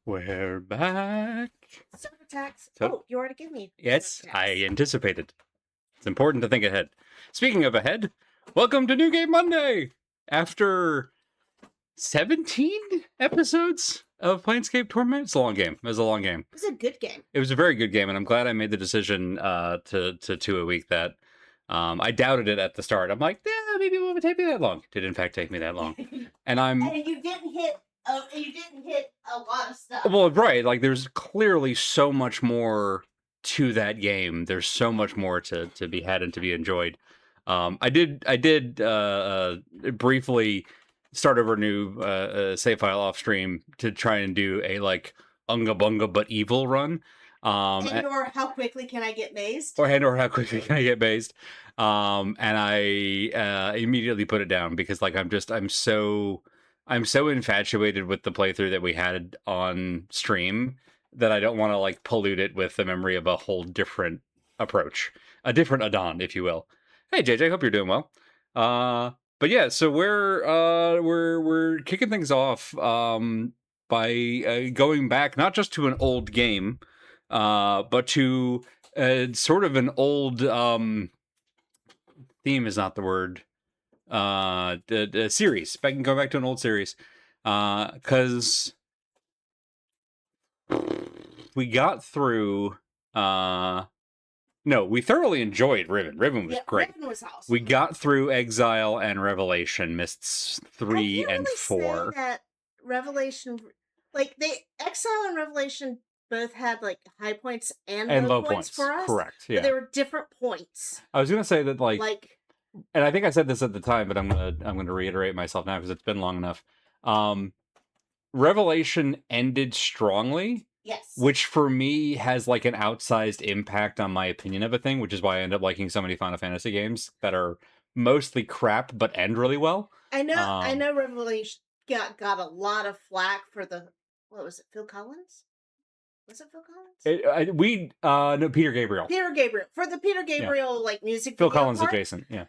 We're back. Soda tax. So- Oh, you already gave me. Yes, soda tax. I anticipated. It's important to think ahead. Speaking of ahead, welcome to New Game Monday! After 17 episodes of Planescape Torment, it's a long game. It was a long game. It was a good game. It was a very good game, and I'm glad I made the decision to a week that I doubted it at the start. I'm like, yeah, maybe it won't take me that long. It did in fact take me that long. And you didn't hit. You didn't hit a lot of stuff. Well, right. Like, there's clearly so much more to that game. There's so much more to be had and to be enjoyed. I did briefly start over a new save file off stream to try and do a like unga bunga but evil run. Or how quickly can I get mazed? Or how quickly can I get based? And I immediately put it down because like I'm so infatuated with the playthrough that we had on stream that I don't want to like pollute it with the memory of a whole different approach, a different Adon, if you will. Hey JJ, hope you're doing well. But yeah, so we're kicking things off by going back not just to an old game, but to sort of an old theme is not the word. The series. I can go back to an old series. Because we got through no, we thoroughly enjoyed Riven. Riven was great. Riven was awesome. We got through Exile and Revelation, Mists 3 and 4. Say that Revelation, like Exile and Revelation both had like high points and low points for us. Correct. Yeah. But they were different points. I was gonna say that like and I think I said this at the time, but I'm gonna reiterate myself now because it's been long enough. Revelation ended strongly. Yes. Which for me has like an outsized impact on my opinion of a thing, which is why I end up liking so many Final Fantasy games that are mostly crap but end really well. I know Revelation got a lot of flack for what was it, Phil Collins? Was it Phil Collins? No, Peter Gabriel. For the Peter Gabriel like music. Phil Collins part. adjacent, yeah.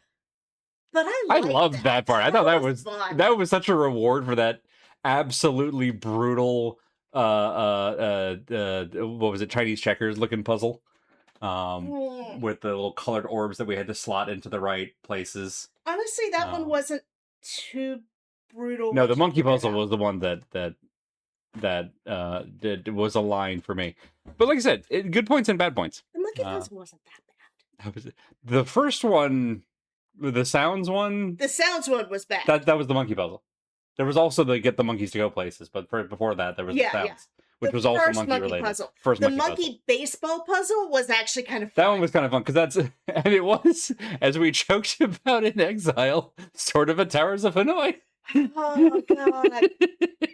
But I loved that part. I thought fun. that was such a reward for that absolutely brutal what was it, Chinese checkers looking puzzle with the little colored orbs that we had to slot into the right places. Honestly, that one wasn't too brutal. No, the monkey puzzle was the one that was a line for me. But like I said, good points and bad points. The monkey puzzle wasn't that bad. That was it. The first one, the sounds one. The sounds one was bad. That was the monkey puzzle. There was also the get the monkeys to go places, but before that there was the sounds, which was also monkey related. Puzzle. First the monkey monkey baseball puzzle was actually kind of fun. That one was kind of fun because that's and it was, as we joked about in Exile, sort of a Towers of Hanoi. Oh god!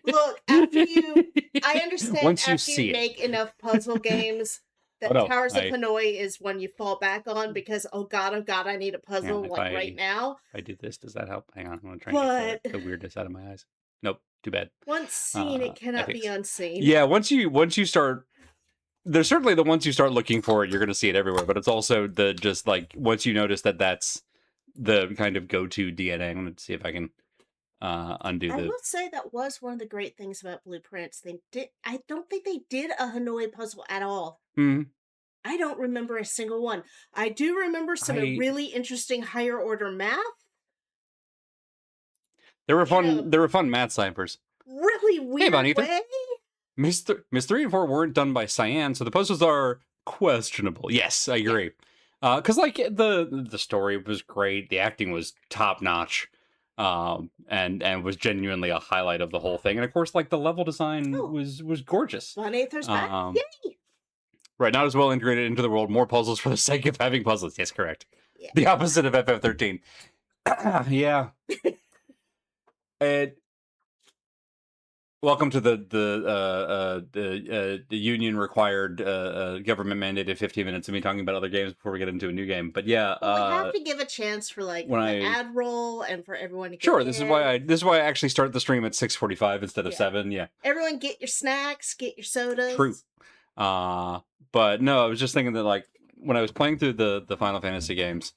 Look, I understand once you after you make enough puzzle games. That Towers of Hanoi is one you fall back on because oh god, I need a puzzle right now. If I do this, does that help? Hang on, I'm gonna try and get the weirdness out of my eyes. Nope, too bad. Once seen, it cannot be unseen. Yeah, once you start, there's certainly the once you start looking for it, you're gonna see it everywhere. But it's also the just like once you notice that that's the kind of go-to DNA. I'm gonna see if I can undo. I will say that was one of the great things about Blueprints. I don't think they did a Hanoi puzzle at all. Mm-hmm. I don't remember a single one. I do remember some really interesting higher order math. There were fun math ciphers. Really weird way. Myst 3 and 4 weren't done by Cyan, so the puzzles are questionable. Yes, I agree. Because like the story was great, the acting was top notch. And was genuinely a highlight of the whole thing. And of course, like the level design was gorgeous. 1/8 back. Yay! Right, not as well integrated into the world. More puzzles for the sake of having puzzles. Yes, correct. Yeah. The opposite of FF13. Yeah. Welcome to the union required government mandated 15 minutes of me talking about other games before we get into a new game. But yeah, we have to give a chance for like the ad roll and for everyone to get Sure, this is why I actually start the stream at 6:45 instead of 7. Yeah. Everyone get your snacks, get your sodas. True. But no, I was just thinking that like when I was playing through the Final Fantasy games,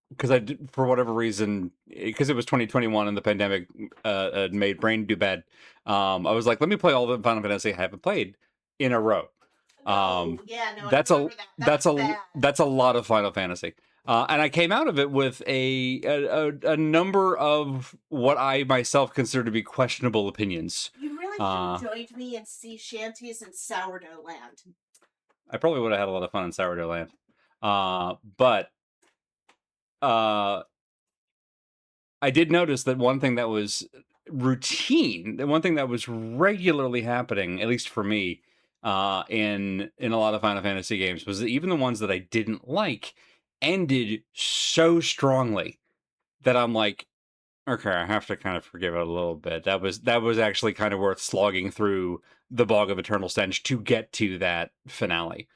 because I did, for whatever reason, because it was 2021 and the pandemic made brain do bad. I was like, let me play all the Final Fantasy I haven't played in a row. No, yeah, no, I That's a remember that. That was bad. that's a lot of Final Fantasy. And I came out of it with a number of what I myself consider to be questionable opinions. You really should have joined me in sea shanties in Sourdough Land. I probably would have had a lot of fun in Sourdough Land. But I did notice that one thing that was routine, the one thing that was regularly happening, at least for me, in a lot of Final Fantasy games, was that even the ones that I didn't like ended so strongly that I'm like, okay, I have to kind of forgive it a little bit. That was actually kind of worth slogging through the bog of eternal stench to get to that finale.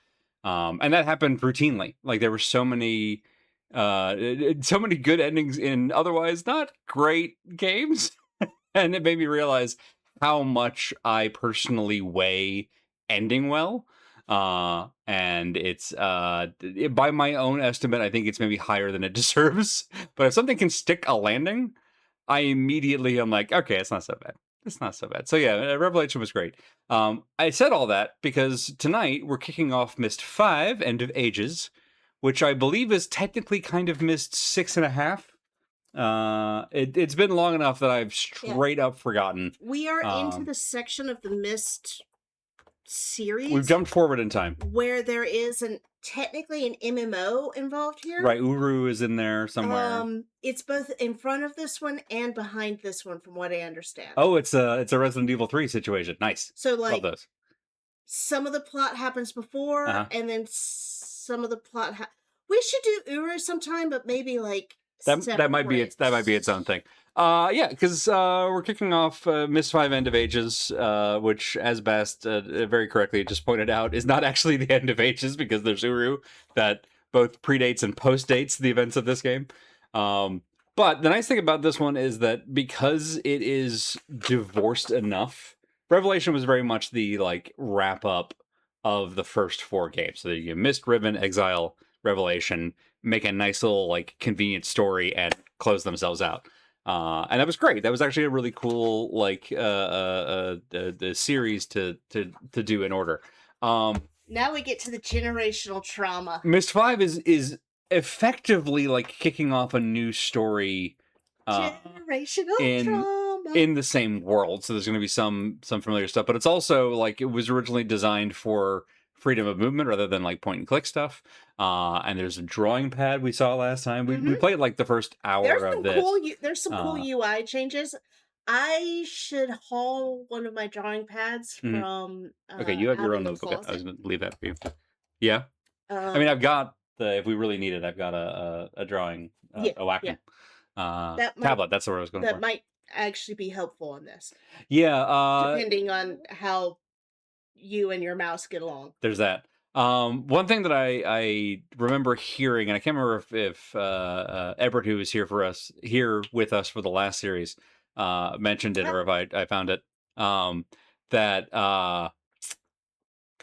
And that happened routinely. Like there were so many good endings in otherwise not great games, and it made me realize how much I personally weigh ending well. And it's by my own estimate, I think it's maybe higher than it deserves. But if something can stick a landing, I immediately am like, okay, it's not so bad. It's not so bad. So yeah, Revelation was great. I said all that because tonight we're kicking off Myst 5, End of Ages, which I believe is technically kind of Myst 6.5. It's been long enough that I've straight up forgotten. We are into the section of the Myst series. We've jumped forward in time. Where there is technically an MMO involved here. Right, Uru is in there somewhere. It's both in front of this one and behind this one, from what I understand. Oh, it's a Resident Evil 3 situation. Nice. So like, love those. Some of the plot happens before, and then some of the plot. We should do Uru sometime, but maybe like that might be its own thing. Yeah, because we're kicking off Myst 5 End of Ages, which, as Bast very correctly just pointed out, is not actually the end of ages because there's Uru that both predates and postdates the events of this game. But the nice thing about this one is that because it is divorced enough, Revelation was very much the like wrap up of the first 4 games. So you Myst, Riven, Exile, Revelation, make a nice little like convenient story and close themselves out. And that was great. That was actually a really cool like the series to do in order. Now we get to the generational trauma. Myst 5 is effectively like kicking off a new story generational trauma in the same world. So there's going to be some familiar stuff, but it's also like it was originally designed for freedom of movement rather than like point and click stuff. And there's a drawing pad we saw last time. We played like the first hour of this. There's some cool UI changes. I should haul one of my drawing pads from. Okay, you have your own notebook. I was going to leave that for you. Yeah. I mean, I've got if we really need it, I've got a drawing, a Wacom tablet. That's the word I was going for. That might actually be helpful in this. Yeah. Depending on how you and your mouse get along. There's that. One thing that I remember hearing, and I can't remember if Everett, who was here with us for the last series, mentioned it, or if I found it. That come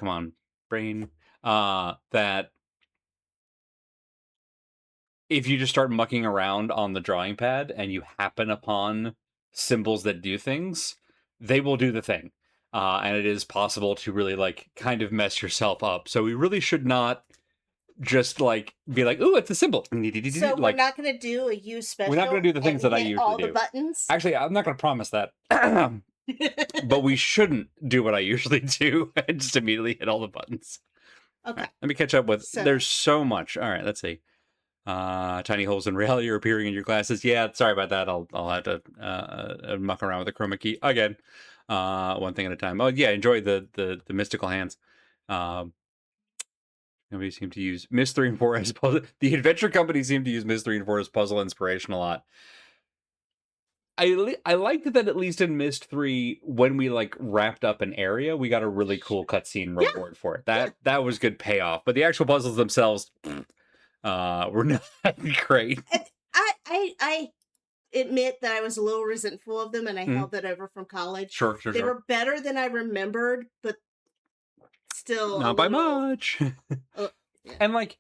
on, brain. That if you just start mucking around on the drawing pad and you happen upon symbols that do things, they will do the thing. And it is possible to really like kind of mess yourself up. So we really should not just like be like, "Ooh, it's a symbol." So like, we're not going to do a use special. We're not going to do the things that I usually do. All the buttons. Actually, I'm not going to promise that. But we shouldn't do what I usually do and just immediately hit all the buttons. Okay. Right, let me catch up with. There's so much. All right, let's see. Tiny holes in reality are appearing in your glasses. Yeah, sorry about that. I'll have to muck around with the chroma key again. One thing at a time. Oh yeah, enjoy the mystical hands. Nobody seemed to use Myst 3 and 4 as puzzle. The adventure company seemed to use Myst 3 and 4 as puzzle inspiration a lot. I liked that at least in Myst 3, when we like wrapped up an area, we got a really cool cutscene reward for it. That was good payoff. But the actual puzzles themselves were not great. I admit that I was a little resentful of them, and I held that over from college. Sure. They were better than I remembered, but still not by much. Yeah. And like,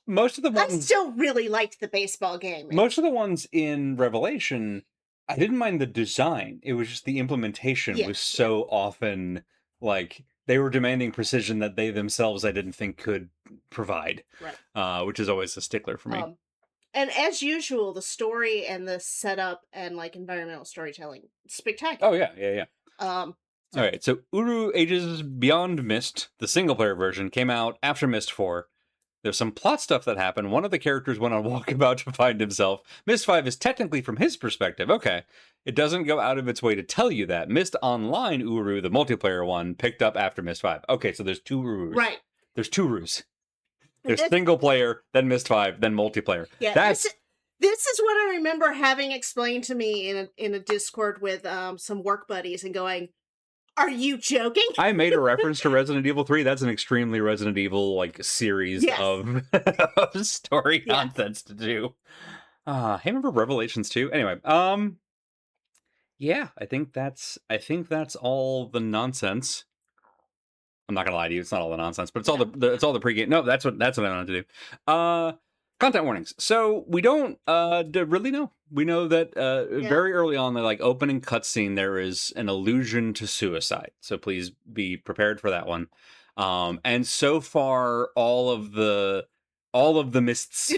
most of the I ones still really liked the baseball game. most of the ones in Revelation, I didn't mind the design. It was just the implementation was Yes, yeah, so often like they were demanding precision that they themselves I didn't think could provide, right. which is always a stickler for me. Um, and as usual, the story and the setup and like environmental storytelling, Oh spectacular. yeah, yeah, yeah. All So right, so Uru Ages Beyond Myst, the single player version, came out after Myst 4. There's some plot stuff that happened. One of the characters went on walkabout to find himself. Myst 5 is technically from his perspective. Okay. It doesn't go out of its way to tell you that. Myst Online Uru, the multiplayer one, picked up after Myst 5. Okay, so there's two Urus. right. There's two Urus. And There's this, single player, then Myst 5, then multiplayer. yeah, That's this is what I remember having explained to me in a Discord with some work buddies and going, "Are you joking?" I made a reference to Resident Evil 3. That's an extremely Resident Evil like series Yes. of, of story Yeah. nonsense to do. Hey, remember Revelations 2? Anyway, yeah, I think that's all the nonsense. I'm not gonna lie to you, it's not all the nonsense, but it's all No. it's all the pregame. No, that's what I wanted to do. Content warnings. So we don't really know. We know that Yeah. very early on, the like opening cutscene, there is an allusion to suicide. So please be prepared for that one. And so far, all of the mists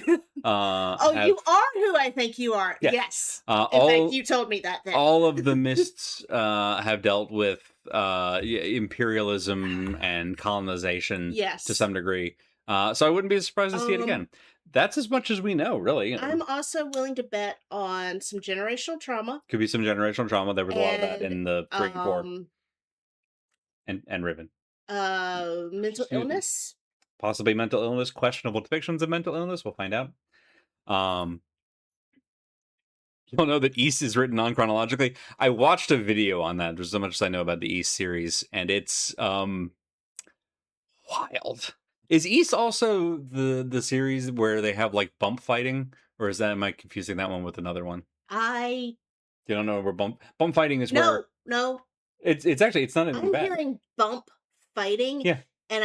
Oh, have you are who I think you are. yeah Yes. In fact, all you told me that then. all of the mists have dealt with imperialism and colonization to Yes. some degree. So I wouldn't be surprised to see it Um, again. That's as much as we know, really. I'm also willing to bet on some generational trauma Could be some generational trauma. There was a lot of that and in the 3 and 4 um and Riven. mental Excuse me. illness. Possibly mental illness, questionable depictions of mental illness. We'll find out. Um, You'll know that East is written on chronologically. I watched a video on that. There's so much I know about the East series, and it's wild. Is East also the series where they have like bump fighting, or is that am I confusing that one with another one? I You don't know where bump fighting is no, where no. it's actually it's not even I'm bad. hearing bump fighting Yeah. and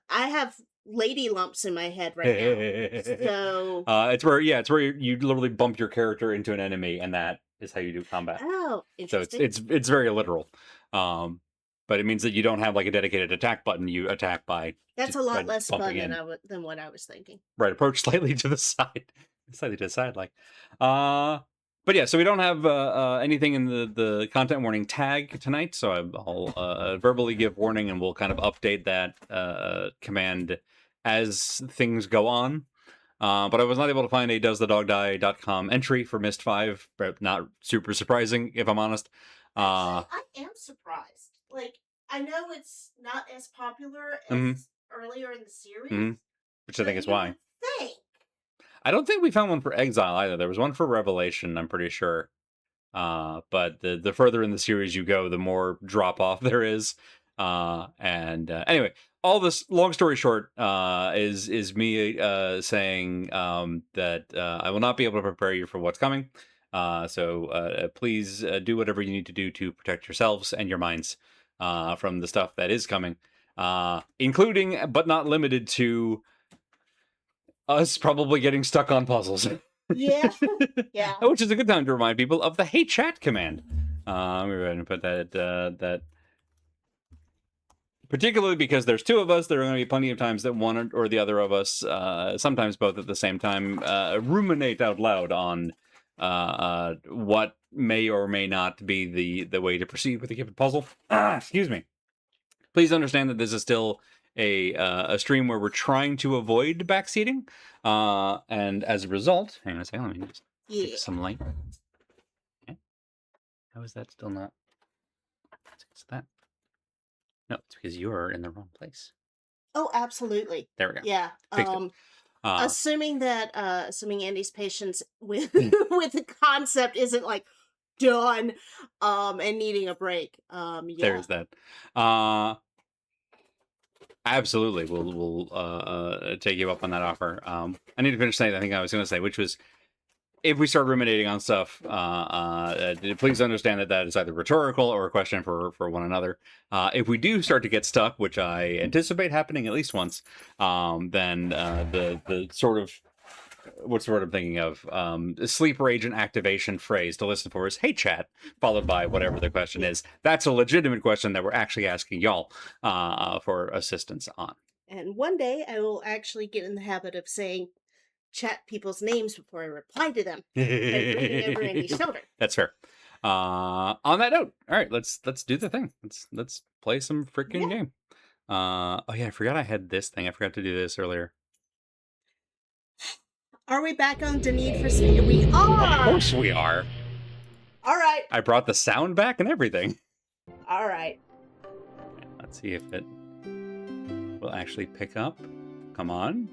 I have lady lumps in my head right now. So, it's where you literally bump your character into an enemy, and that is how you do combat. oh, So it's interesting. it's very literal. Um, but it means that you don't have like a dedicated attack button. You attack by That's just a by lot less bumping fun in. than what I was thinking. Right, approach slightly to the side, slightly to the side, like. Uh, but yeah, so we don't have anything in the content warning tag tonight, so I'll verbally give warning, and we'll kind of update that command as things go on. But I was not able to find a doesthedogdie.com entry for Myst 5, but not super surprising, if I'm honest. Actually, I am surprised. Like, I know it's not as popular Mhm, as earlier in the series, mhm, which I think but is you why. would think. I don't think we found one for Exile either. There was one for Revelation, I'm pretty sure. But the further in the series you go, the more drop off there is. And anyway, all this long story short is me saying that I will not be able to prepare you for what's coming. So please do whatever you need to do to protect yourselves and your minds from the stuff that is coming, including but not limited to us probably getting stuck on puzzles. Yeah, yeah. Which is a good time to remind people of the "Hey Chat" command. We're going to put that particularly because there's two of us. There are going to be plenty of times that one or the other of us, sometimes both at the same time, ruminate out loud on what may or may not be the way to proceed with a given puzzle. Excuse me. Please understand that this is still a stream where we're trying to avoid backseating, and as a result, hang on a second, let me just Yeah. fix some light. Okay. How is that still not? Let's fix that. No, it's because you're in the wrong place. Oh, absolutely. There we go. Yeah. Fixed it. Assuming Andy's patience with with the concept isn't like done and needing a break. Yeah. There's that. Absolutely, we'll take you up on that offer. I need to finish saying the thing I was going to say, which was if we start ruminating on stuff, please understand that that is either rhetorical or a question for one another. If we do start to get stuck, which I anticipate happening at least once, then the sort of what's the word I'm thinking of? The sleeper agent activation phrase to listen for is "Hey chat," followed by whatever the question Yeah. is. That's a legitimate question that we're actually asking y'all for assistance on. And one day I will actually get in the habit of saying chat people's names before I reply to them and reading over Andy's shoulder. That's fair. On that note, all right, let's do the thing. Let's play some freaking Yeah. game. Oh yeah, I forgot I had this thing. I forgot to do this earlier. Are we back on the need for speed? We Of are! course we are. All right. I brought the sound back and everything. All right. Let's see if it will actually pick up. Come on.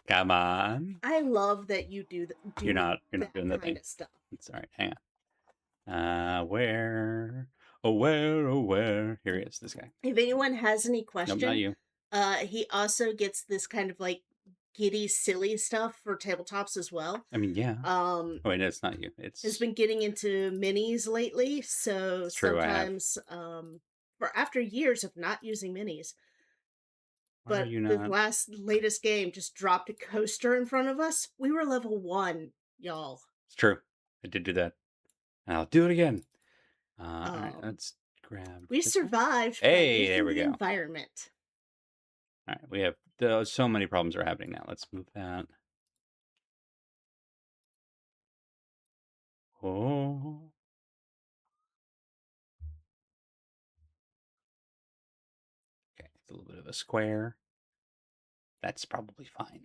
Come on. I love that you do You're not that doing the kind thing. of stuff. It's all right. Hang on. Where? Oh where? Oh where? Here he is. This guy. If anyone has any Nope, not question, you. he also gets this kind of like giddy, silly stuff for tabletops as well. I mean, yeah. Um, Oh wait, no, it's not you. has It's been getting into minis lately, so true. I have. sometimes, for after years of not using minis, Why are but you the not? latest game just dropped a coaster in front of us. We were level 1, y'all. It's true. I did do that. And I'll do it again. All right, Um, let's grab we this one. survived by Hey, there using we the go. All environment. right, we have so many problems are happening now. Let's move that. Oh, okay. It's a little bit of a square. That's probably fine.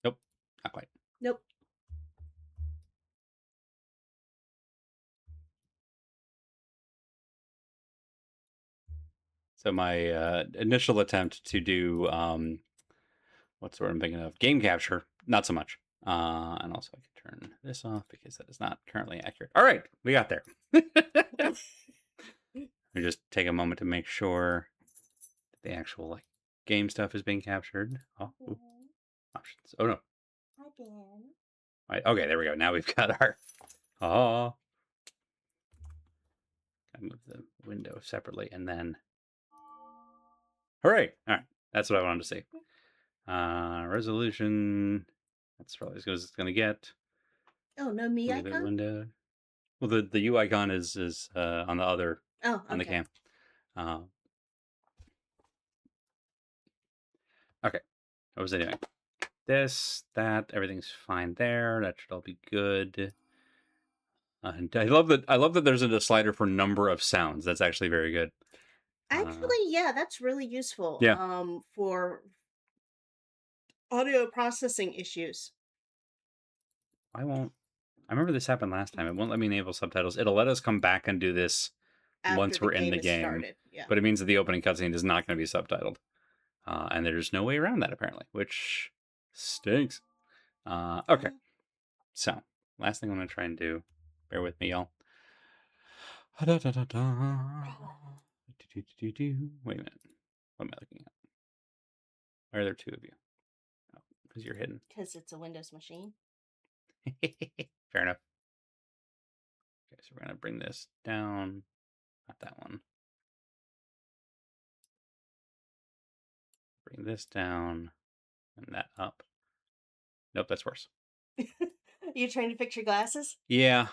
Nope, not quite. Nope. So my initial attempt to do what's the word I'm thinking of? Game capture, not so much. And also I can turn this off because that is not currently accurate. All right, we got there. We just take a moment to make sure that the actual like game stuff is being captured. Oh, ooh, options. Oh no. Hi, Ben. Right, okay, there we go. Now we've got our. Oh, I move the window separately and then. Hooray! All right, that's what I wanted to see. Resolution. That's probably as good as it's gonna get. Oh, no me Leave it icon? window. Well, the U icon is on the other Oh, on the okay. cam. Uh, okay. What was I doing? This, that, everything's fine there. That should all be good. And I love that. I love that there's a slider for number of sounds. That's actually very good. Actually, yeah, that's really useful Yeah. for audio processing issues I won't. I remember this happened last time. It won't let me enable subtitles. It'll let us come back and do this after once the we're in game the is game, started. Yeah. but it means that the opening cutscene is not going to be subtitled, and there's no way around that apparently, which stinks. Okay, so last thing I'm going to try and do. Bear with me, y'all. Wait a minute. What am I looking at? Why are there two of you? Oh, because you're hidden. Because it's a Windows machine. Fair enough. Okay, so we're going to bring this down. Not that one. Bring this down and that up. Nope, that's worse. You trying to fix your glasses? Yeah.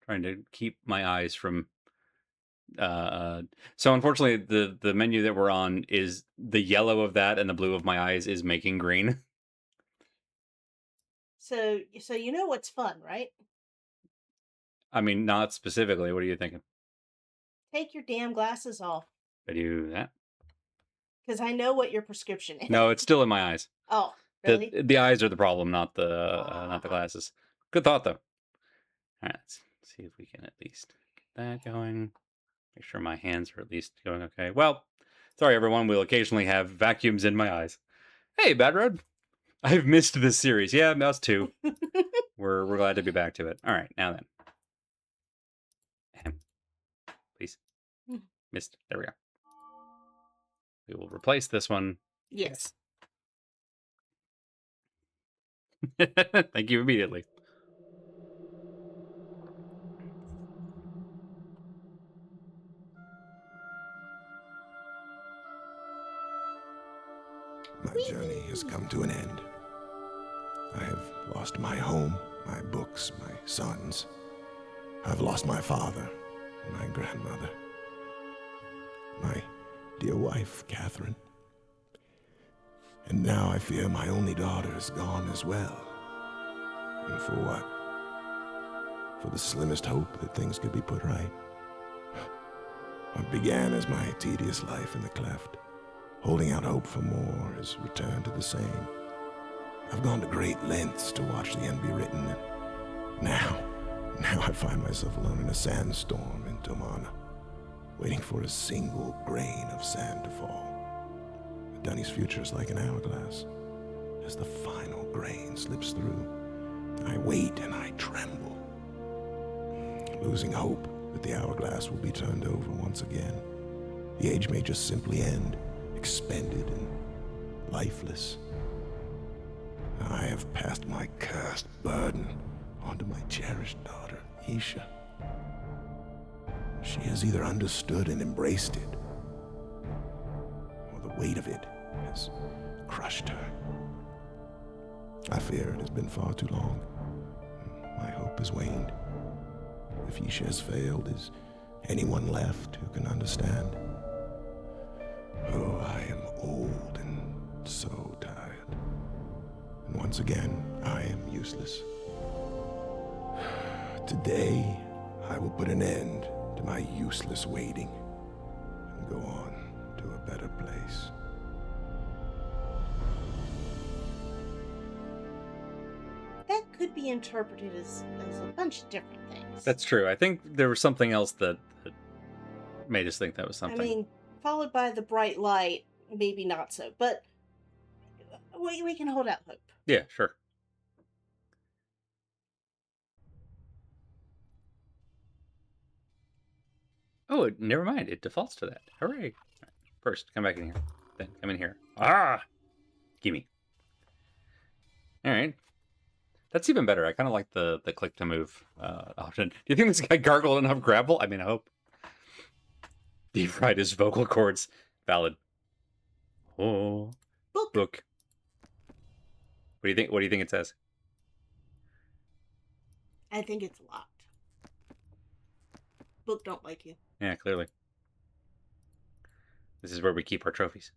Trying to keep my eyes from so unfortunately the menu that we're on is the yellow of that and the blue of my eyes is making green. So you know what's fun, right? I mean, not specifically. What are you thinking? Take your damn glasses off. I do that. Because I know what your prescription is. No, it's still in my eyes. Oh, The really? the eyes are the problem, not the glasses. Good thought though. All right, let's see if we can at least get that going. Make sure my hands are at least going okay. Well, sorry everyone, we'll occasionally have vacuums in my eyes. Hey, Bad Road. I've missed this series. Yeah, us too. We're glad to be back to it. All right, now then. Ahem. Please. Missed. There we go. We will replace this one. Yes. Thank you immediately. My journey has come to an end. I have lost my home, my books, my sons. I've lost my father, my grandmother, my dear wife, Catherine. And now I fear my only daughter is gone as well. And for what? For the slimmest hope that things could be put right. What began as my tedious life in the cleft, holding out hope for more, has returned to the same. I've gone to great lengths to watch the end be written, and now I find myself alone in a sandstorm in Tomana, waiting for a single grain of sand to fall. Dunny's future is like an hourglass. As the final grain slips through, I wait and I tremble, losing hope that the hourglass will be turned over once again. The age may just simply end, expended and lifeless. I have passed my cursed burden on to my cherished daughter, Isha. She has either understood and embraced it, or the weight of it has crushed her. I fear it has been far too long. My hope has waned. If Isha has failed, is anyone left who can understand? Oh, I am old and so tired. And once again, I am useless. Today, I will put an end to my useless waiting and go on to a better place. That could be interpreted as a bunch of different things. That's true. I think there was something else that made us think that was something. I mean, followed by the bright light, maybe not so, but we can hold out hope. Yeah, sure. Oh, never mind. It defaults to that. Hooray. First, come back in here. Then come in here. Ah! Gimme. Alright. That's even better. I kind of like the click to move option. Do you think this guy gargled enough gravel? I mean, I hope. Deep fried his vocal cords. Valid. Oh. Book. What do you think? What do you think it says? I think it's locked. Book don't like you. Yeah, clearly. This is where we keep our trophies.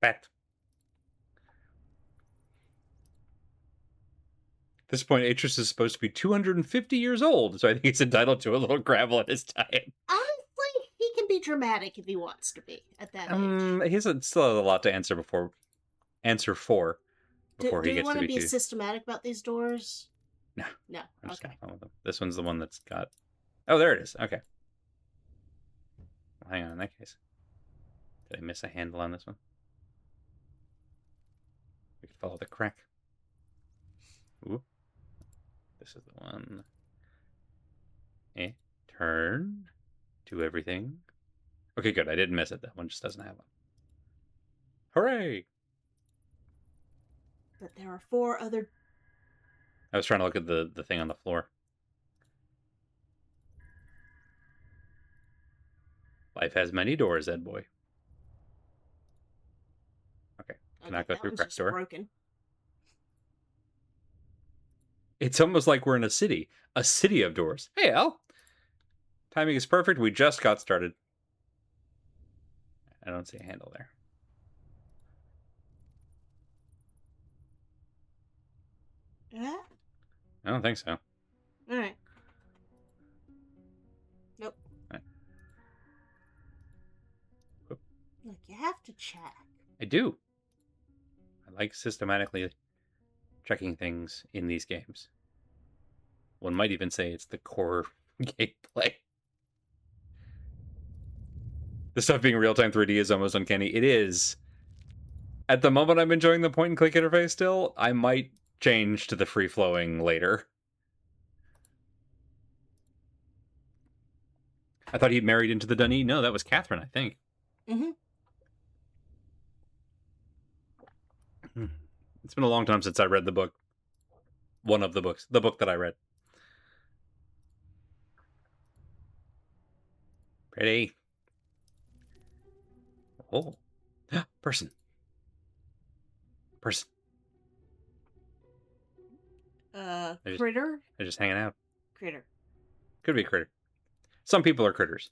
Bat. At this point, Atris is supposed to be 250 years old, so I think he's entitled to a little gravel at his time. Honestly, he can be dramatic if he wants to be at that age. He still has a lot to answer for Do he gets you want to to be be too. systematic about these doors? No. No. I'm just Okay. gonna with them. This one's the one that's got. Oh, there it is. Okay. Well, hang on. In that case, did I miss a handle on this one? We could follow the crack. Ooh. This is the one. Turn. Do everything. Okay, good. I didn't miss it. That one just doesn't have one. Hooray! But there are 4 other. I was trying to look at the thing on the floor. Life has many doors, Ed boy. Okay. Cannot go through crack door. Broken. It's almost like we're in a city of doors. Hey, Al. Timing is perfect. We just got started. I don't see a handle there. Yeah? I don't think so. All right. Nope. All right. Look, you have to check. I do. I like systematically checking things in these games. One might even say it's the core gameplay. The stuff being real-time 3D is almost uncanny. It is. At the moment, I'm enjoying the point-and-click interface still. I might change to the free-flowing later. I thought he married into the Dunny. No, that was Catherine, I think. Mm-hmm. It's been a long time since I read the book. One of the books. The book that I read. Pretty. Oh. Person. Person. Critter? They're just hanging out. Critter. Could be a critter. Some people are critters.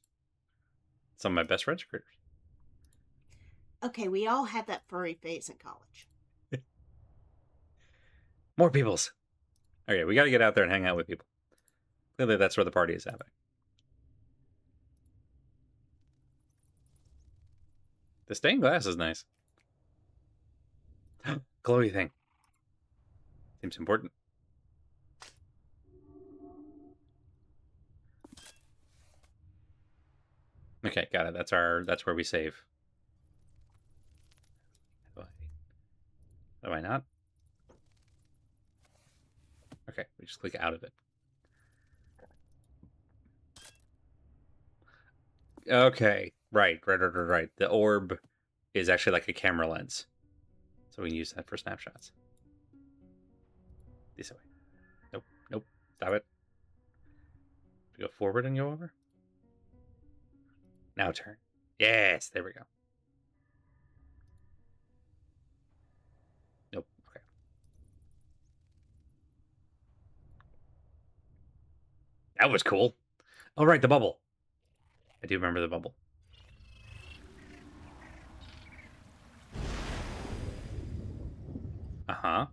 Some of my best friends are critters. Okay, we all had that furry phase in college. More peoples. Okay, we got to get out there and hang out with people. Clearly, that's where the party is happening. The stained glass is nice. Glowy thing. Seems important. Okay, got it. That's where we save. Do I not? Okay, we just click out of it. Okay, right. The orb is actually like a camera lens. So we can use that for snapshots. This way. Nope. Stop it. Go forward and go over. Now turn. Yes, there we go. Nope. Okay. That was cool. Oh, right, the bubble. I do remember the bubble. Uh-huh.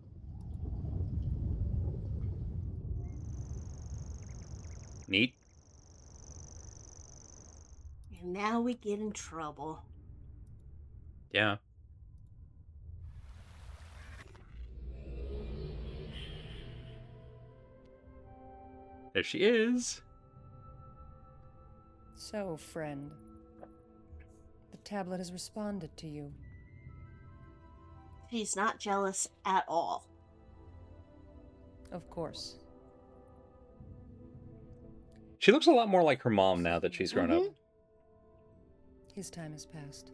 Neat. And now we get in trouble. Yeah. There she is. So, friend, the tablet has responded to you. She's not jealous at all. Of course. She looks a lot more like her mom now that she's grown up. His time has passed.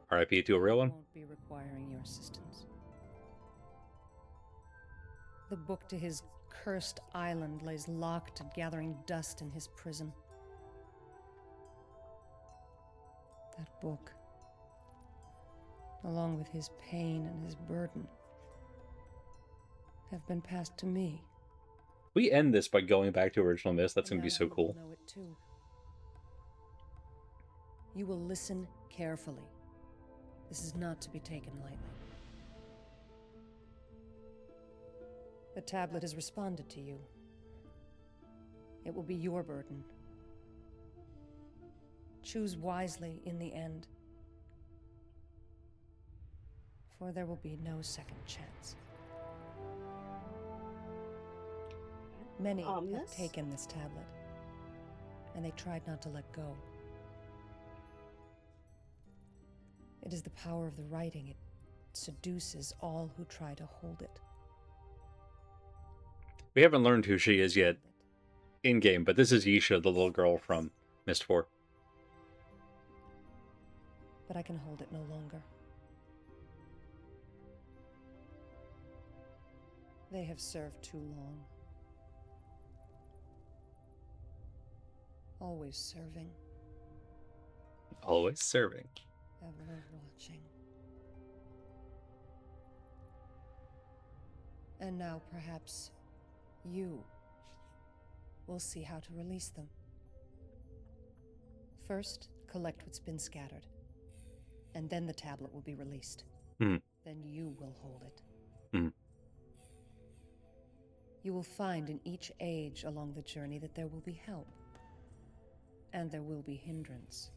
R.I.P. to a real one. Won't be requiring your assistance. The book to his cursed island lays locked and gathering dust in his prison. That book, along with his pain and his burden, have been passed to me. We end this by going back to original Myst. That's going to be so cool. Know it too. You will listen carefully. This is not to be taken lightly. The tablet has responded to you. It will be your burden. Choose wisely in the end, for there will be no second chance. Many have taken this tablet, and they tried not to let go. It is the power of the writing. It seduces all who try to hold it. We haven't learned who she is yet in-game, but this is Yisha, the little girl from Myst 4. But I can hold it no longer. They have served too long. Always serving. Always serving. Ever watching. And now perhaps you will see how to release them. First, collect what's been scattered. And then the tablet will be released. Then you will hold it. You will find in each age along the journey that there will be help. And there will be hindrance.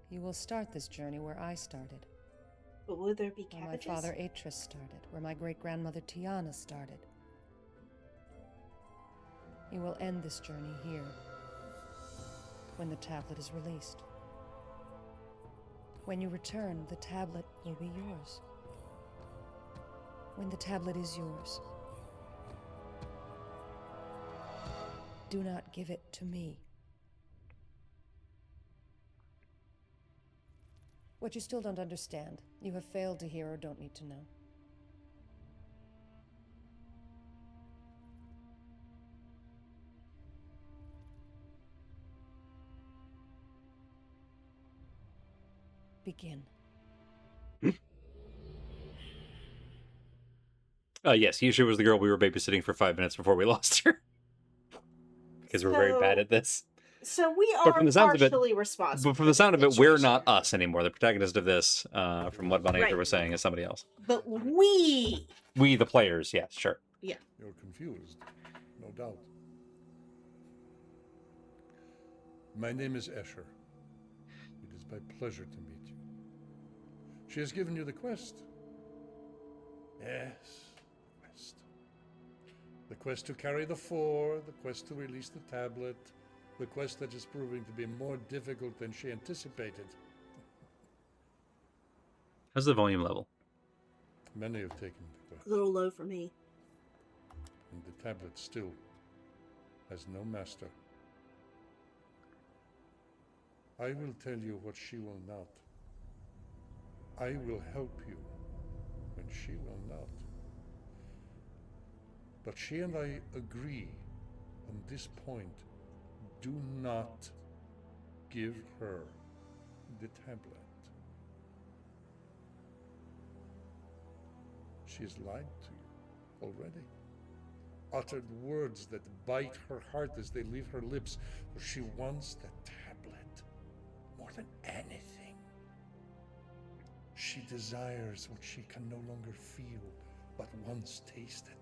You will start this journey where I started. But will there be cabbages? Where my father Atris started, where my great-grandmother Tiana started. You will end this journey here, when the tablet is released. When you return, the tablet will be yours. When the tablet is yours, do not give it to me. What you still don't understand, you have failed to hear or don't need to know. Begin. Yes, Yusha was the girl we were babysitting for 5 minutes before we lost her. Because we're very bad at this. So we But are from the sounds of it, partially responsible. But from the sound of it, we're not us anymore. The protagonist of this, from what Von Aether Right. was saying, is somebody else. But we, The players, yes, sure. yeah. You're confused, no doubt. My name is Escher. It is my pleasure to meet you. She has given you the quest. Yes, quest. The quest to carry the four, the quest to release the tablet, the quest that is proving to be more difficult than she anticipated. How's the volume level? Many have taken the quest, A little low for me. and the tablet still has no master. I will tell you what she will not. I will help you when she will not. But she and I agree on this point. Do not give her the tablet. She has lied to you already. Uttered words that bite her heart as they leave her lips, for she wants the tablet more than anything. She desires what she can no longer feel, but once tasted.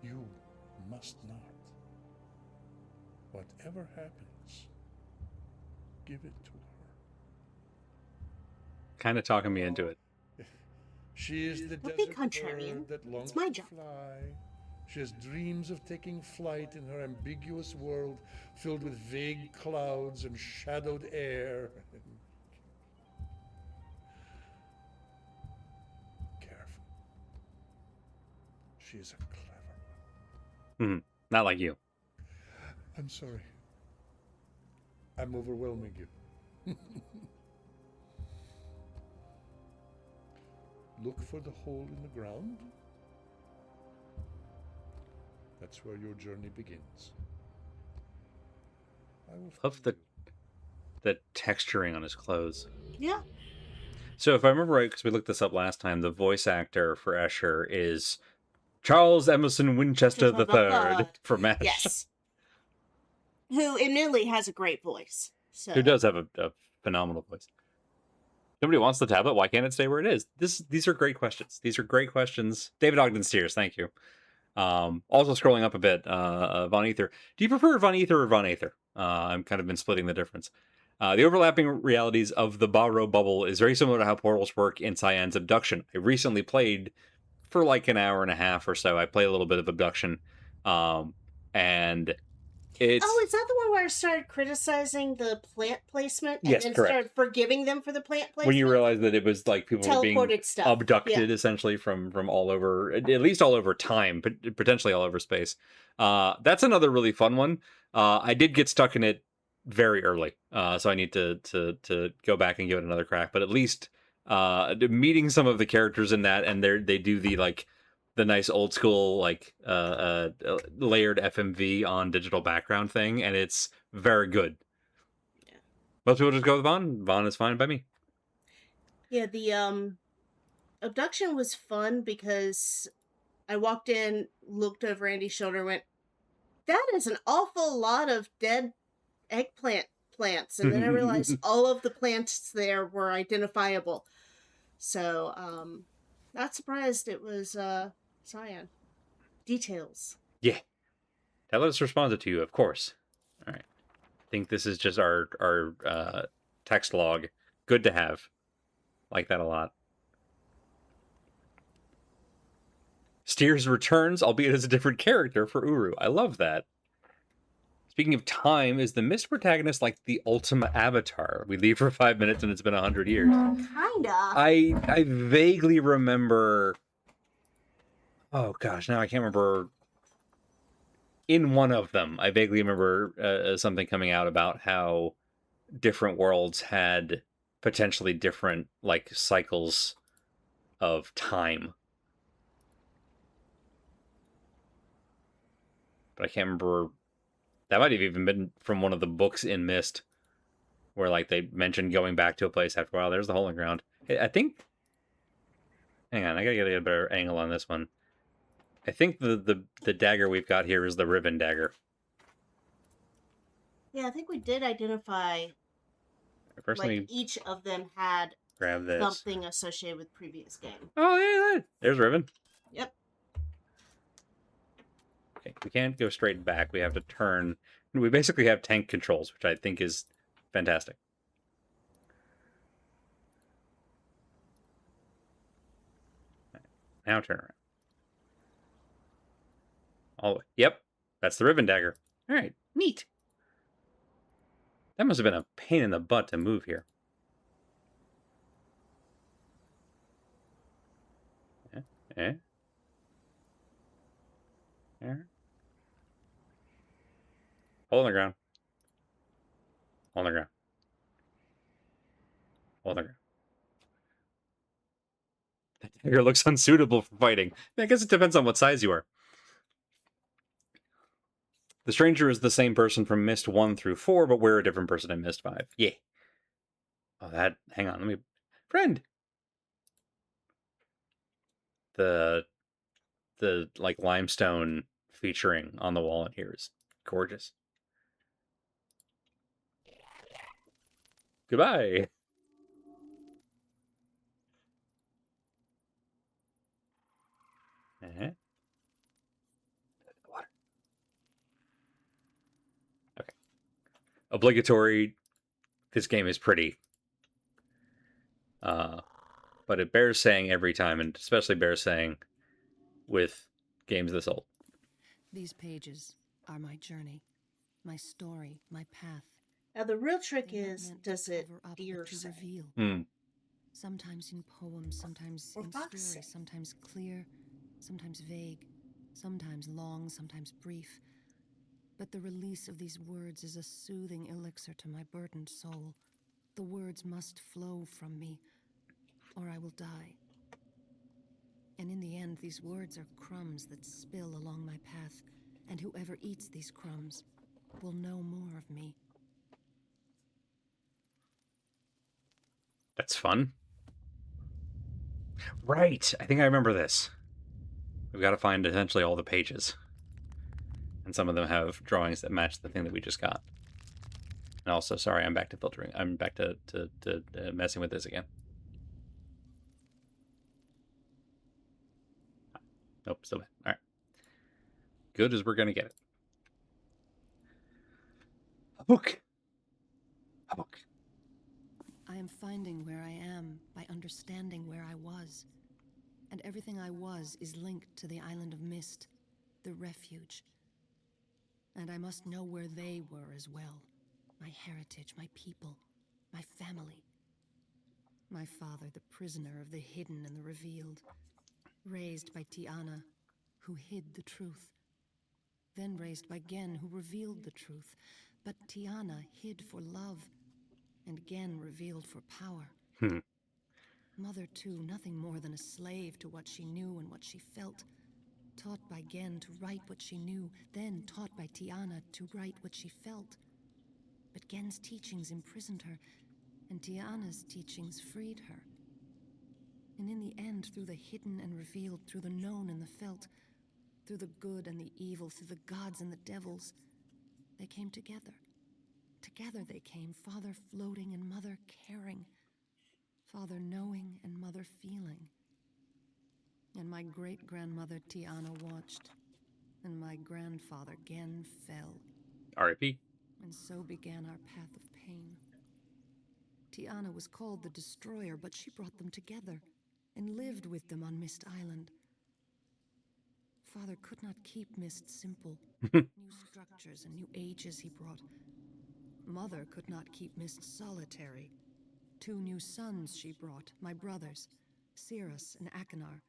You must not. Whatever happens, give it to her. Kind of talking me into it. She is the Don't be desert contrarian. bird that longs It's my to job. fly. She has dreams of taking flight in her ambiguous world filled with vague clouds and shadowed air. Careful. She is a clever one. Not like you. I'm sorry. I'm overwhelming you. Look for the hole in the ground. That's where your journey begins. I will Love find the texturing on his clothes. Yeah. So if I remember right, because we looked this up last time, the voice actor for Escher is Charles Emerson Winchester III from MASH. Yes. Who admittedly has a great voice. So. Who does have a phenomenal voice. Nobody wants the tablet. Why can't it stay where it is? These are great questions. These are great questions. David Ogden Steers, thank you. Also scrolling up a bit, Von Aether. Do you prefer Von Aether or Von Aether? I've kind of been splitting the difference. The overlapping realities of the Barrow bubble is very similar to how portals work in Cyan's Abduction. I recently played for like an hour and a half or so. I played a little bit of Abduction, and it's... Oh, is that the one where I started criticizing the plant placement and Yes, then correct. started forgiving them for the plant placement? When you realize that it was like people were being Teleported stuff. abducted essentially from all over, at least all over time, but potentially all over space. That's another really fun one. I did get stuck in it very early, so I need to go back and give it another crack. But at least meeting some of the characters in that, and they do the nice old school like layered FMV on digital background thing, and it's very good. Yeah. Most people just go with Vaughn. Vaughn is fine by me. Yeah, the abduction was fun because I walked in, looked over Andy's shoulder, and went, "That is an awful lot of dead eggplant plants." And then I realized all of the plants there were identifiable. So, not surprised it was Cyan. Details. Yeah. Talos responded to you, of course. All right. I think this is just our text log. Good to have. Like that a lot. Steers returns, albeit as a different character for Uru. I love that. Speaking of time, is the Myst protagonist like the ultimate avatar? We leave for 5 minutes and it's been 100 years. Kinda. I vaguely remember... Oh gosh, now I can't remember. In one of them, I vaguely remember something coming out about how different worlds had potentially different like cycles of time. But I can't remember. That might have even been from one of the books in Myst, where like they mentioned going back to a place after a while. There's the hole in the ground. I think. Hang on, I gotta get a better angle on this one. I think the dagger we've got here is the ribbon dagger. Yeah, I think we did identify First, let like me each of them had grab this. something associated with previous game. Oh yeah, there's ribbon. Yep. Okay, we can't go straight back. We have to turn. We basically have tank controls, which I think is fantastic. Now turn around. All the way. Yep, that's the ribbon dagger. All right, neat. That must have been a pain in the butt to move here. Eh? Hole in the ground. Hole in the ground. Hole in the ground. That dagger looks unsuitable for fighting. I guess it depends on what size you are. The stranger is the same person from Myst 1 through 4, but we're a different person in Myst 5. Yeah. Oh, that... Hang on, let me... Friend! The like, limestone featuring on the wall in here is gorgeous. Goodbye! Uh-huh. Water. Okay. Obligatory. This game is pretty. But it bears saying every time, and especially bears saying with games this old. These pages are my journey, my story, my path. Now the real trick They're not is, meant to does it cover up, deer but to say? reveal. Hmm. Sometimes in poems, sometimes Or in fox stories, say? sometimes clear, sometimes vague, sometimes long, sometimes brief. But the release of these words is a soothing elixir to my burdened soul. The words must flow from me, or I will die. And in the end, these words are crumbs that spill along my path, and whoever eats these crumbs will know more of me. That's fun. Right. I think I remember this. We've got to find essentially all the pages. And some of them have drawings that match the thing that we just got. And also, sorry, I'm back to filtering. I'm back to messing with this again. Nope, still bad. All right. Good as we're going to get it. A book. A book. I am finding where I am by understanding where I was. And everything I was is linked to the island of Myst, the refuge. And I must know where they were as well. My heritage, my people, my family. My father, the prisoner of the hidden and the revealed. Raised by Tiana, who hid the truth. Then raised by Gen, who revealed the truth. But Tiana hid for love, and Gen revealed for power. Mother, too, nothing more than a slave to what she knew and what she felt. Taught by Gen to write what she knew, then taught by Tiana to write what she felt. But Gen's teachings imprisoned her, and Tiana's teachings freed her. And in the end, through the hidden and revealed, through the known and the felt, through the good and the evil, through the gods and the devils, they came together. Together they came, father floating and mother caring. Father knowing and mother feeling. And my great-grandmother Tiana watched, and my grandfather Gen fell. R.I.P. And so began our path of pain. Tiana was called the Destroyer, but she brought them together, and lived with them on Myst Island. Father could not keep Myst simple. New structures and new ages he brought. Mother could not keep Myst solitary. 2 new sons she brought, my brothers, Cirrus and Achenar.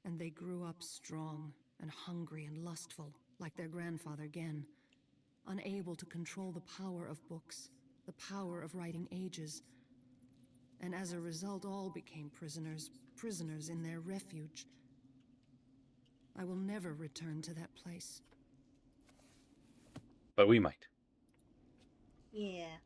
And they grew up strong and hungry and lustful, like their grandfather Gen, unable to control the power of books, the power of writing ages. And as a result, all became prisoners, prisoners in their refuge. I will never return to that place. But we might. Yeah.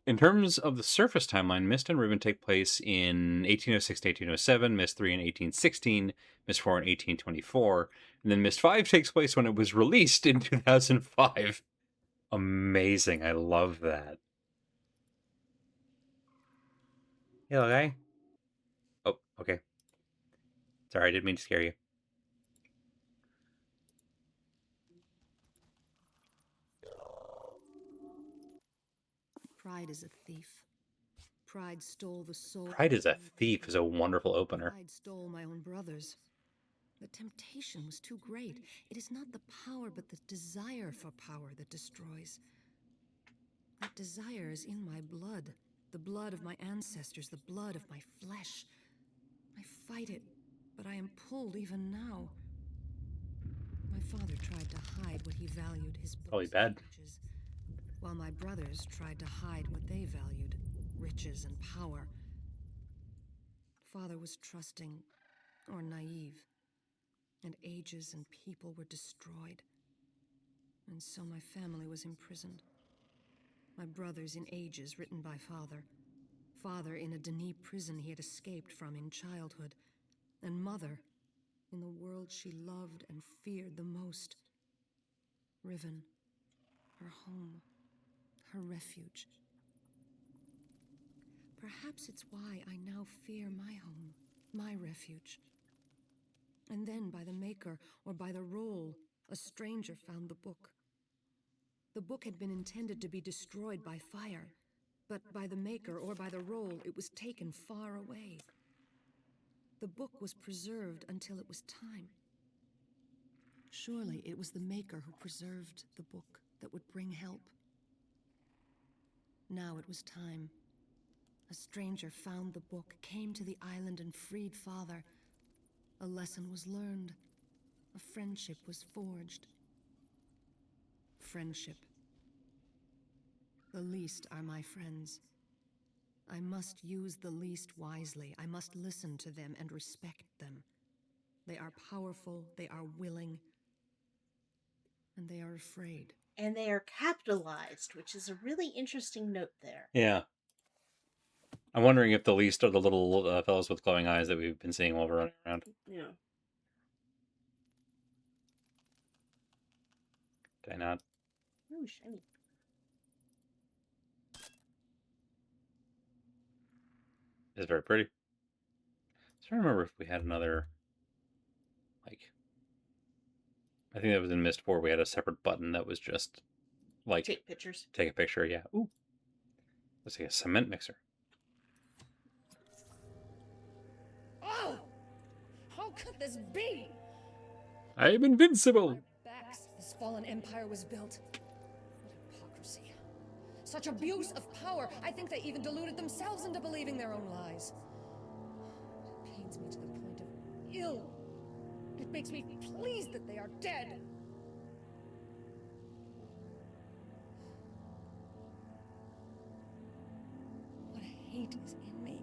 In terms of the surface timeline, Myst and Riven take place in 1806 to 1807, Myst 3 in 1816, Myst 4 in 1824, and then Myst 5 takes place when it was released in 2005. Amazing. I love that. Hello, guy. Oh, okay. Sorry, I didn't mean to scare you. Pride is a thief. Pride stole the soul. Pride is a Thief is a wonderful opener. Pride stole my own brothers. The temptation was too great. It is not the power, but the desire for power that destroys. That desire is in my blood, the blood of my ancestors, the blood of my flesh. I fight it, but I am pulled even now. My father tried to hide what he valued, his books Probably and bad. riches, while my brothers tried to hide what they valued, riches and power. Father was trusting or naive, and ages and people were destroyed. And so my family was imprisoned. My brothers in ages written by father. Father in a Denis prison he had escaped from in childhood. And mother in the world she loved and feared the most. Riven, her home, her refuge. Perhaps it's why I now fear my home, my refuge. And then by the maker or by the roll, a stranger found the book. The book had been intended to be destroyed by fire, but by the maker or by the roll, it was taken far away. The book was preserved until it was time. Surely it was the maker who preserved the book that would bring help. Now it was time. A stranger found the book, came to the island and freed father. A lesson was learned. A friendship was forged. Friendship. The least are my friends. I must use the least wisely. I must listen to them and respect them. They are powerful, they are willing, and they are afraid. And they are capitalized, which is a really interesting note there. Yeah. I'm wondering if the least are the little fellows with glowing eyes that we've been seeing while we're running around. Yeah. Did I not? Oh, shiny. It's very pretty. I was trying to remember if we had another, like, I think that was in Myst 4, we had a separate button that was just, like, Take pictures. take a picture, yeah. Ooh. Let's see, a cement mixer. Oh! How could this be? I am invincible! On our backs, this fallen empire was built. What hypocrisy. Such abuse of power. I think they even deluded themselves into believing their own lies. It pains me to the point of ill. It makes me pleased that they are dead. What hate is in me.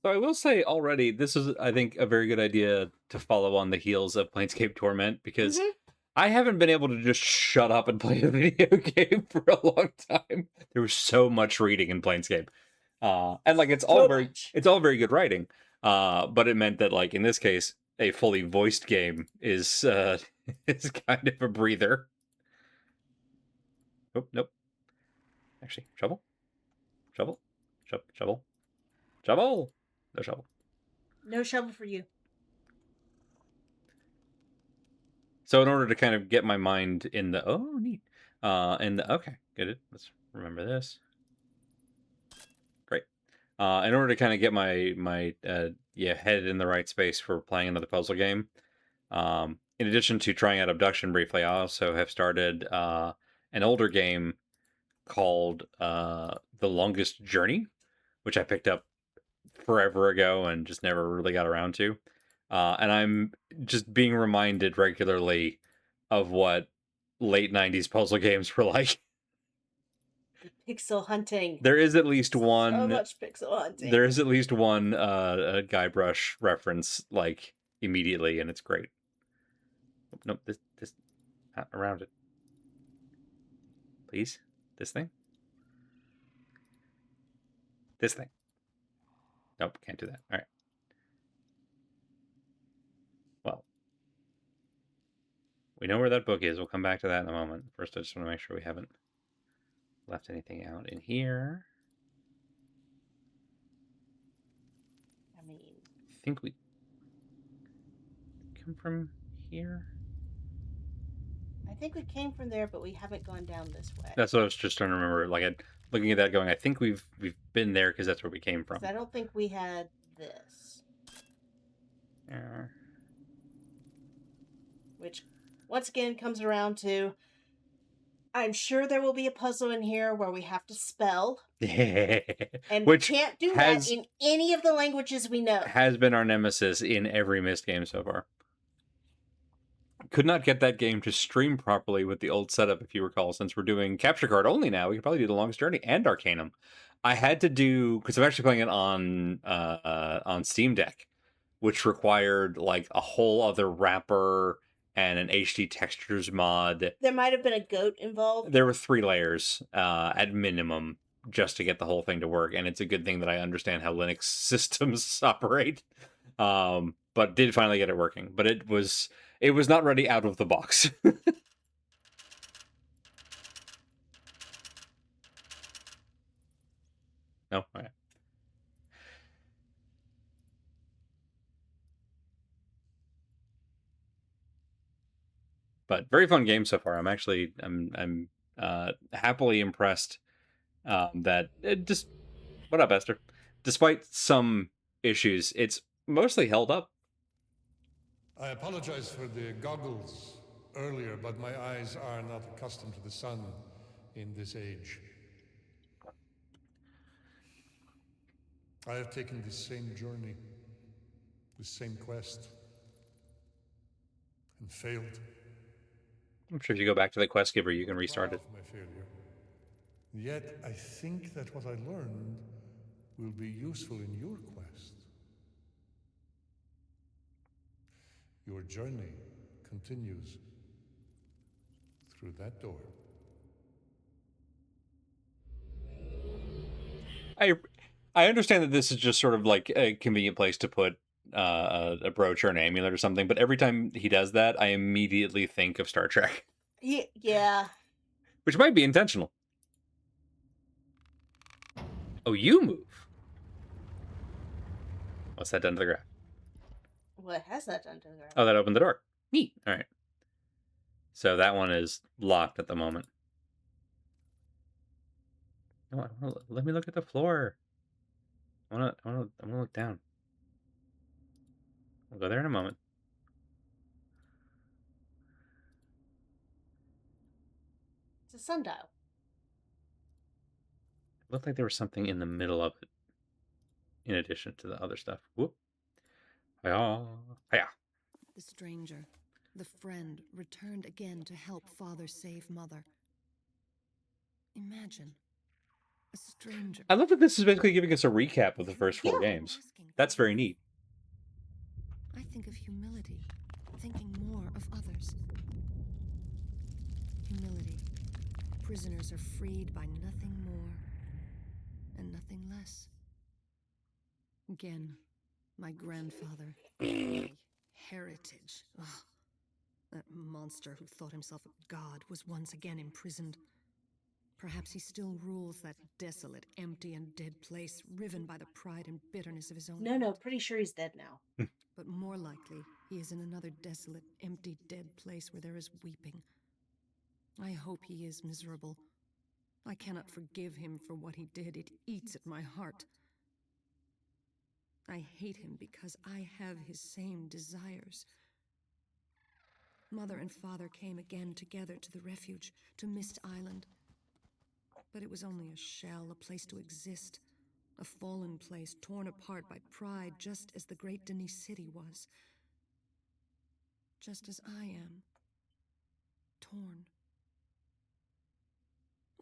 So I will say already, this is, I think, a very good idea to follow on the heels of Planescape Torment, because I haven't been able to just shut up and play a video game for a long time. There was so much reading in Planescape. And like it's all very good writing. But it meant that, like, in this case, a fully voiced game is is kind of a breather. Oh, nope. Actually, shovel. Shovel. Shovel. Shovel. No shovel. No shovel for you. So in order to kind of get my mind in the neat. Okay, good. Let's remember this. Great. In order to kind of get my head in the right space for playing another puzzle game. In addition to trying out Abduction briefly, I also have started an older game called The Longest Journey, which I picked up forever ago and just never really got around to. And I'm just being reminded regularly of what late 90s puzzle games were like. Pixel hunting. There is at least So one much pixel hunting. there is at least one Guybrush reference like immediately, and it's great. Nope, this not around it. Please. This thing? This thing. Nope, can't do that. All right. Well, we know where that book is. We'll come back to that in a moment. First, I just want to make sure we haven't left anything out in here. I mean, I think we come from here. I think we came from there, but we haven't gone down this way. That's what I was just trying to remember. Like, looking at that, going, I think we've been there because that's where we came from. 'Cause I don't think we had this. Yeah. Which, once again, comes around to, I'm sure there will be a puzzle in here where we have to spell, and Which we can't do has- that in any of the languages we know. Has been our nemesis in every Myst game so far. Could not get that game to stream properly with the old setup, if you recall, since we're doing capture card only now. We could probably do The Longest Journey and Arcanum. I had to do, because I'm actually playing it on Steam Deck, which required like a whole other wrapper and an HD textures mod. There might have been a goat involved. There were 3 layers at minimum just to get the whole thing to work, and it's a good thing that I understand how Linux systems operate. But did finally get it working. But it was not ready out of the box. No, all right. But very fun game so far. I'm happily impressed that it just what up, Esther? Despite some issues, it's mostly held up. I apologize for the goggles earlier, but my eyes are not accustomed to the sun in this age. I have taken this same journey, this same quest, and failed. I'm sure if you go back to the quest giver, you can restart it. Proud of my failure. Yet I think that what I learned will be useful in your quest. Your journey continues through that door. I understand that this is just sort of like a convenient place to put a brooch or an amulet or something, but every time he does that, I immediately think of Star Trek. Yeah. Which might be intentional. Oh, you move. What's that done to the graph? What has that done to the ground? Oh, that opened the door. Neat. All right. So that one is locked at the moment. No, let me look at the floor. I wanna look down. I'll go there in a moment. It's a sundial. It looked like there was something in the middle of it, in addition to the other stuff. Whoop. Hiya. Hiya. The stranger, the friend, returned again to help father save mother. Imagine. A stranger. I love that this is basically giving us a recap of the first 4 games. That's very neat. I think of humility, thinking more of others. Humility. Prisoners are freed by nothing more and nothing less. Again, my grandfather. My heritage. Ugh. That monster who thought himself a god was once again imprisoned. Perhaps he still rules that desolate, empty, and dead place, riven by the pride and bitterness of his own No, heart. pretty sure he's dead now. But more likely, he is in another desolate, empty, dead place where there is weeping. I hope he is miserable. I cannot forgive him for what he did. It eats at my heart. I hate him because I have his same desires. Mother and father came again together to the refuge, to Myst Island. But it was only a shell, a place to exist. A fallen place torn apart by pride, just as the great Denis city was. just as I am, torn.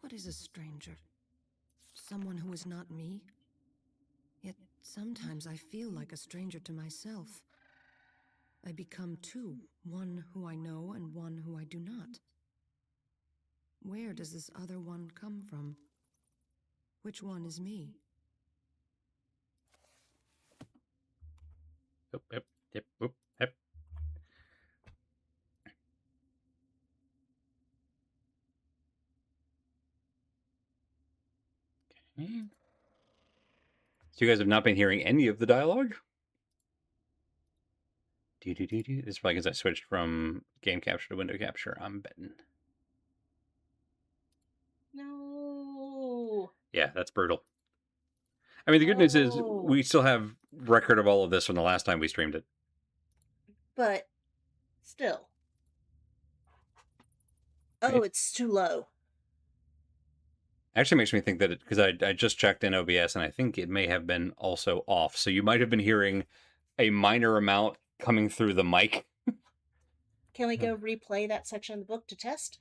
What is a stranger? Someone who is not me? Yet sometimes I feel like a stranger to myself. I become two, one who I know and one who I do not. Where does this other one come from? Which one is me? Yep, yep, yep, whoop, yep. Okay. So you guys have not been hearing any of the dialogue? This is probably because I switched from game capture to window capture. I'm betting. No. Yeah, that's brutal. I mean, the good news is Oh. we still have record of all of this from the last time we streamed it. But still. Right. Oh, it's too low. Actually makes me think that because I just checked in OBS and I think it may have been also off. So you might have been hearing a minor amount coming through the mic. Can we go replay that section of the book to test?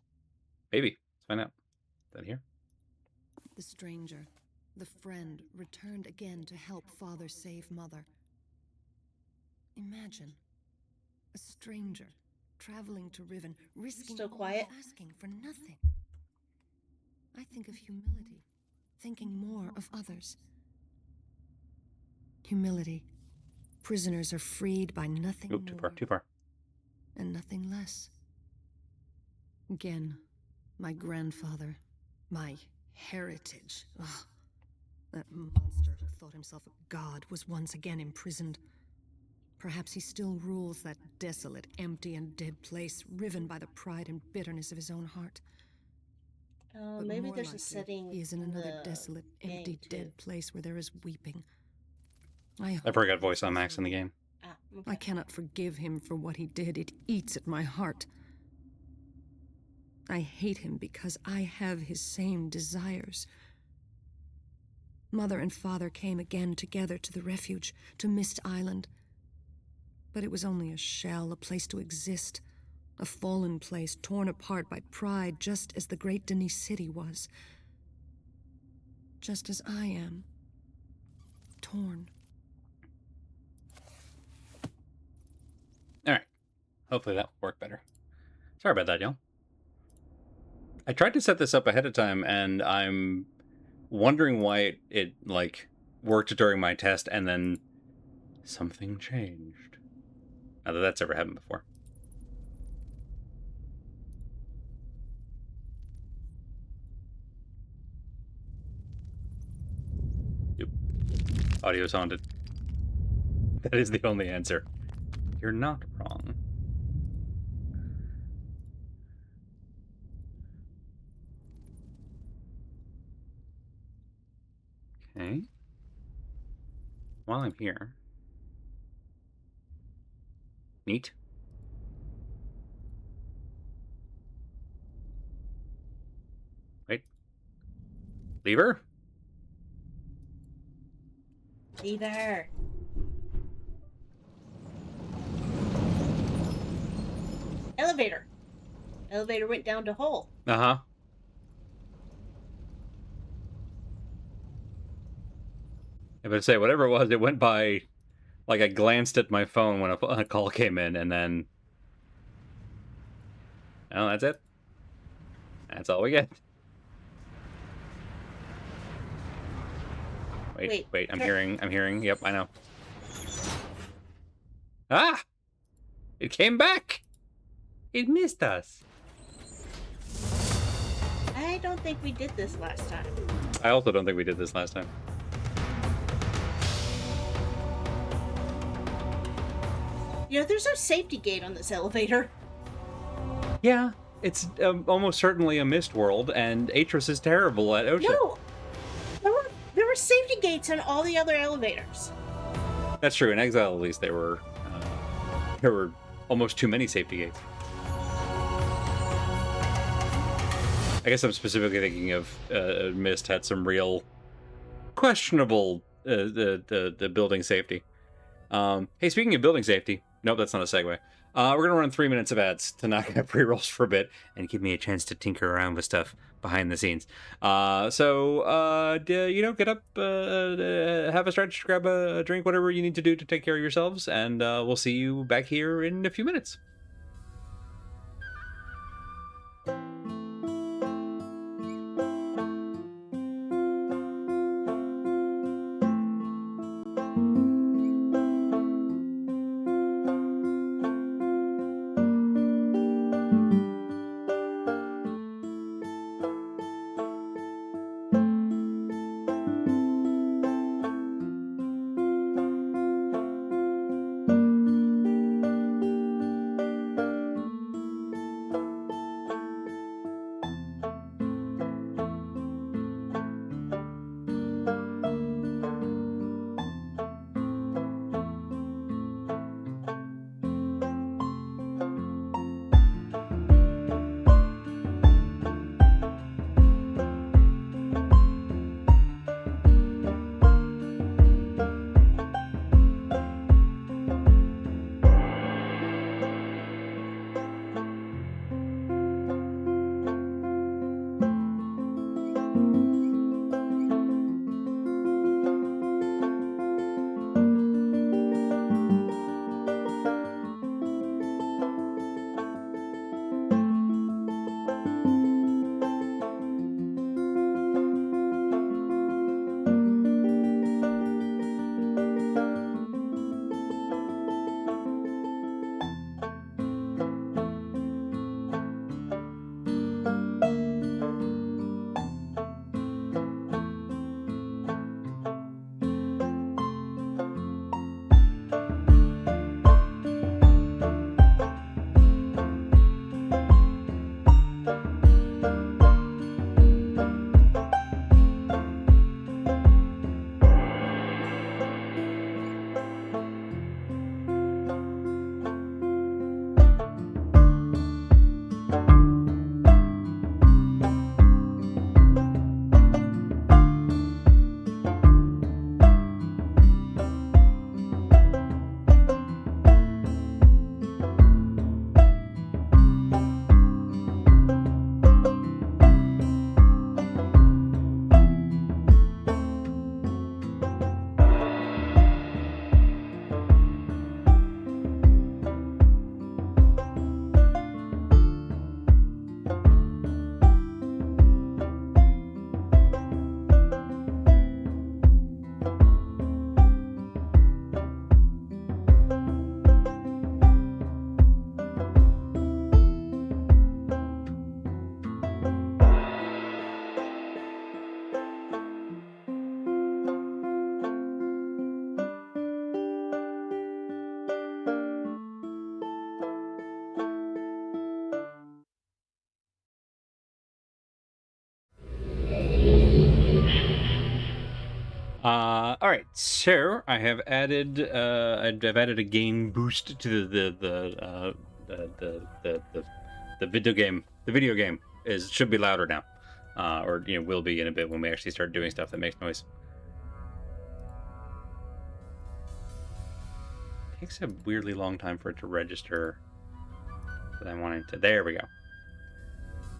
Maybe. Let's find out. Is that here? The stranger, the friend, returned again to help father save mother. Imagine a stranger traveling to Riven, risking Still all, quiet? asking for nothing. I think of humility, thinking more of others. Humility. Prisoners are freed by nothing Oop, more too far. and nothing less. Again, my grandfather, my heritage. Ugh. That monster who thought himself a god was once again imprisoned. Perhaps he still rules that desolate, empty, and dead place, riven by the pride and bitterness of his own heart. But Maybe more there's a likely, setting he is in another the desolate, game empty, to- dead place where there is weeping. I've already got voice on max in the game. Ah, I okay. cannot forgive him for what he did. It eats at my heart. I hate him because I have his same desires. Mother and father came again together to the refuge, to Myst Island. But it was only a shell, a place to exist. A fallen place, torn apart by pride, just as the great Denis city was. Just as I am. Torn. All right. Hopefully that will work better. Sorry about that, y'all. I tried to set this up ahead of time, and I'm wondering why it like worked during my test, and then something changed. Not that that's ever happened before. Yep. Audio's haunted. That is the only answer. You're not wrong. Okay. While I'm here. Neat. Wait. Lever? Lever. Elevator. Elevator went down to hole. Uh-huh. I would say, whatever it was, it went by, like, I glanced at my phone when a call came in, and then... Oh, that's it. That's all we get. Wait, I'm hearing, yep, I know. Ah! It came back! It missed us. I don't think we did this last time. I also don't think we did this last time. You know, there's no safety gate on this elevator. Yeah, it's almost certainly a Myst world, and Atros is terrible at OSHA. No! There were safety gates on all the other elevators. That's true. In Exile, at least, there were almost too many safety gates. I guess I'm specifically thinking of Myst had some real questionable the building safety. Hey, speaking of building safety, nope, that's not a segue. We're gonna run 3 minutes of ads to knock out pre-rolls for a bit and give me a chance to tinker around with stuff behind the scenes. Get up, have a stretch, grab a drink, whatever you need to do to take care of yourselves, and we'll see you back here in a few minutes. All right, so I have added I've added a game boost to the video game. The video game should be louder now, or will be in a bit when we actually start doing stuff that makes noise. It takes a weirdly long time for it to register that I wanted to. There we go.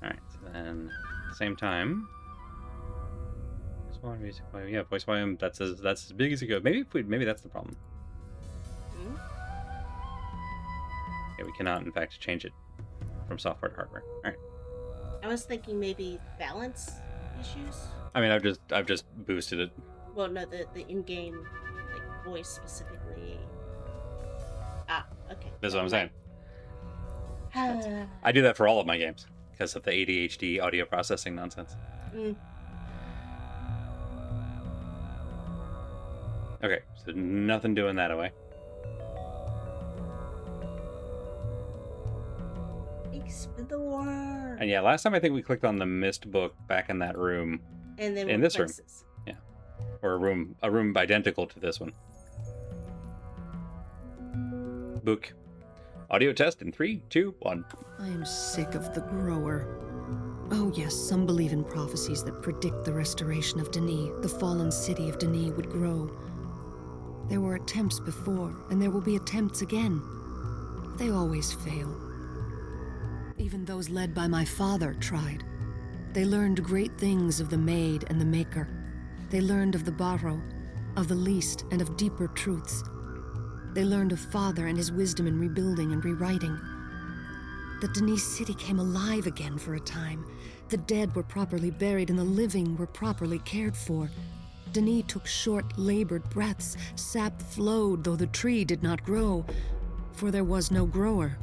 All right, so then at the same time. Music volume. Yeah, voice volume. That's as big as it goes. Maybe that's the problem. Hmm? Yeah, we cannot in fact change it from software to hardware. All right. I was thinking maybe balance issues. I mean, I've just boosted it. Well, no, the in-game like voice specifically. Ah, okay. That's what I'm saying. Ah. I do that for all of my games because of the ADHD audio processing nonsense. Mm. Okay, so nothing doing that away. A-splode. And yeah, last time I think we clicked on the Myst book back in that room. And then in this room. places. Yeah. Or a room identical to this one. Book. Audio test in 3, 2, 1. I am sick of the grower. Oh yes, some believe in prophecies that predict the restoration of Denis. The fallen city of Denis would grow. There were attempts before, and there will be attempts again. They always fail. Even those led by my father tried. They learned great things of the Maid and the Maker. They learned of the Barrow, of the least, and of deeper truths. They learned of Father and his wisdom in rebuilding and rewriting. The Denis city came alive again for a time. The dead were properly buried and the living were properly cared for. Denis took short, labored breaths. Sap flowed, though the tree did not grow, for there was no grower.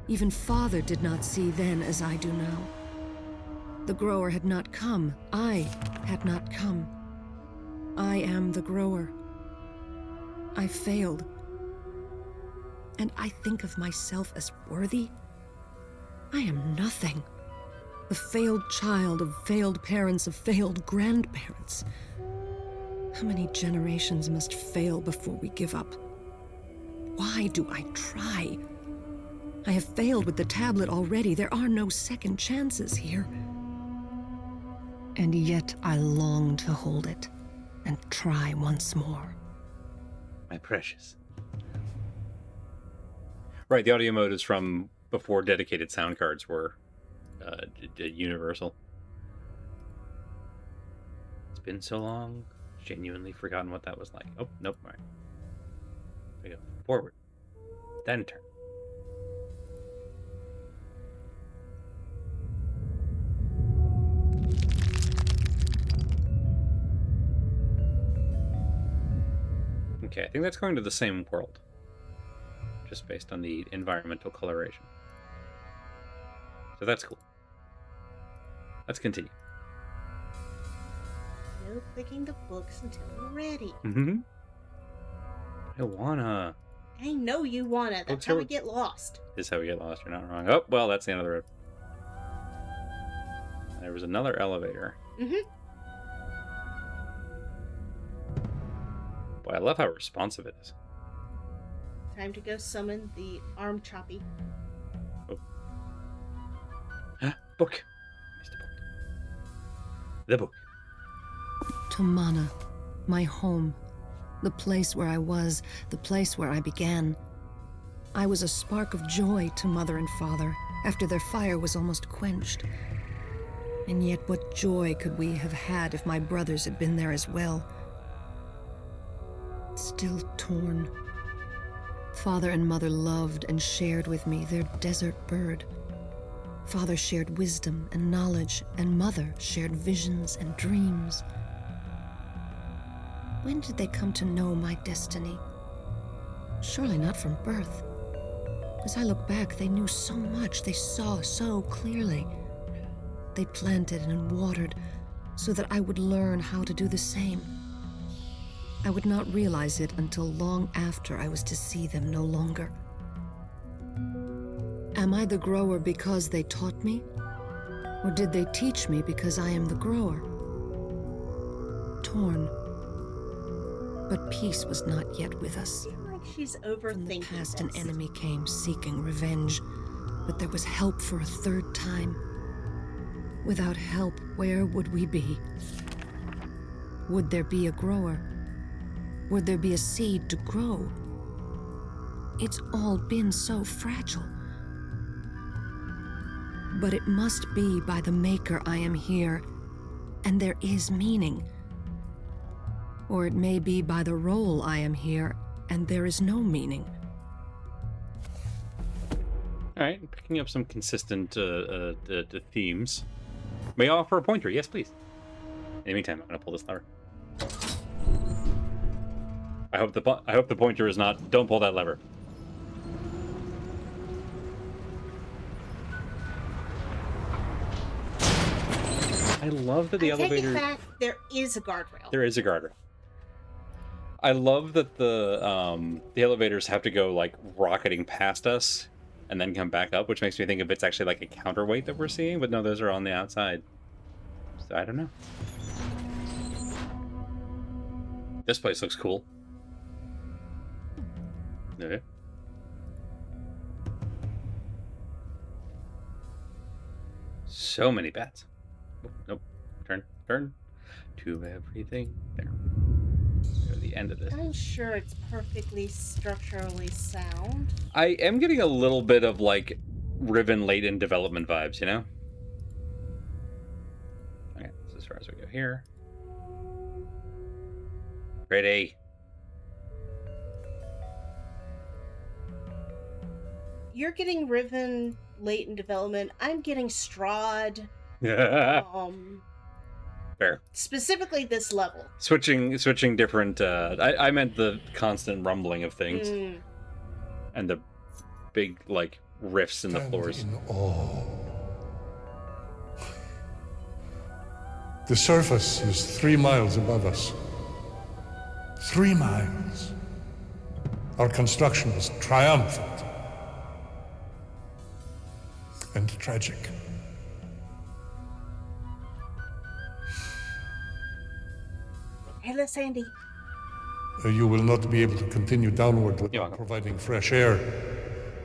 Even Father did not see then as I do now. The grower had not come. I had not come. I am the grower. I failed. And I think of myself as worthy? I am nothing. The failed child of failed parents, of failed grandparents. How many generations must fail before we give up? Why do I try? I have failed with the tablet already. There are no second chances here. And yet I long to hold it and try once more. My precious. Right, the audio mode is from before dedicated sound cards were universal. It's been so long, genuinely forgotten what that was like. Oh, nope, all right. We go forward, then turn. Okay, I think that's going to the same world, just based on the environmental coloration. So that's cool. Let's continue. No clicking the books until we're ready. Mm-hmm. I wanna. I know you wanna. That's Books how are- we get lost. This is how we get lost. You're not wrong. Oh, well, that's the end of the road. There was another elevator. Mm-hmm. Boy, I love how responsive it is. Time to go summon the arm choppy. Book. Missed a book. The book. To Mana, my home, the place where I was, the place where I began. I was a spark of joy to Mother and Father after their fire was almost quenched. And yet what joy could we have had if my brothers had been there as well? Still torn. Father and Mother loved and shared with me their desert bird. Father shared wisdom and knowledge, and Mother shared visions and dreams. When did they come to know my destiny? Surely not from birth. As I look back, they knew so much, they saw so clearly. They planted and watered so that I would learn how to do the same. I would not realize it until long after I was to see them no longer. Am I the grower because they taught me? Or did they teach me because I am the grower? Torn. But peace was not yet with us. I feel like she's From the overthinking past, an this. enemy came seeking revenge, but there was help for a third time. Without help, where would we be? Would there be a grower? Would there be a seed to grow? It's all been so fragile. But it must be by the Maker I am here, and there is meaning. Or it may be by the role I am here, and there is no meaning. All right, picking up some consistent themes. May I offer a pointer? Yes, please. In the meantime, I'm going to pull this lever. I hope the pointer is not. Don't pull that lever. I love that the I take elevator. it back. There is a guardrail. There is a guardrail. I love that the elevators have to go like rocketing past us and then come back up, which makes me think if it's actually like a counterweight that we're seeing, but no, those are on the outside. So I don't know. This place looks cool. Okay. So many bats. Oh, nope. Turn. To everything. There. Go to the the end of this. I'm sure it's perfectly structurally sound. I am getting a little bit of, like, Riven late in development vibes, you know? Okay, so as far as we go here. Ready. You're getting Riven late in development. I'm getting Strahd. Fair. Specifically this level. Switching different, I meant the constant rumbling of things. And the big, like, rifts in the floors. In awe. The surface is 3 miles above us. 3 miles. Our construction was triumphant. And tragic. Hello, Sandy. You will not be able to continue downward without welcome. providing fresh air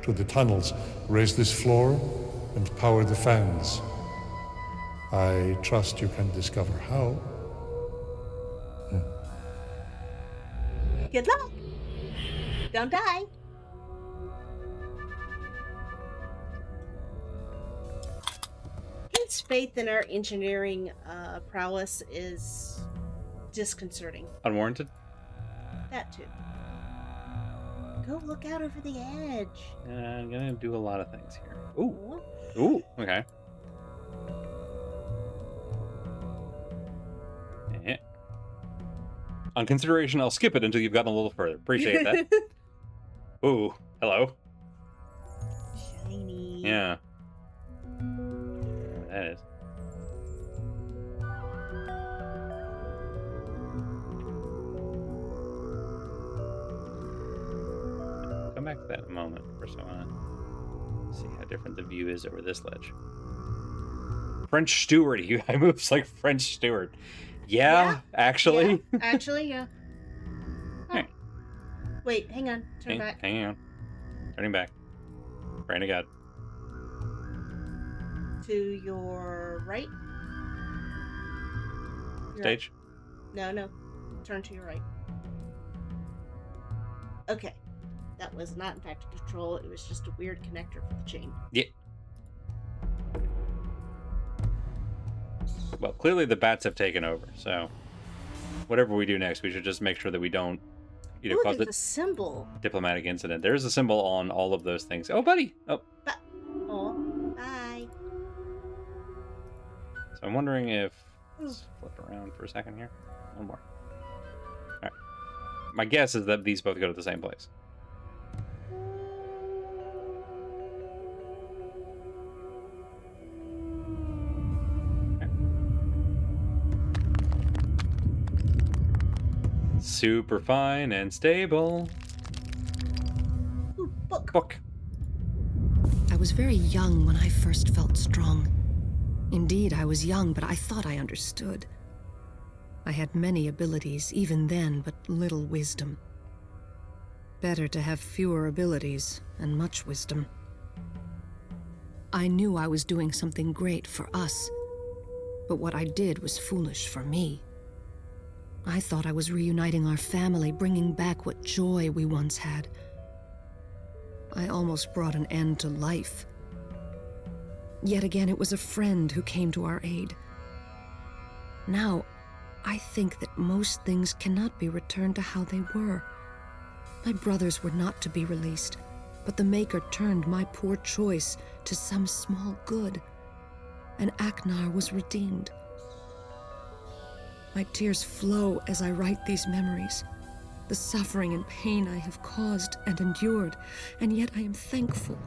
to the tunnels. Raise this floor and power the fans. I trust you can discover how. Good luck. Don't die. His faith in our engineering prowess is disconcerting. Unwarranted? That too. Go look out over the edge. I'm gonna do a lot of things here. Ooh. What? Ooh, okay. Eh. On consideration, I'll skip it until you've gotten a little further. Appreciate that. Ooh, hello. Shiny. Yeah. That is. Come back to that in a moment. First, I want to see how different the view is over this ledge. French steward. I moves like French steward. Yeah, actually. Yeah, actually, yeah. Oh. Hey. Wait, hang on. Turn back. Hang on. Turning back. Praying to God. To your right. Your Stage. right. No. Turn to your right. Okay. That was not in fact a control. It was just a weird connector for the chain. Yeah. Well, clearly the bats have taken over, so whatever we do next, we should just make sure that we don't, cause there's a symbol. diplomatic incident. There's a symbol on all of those things. Oh, buddy. Oh. Oh, bye. So I'm wondering if... Let's flip around for a second here. One more. All right. My guess is that these both go to the same place. Super fine and stable. Ooh, book. Book. I was very young when I first felt strong. Indeed, I was young, but I thought I understood. I had many abilities, even then, but little wisdom. Better to have fewer abilities and much wisdom. I knew I was doing something great for us, but what I did was foolish for me. I thought I was reuniting our family, bringing back what joy we once had. I almost brought an end to life. Yet again, it was a friend who came to our aid. Now, I think that most things cannot be returned to how they were. My brothers were not to be released, but the Maker turned my poor choice to some small good, and Aknar was redeemed. My tears flow as I write these memories, the suffering and pain I have caused and endured, and yet I am thankful.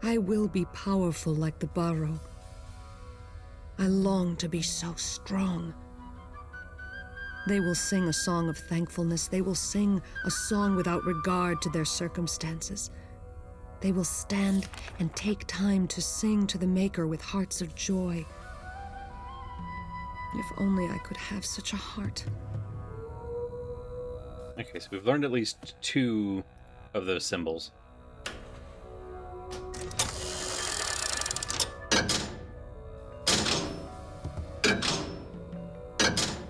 I will be powerful like the Barrow. I long to be so strong. They will sing a song of thankfulness. They will sing a song without regard to their circumstances. They will stand and take time to sing to the Maker with hearts of joy. If only I could have such a heart. Okay, so we've learned at least 2 of those symbols.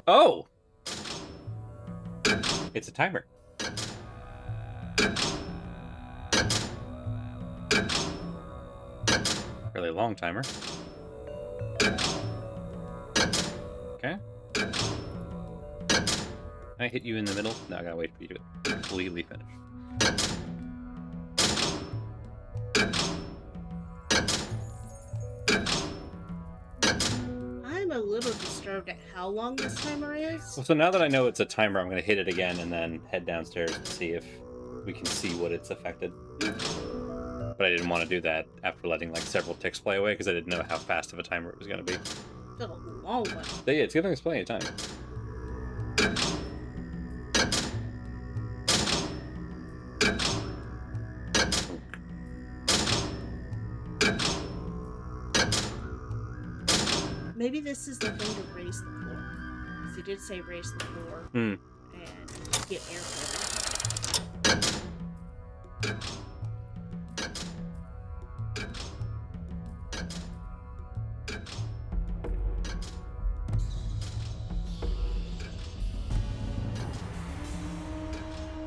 Oh! It's a timer. Really long timer. Okay. Can I hit you in the middle? No, I gotta wait for you to completely finish. I'm a little disturbed at how long this timer is. Well, so now that I know it's a timer, I'm gonna hit it again and then head downstairs and see if we can see what it's affected. But I didn't want to do that after letting like several ticks play away because I didn't know how fast of a timer it was gonna be. It's a long one. But yeah, it's giving us plenty of time. Maybe this is the thing to raise the floor. Because he did say raise the floor and get air flow.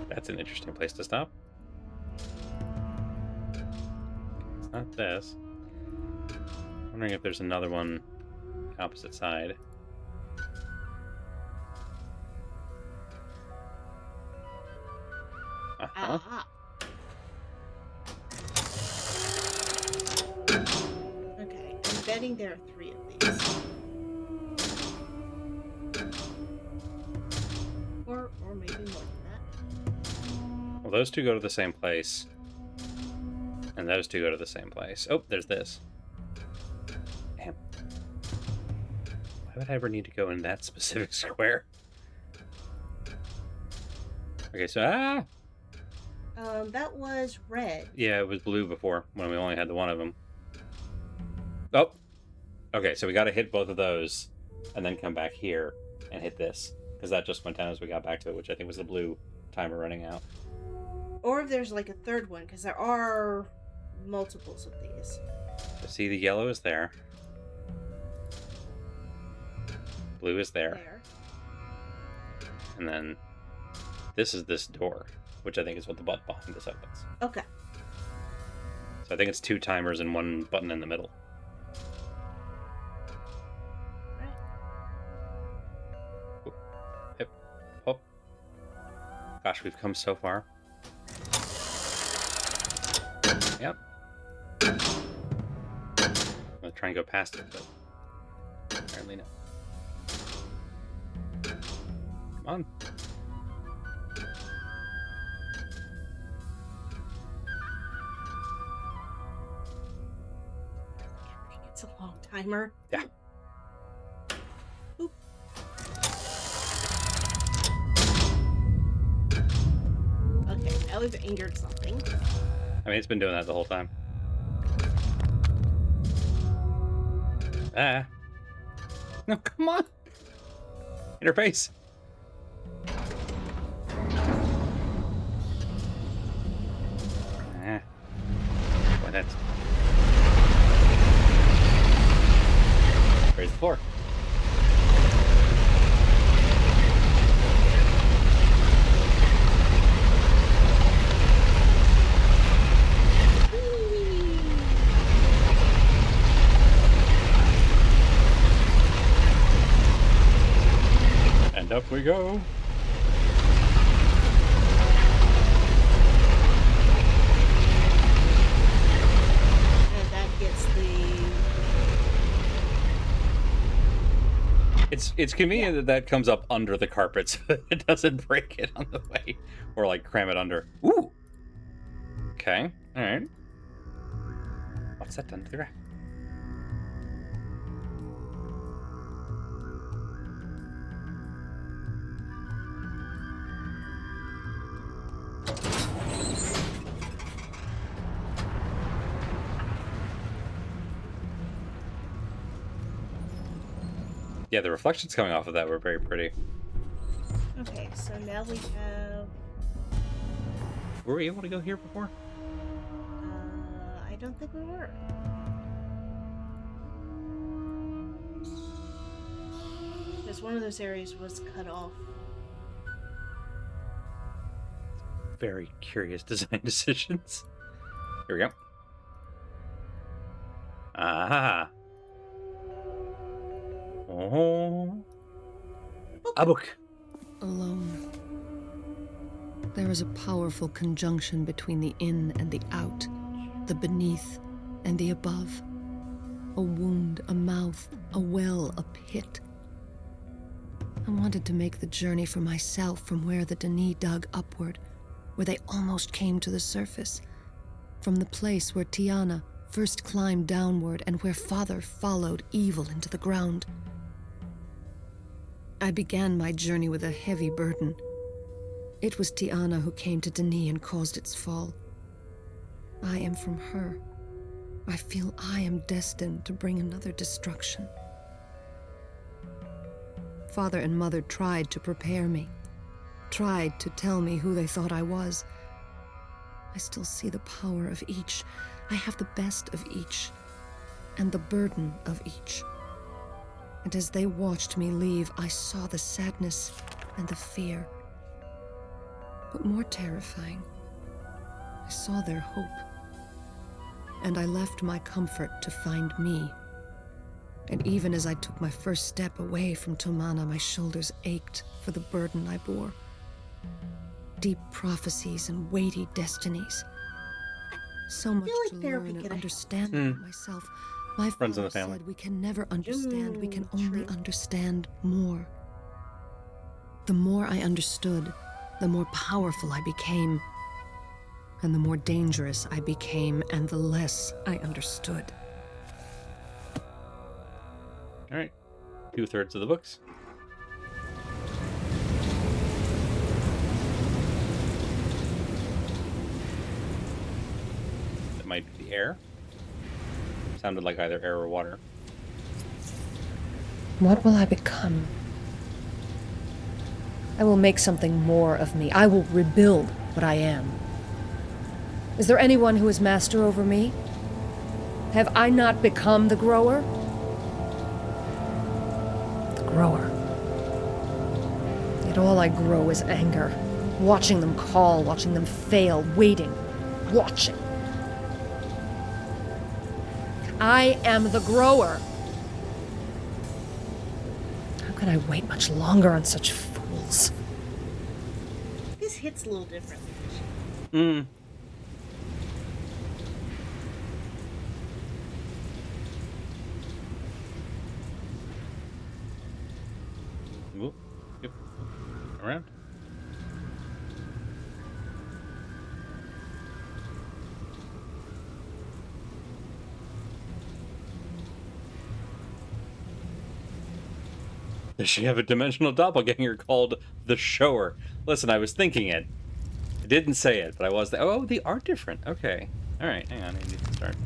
That's an interesting place to stop. It's not this. I'm wondering if there's another one opposite side. Uh-huh. Ah. Okay, I'm betting there are 3 of these. Or maybe more than that. Well, those two go to the same place. And those two go to the same place. Oh, there's this. Damn. Why would I ever need to go in that specific square? Okay, so That was red. yeah, it was blue before when we only had the one of them. Oh, okay, so we got to hit both of those and then come back here and hit this because that just went down as we got back to it, which I think was the blue timer running out. Or if there's like a third one, because there are multiples of these. So see, the yellow is there. Blue is there. And then this is this door, which I think is what the button behind this opens. Okay. So I think it's 2 timers and 1 button in the middle. Right. Oop. Yep. Oh. Gosh, we've come so far. Yep. I'm gonna try and go past it, but apparently no. Come on. It's a long timer. Yeah. Oop. Okay, now we've angered something. I mean, it's been doing that the whole time. Ah. No, come on. Interface. Ah. Boy, that's... Raise the floor. And up we go. And that gets the... It's convenient that that comes up under the carpet so that it doesn't break it on the way or like cram it under. Ooh. Okay. All right. What's that done to the ground? Yeah, the reflections coming off of that were very pretty. Okay, so now we have... Were we able to go here before? I don't think we were. Because one of those areas was cut off. very curious design decisions. Here we go. Ah. Oh. A book. Alone. There is a powerful conjunction between the in and the out, the beneath and the above. A wound, a mouth, a well, a pit. I wanted to make the journey for myself from where the Denis dug upward, where they almost came to the surface, from the place where Tiana first climbed downward and where Father followed evil into the ground. I began my journey with a heavy burden. It was Tiana who came to Denis and caused its fall. I am from her. I feel I am destined to bring another destruction. Father and Mother tried to prepare me, tried to tell me who they thought I was. I still see the power of each. I have the best of each, and the burden of each. And as they watched me leave, I saw the sadness and the fear. But more terrifying, I saw their hope. And I left my comfort to find me. And even as I took my first step away from Tomana, my shoulders ached for the burden I bore. Deep prophecies and weighty destinies. So much like to therapy learn and could understand about myself. My Friends in father the family. said we can never understand, we can only True. understand more. The more I understood, the more powerful I became. And the more dangerous I became, and the less I understood. All right. 2/3 of the books. That might be the air. Sounded like either air or water. What will I become? I will make something more of me. I will rebuild what I am. Is there anyone who is master over me? Have I not become the grower? The grower. Yet all I grow is anger. Watching them call, watching them fail, waiting, watching. I am the grower. How can I wait much longer on such fools? This hits a little different. Mm. Ooh, yep. Around. Does she have a dimensional doppelganger called the Shower? Listen, I was thinking it. I didn't say it, but I was. Oh, the art different. Okay. All right. Hang on. I need to start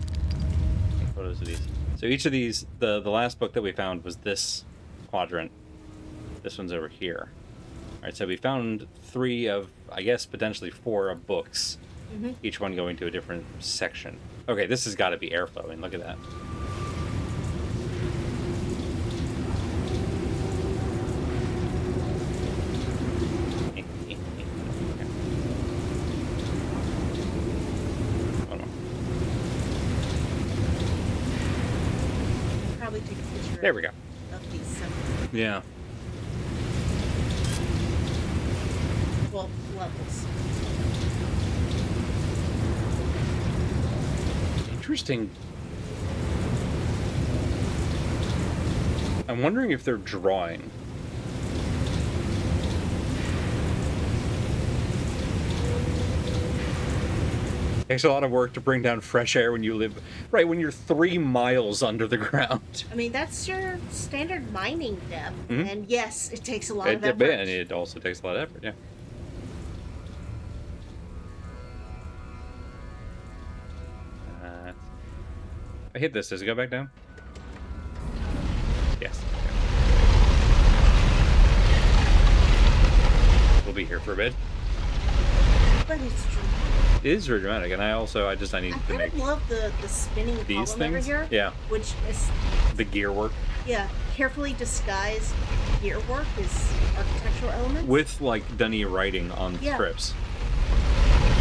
taking photos of these. So each of these, the last book that we found was this quadrant. This one's over here. All right. So we found 3 of, I guess, potentially 4 of books. Mm-hmm. Each one going to a different section. Okay. This has got to be airflow. I mean, look at that. Probably take a picture There we go. of these Yeah. levels. Interesting. I'm wondering if they're drawing. Takes a lot of work to bring down fresh air when you live, right, when you're 3 miles under the ground. I mean, that's your standard mining depth. Mhm. And yes, it takes a lot And of effort. it also takes a lot of effort, yeah. If I hit this, does it go back down? Yes. We'll be here for a bit. But it's true. It is very dramatic, and I need I to kind make of love the spinning these column over things. here. Yeah, Which is, the gear work carefully disguised gear work is architectural elements. with like Dunny writing on Yeah. strips.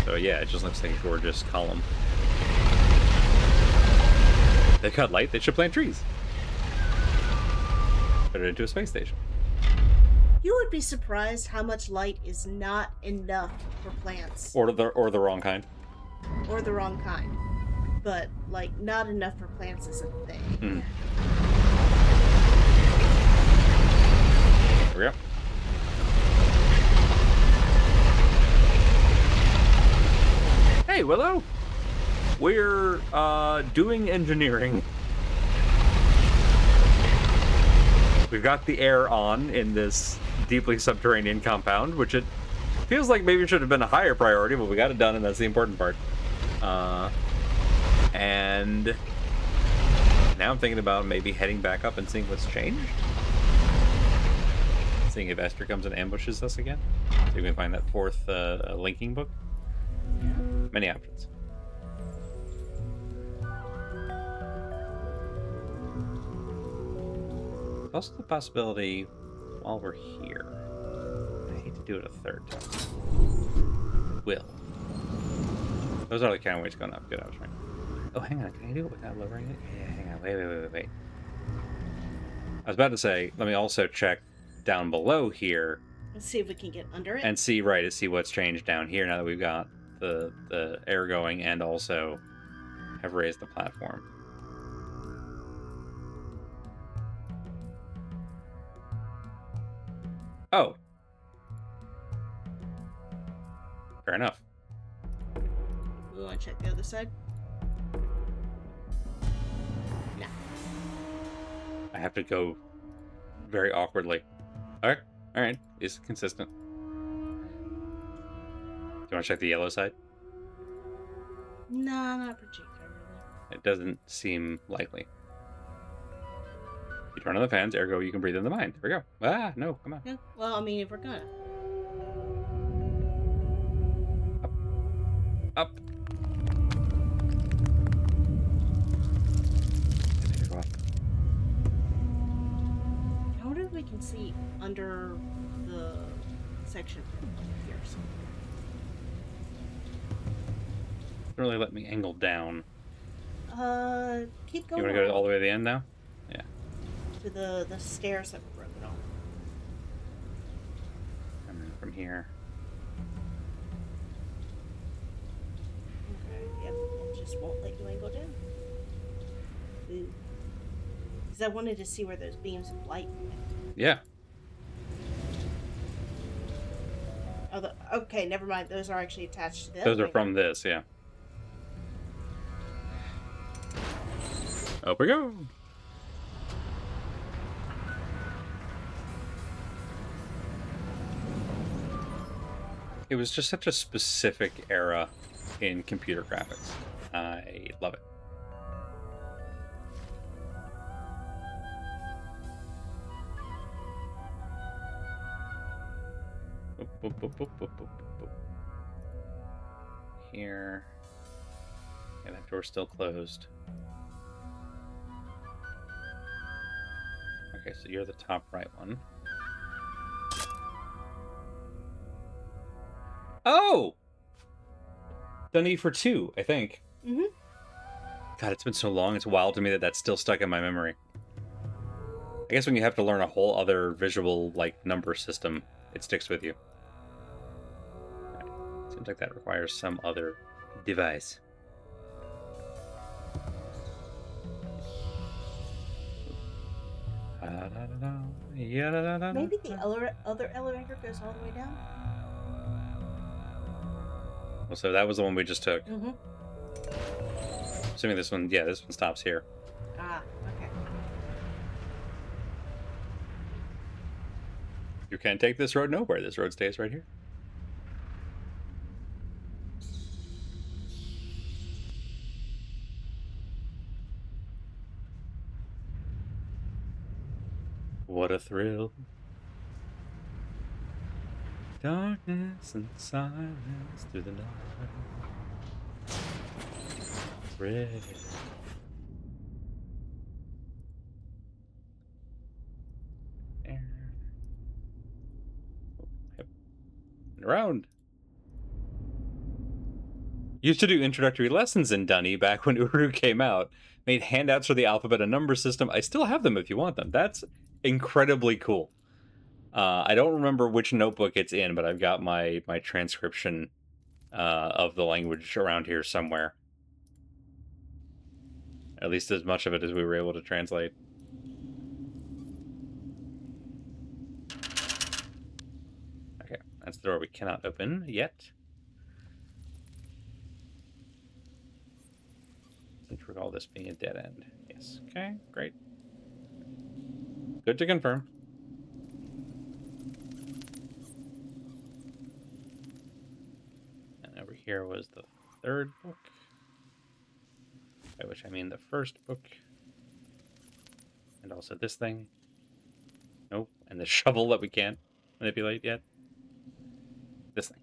So yeah, it just looks like a gorgeous column. They've got light, they should plant trees. Put it into a space station. You would be surprised how much light is not enough for plants. Or the wrong kind. Or the wrong kind. But, like, not enough for plants is a thing. There we go. Hey, Willow! We're doing engineering. We've got the air on in this deeply subterranean compound, which it feels like maybe should have been a higher priority, but we got it done, and that's the important part. And now I'm thinking about maybe heading back up and seeing what's changed. Seeing if Esther comes and ambushes us again. See if we can find that fourth linking book. Many options. Also the possibility while we're here. I hate to do it a third time. Will. Those are the kind of ways going up. Good, I was right. Oh, hang on. Can I do it without lowering it? Yeah, hang on. Wait. I was about to say, let me also check down below here. Let's see if we can get under it. And see what's changed down here now that we've got the air going and also have raised the platform. Oh. Fair enough. We want to check the other side? Nah. I have to go very awkwardly. Alright. It's consistent. Do you want to check the yellow side? Nah, not particularly. It doesn't seem likely. You turn on the fans, ergo you can breathe in the mind. There we go. Ah, no, come on. Yeah, well, I mean, if we're gonna. Up. Go up. I wonder if we can see under the section here. So. Don't really let me angle down. Keep going. You want to go all the way to the end now? Yeah. To the stairs that were broken off. And then from here. Okay, yep, it just won't let you angle down. Ooh. Because I wanted to see where those beams of light went. Yeah. Oh, okay, never mind. Those are actually attached to this. Those are from this, yeah. Up we go. It was just such a specific era in computer graphics. I love it. Here. Yeah, that door's still closed. Okay, so you're the top right one. Oh! The need for 2, I think. Mm-hmm. God, it's been so long. It's wild to me that that's still stuck in my memory. I guess when you have to learn a whole other visual, like, number system, it sticks with you. Seems like that requires some other device. Maybe the other elevator goes all the way down? Well, so that was the one we just took. Mm-hmm. Assuming this one, yeah, this one stops here. Ah, okay. You can't take this road nowhere. This road stays right here. What a thrill. Darkness and silence through the night. Red. There. Yep. And around. Used to do introductory lessons in Dunny back when Uru came out. Made handouts for the alphabet and number system. I still have them if you want them. That's incredibly cool. I don't remember which notebook it's in, but I've got my transcription of the language around here somewhere. At least as much of it as we were able to translate. Okay, that's the door we cannot open yet. Let's recall this being a dead end. Yes. Okay, great. Good to confirm. And over here was the third book. By which I mean the first book. And also this thing. Nope. And the shovel that we can't manipulate yet. This thing.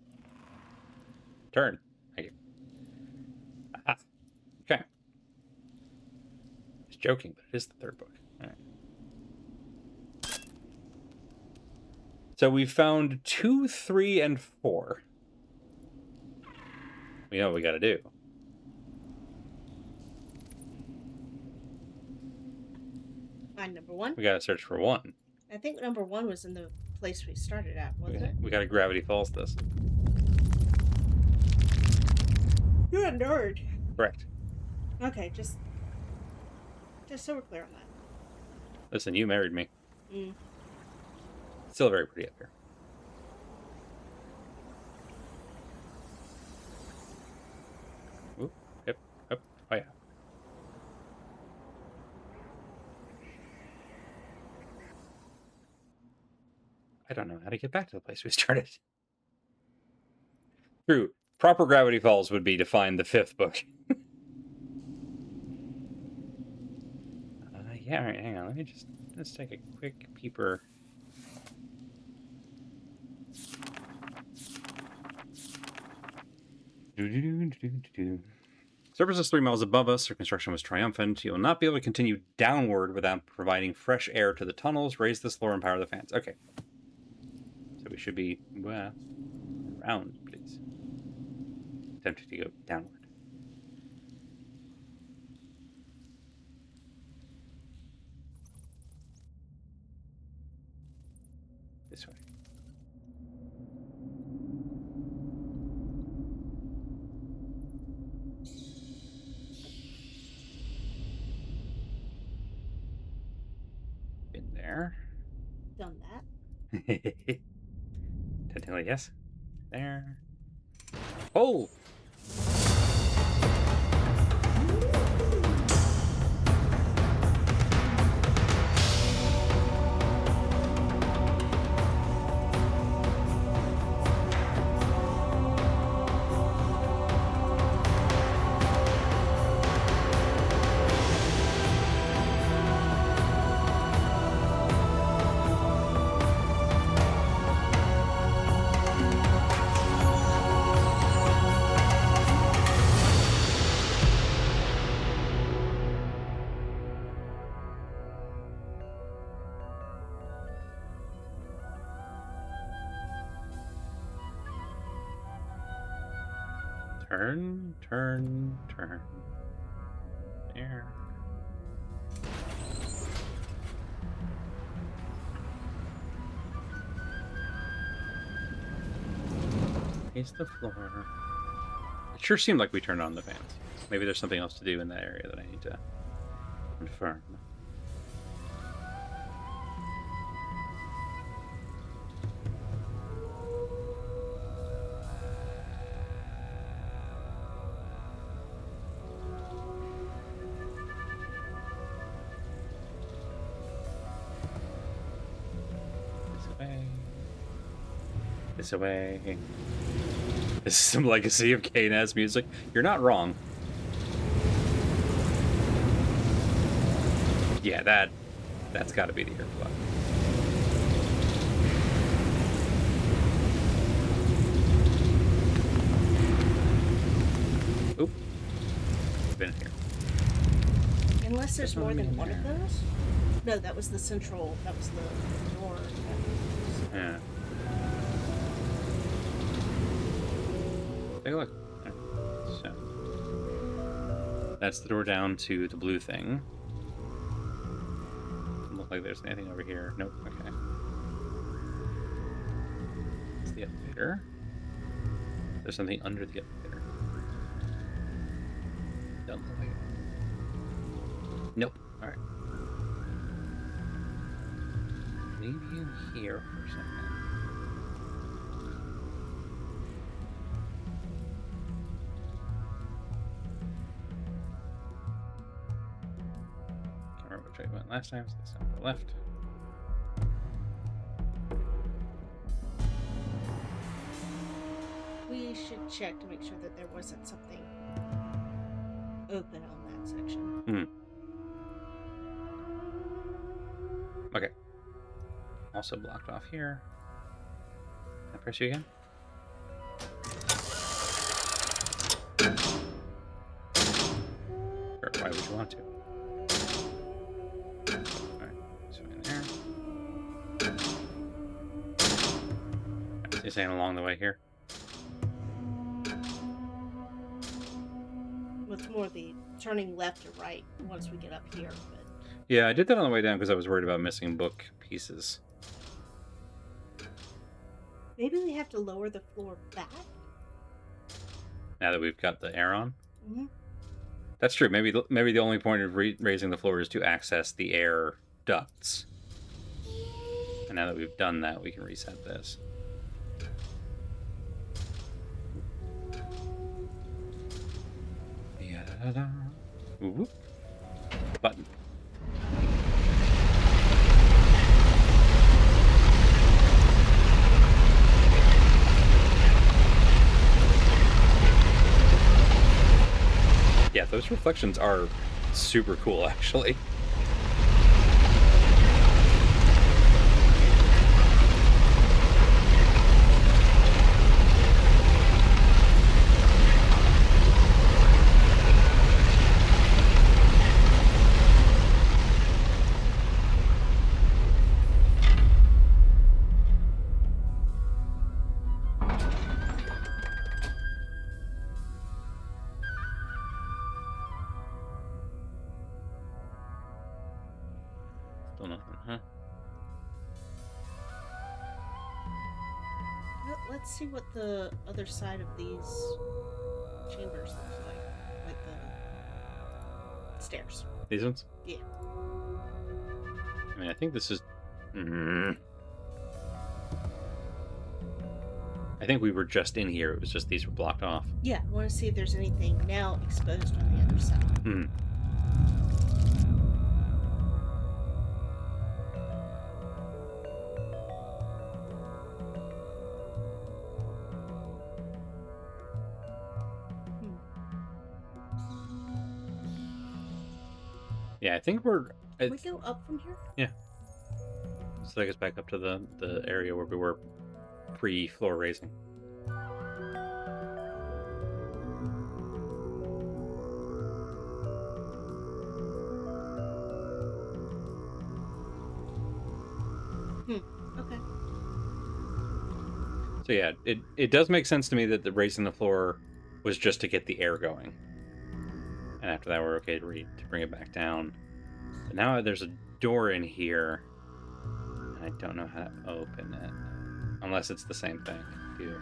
Turn. Thank you. Aha. Okay. Just joking, but it is the third book. All right. So we found 2, 3, and 4. We know what we gotta do. Find number 1. We gotta search for 1. I think number 1 was in the place we started at, wasn't it? We gotta Gravity Falls this. You're a nerd. Correct. Okay, just so we're clear on that. Listen, you married me. Mm. Still very pretty up here. Oop, yep, up. Oh yeah. I don't know how to get back to the place we started. True. Proper Gravity Falls would be to find the 5th book. Yeah, all right, hang on. Let's take a quick peeper. Surface is 3 miles above us. Our construction was triumphant. You will not be able to continue downward without providing fresh air to the tunnels. Raise this floor and power the fans. Okay. So we should be, well, around, please. Tempted to go downward. This way. Been there. Done that. Technically, yes. There. Oh! Turn, turn, turn. There. Face the floor. It sure seemed like we turned on the fans. Maybe there's something else to do in that area that I need to confirm. This away. This is some Legacy of Kain-esque music. You're not wrong. Yeah, that's got to be the airflow. Oop. Been here. Unless there's more than one of there. those. No, that was the central. That was the door. Yeah. Take a look. Right. So. That's the door down to the blue thing. Doesn't look like there's anything over here. Nope. Okay. It's the elevator. There's something under the elevator. Doesn't look like it. Nope. All right. Maybe in here for a second. Can't remember which way we went last time, so this time to the left. We should check to make sure that there wasn't something open on that section. Okay. Also blocked off here. Can I press you again? Or why would you want to? Alright, so in there. So you're saying along the way here? Well, it's more the turning left or right once we get up here, but Yeah, I did that on the way down because I was worried about missing book pieces. maybe we have to lower the floor back. Now that we've got the air on. Mm-hmm. That's true. Maybe the only point of raising the floor is to access the air ducts. And now that we've done that, we can reset this. Ya-da-da-da. Whoop. Button. Yeah, those reflections are super cool, actually. Still nothing, huh? Let's see what the other side of these chambers looks like the stairs. These ones? Yeah. I mean, I think this is... I think we were just in here. It was just these were blocked off. Yeah, I want to see if there's anything now exposed on the other side. Hmm. Yeah, I think we're... Can we go up from here? Yeah. So take us back up to the area where we were pre-floor raising. Okay. So yeah, it does make sense to me that the raising the floor was just to get the air going. And after that, we're okay to bring it back down. But now there's a door in here. And I don't know how to open it. Unless it's the same thing. Ew.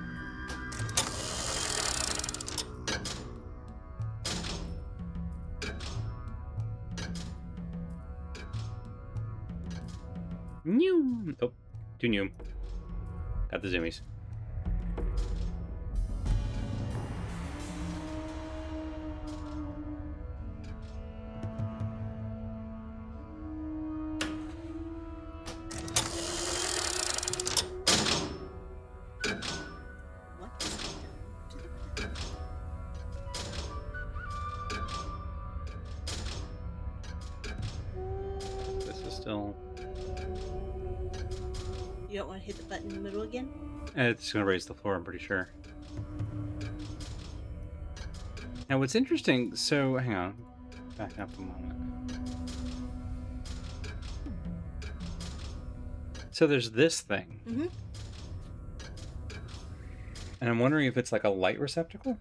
New. Oh, too new. Got the zoomies. What is done to the bed? This is still... You don't want to hit the button in the middle again? It's going to raise the floor, I'm pretty sure. Now, what's interesting... So, hang on. Back up a moment. So there's this thing. Mm-hmm. And I'm wondering if it's like a light receptacle?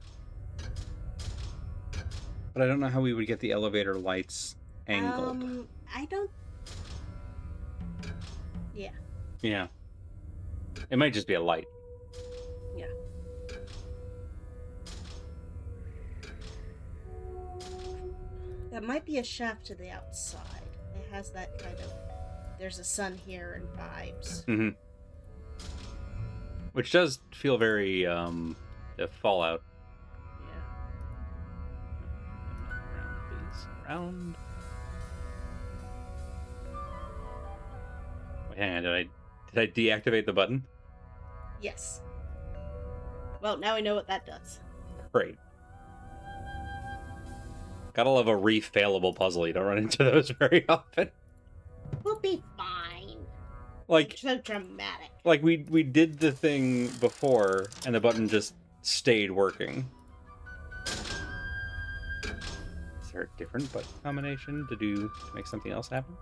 But I don't know how we would get the elevator lights angled. I don't. Yeah, Yeah. It might just be a light. yeah. That might be a shaft to the outside. It has that kind of there's a sun here and vibes. Mm-hmm. Which does feel very Fallout. Yeah. Around, please. Around. Wait, hang on, did I deactivate the button? Yes. Well, now we know what that does. Great. Gotta love a refailable puzzle. You don't run into those very often. We'll be fine. Like, so dramatic. Like we did the thing before, and the button just stayed working. Is there a different button combination to make something else happen?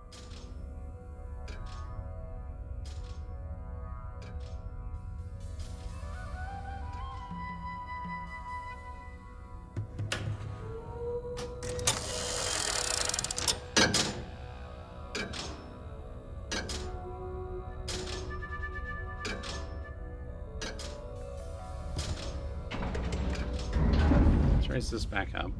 Let's raise this back up.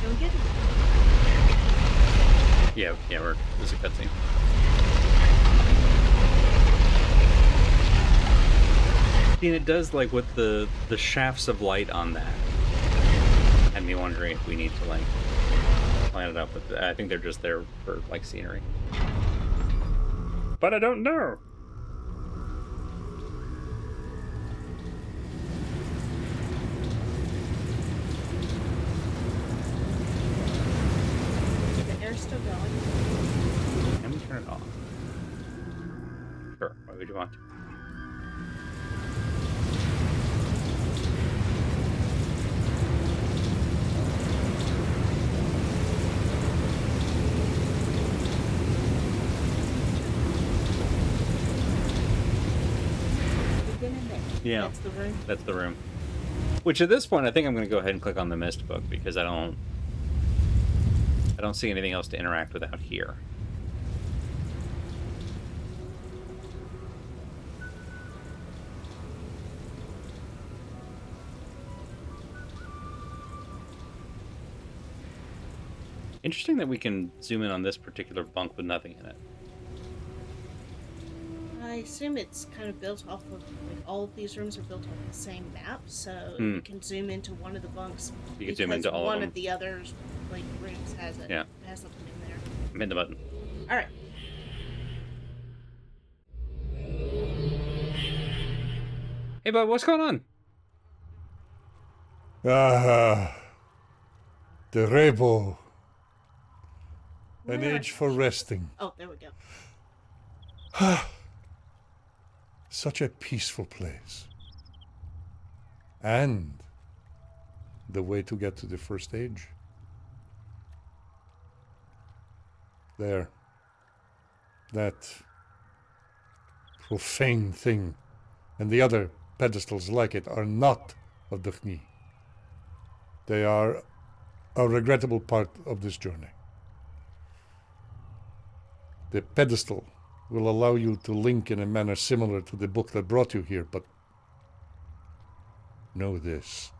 Don't get it. Yeah, there's a cutscene. And it does, like, with the shafts of light on that. Had me wondering if we need to, like, line it up with I think they're just there for, like, scenery. But I don't know. The air's still going. Can we turn it off? Sure, why would you want to? We've been in there. Yeah. That's the room. That's the room. Which at this point, I think I'm going to go ahead and click on the Myst book because I don't see anything else to interact with out here. Interesting that we can zoom in on this particular bunk with nothing in it. I assume it's kind of built off of, like, all of these rooms are built off the same map, so you can zoom into one of the bunks. You can zoom into all of one them. of the others, like, rooms has it. Yeah. Has something in there. I'm hitting the button. All right. Hey, bud, what's going on? Ah, the Rebo. An Where are age for resting. Oh, there we go. Such a peaceful place. And the way to get to the first stage. There. That profane thing and the other pedestals like it are not of the Khni. They are a regrettable part of this journey. The pedestal will allow you to link in a manner similar to the book that brought you here, but know this.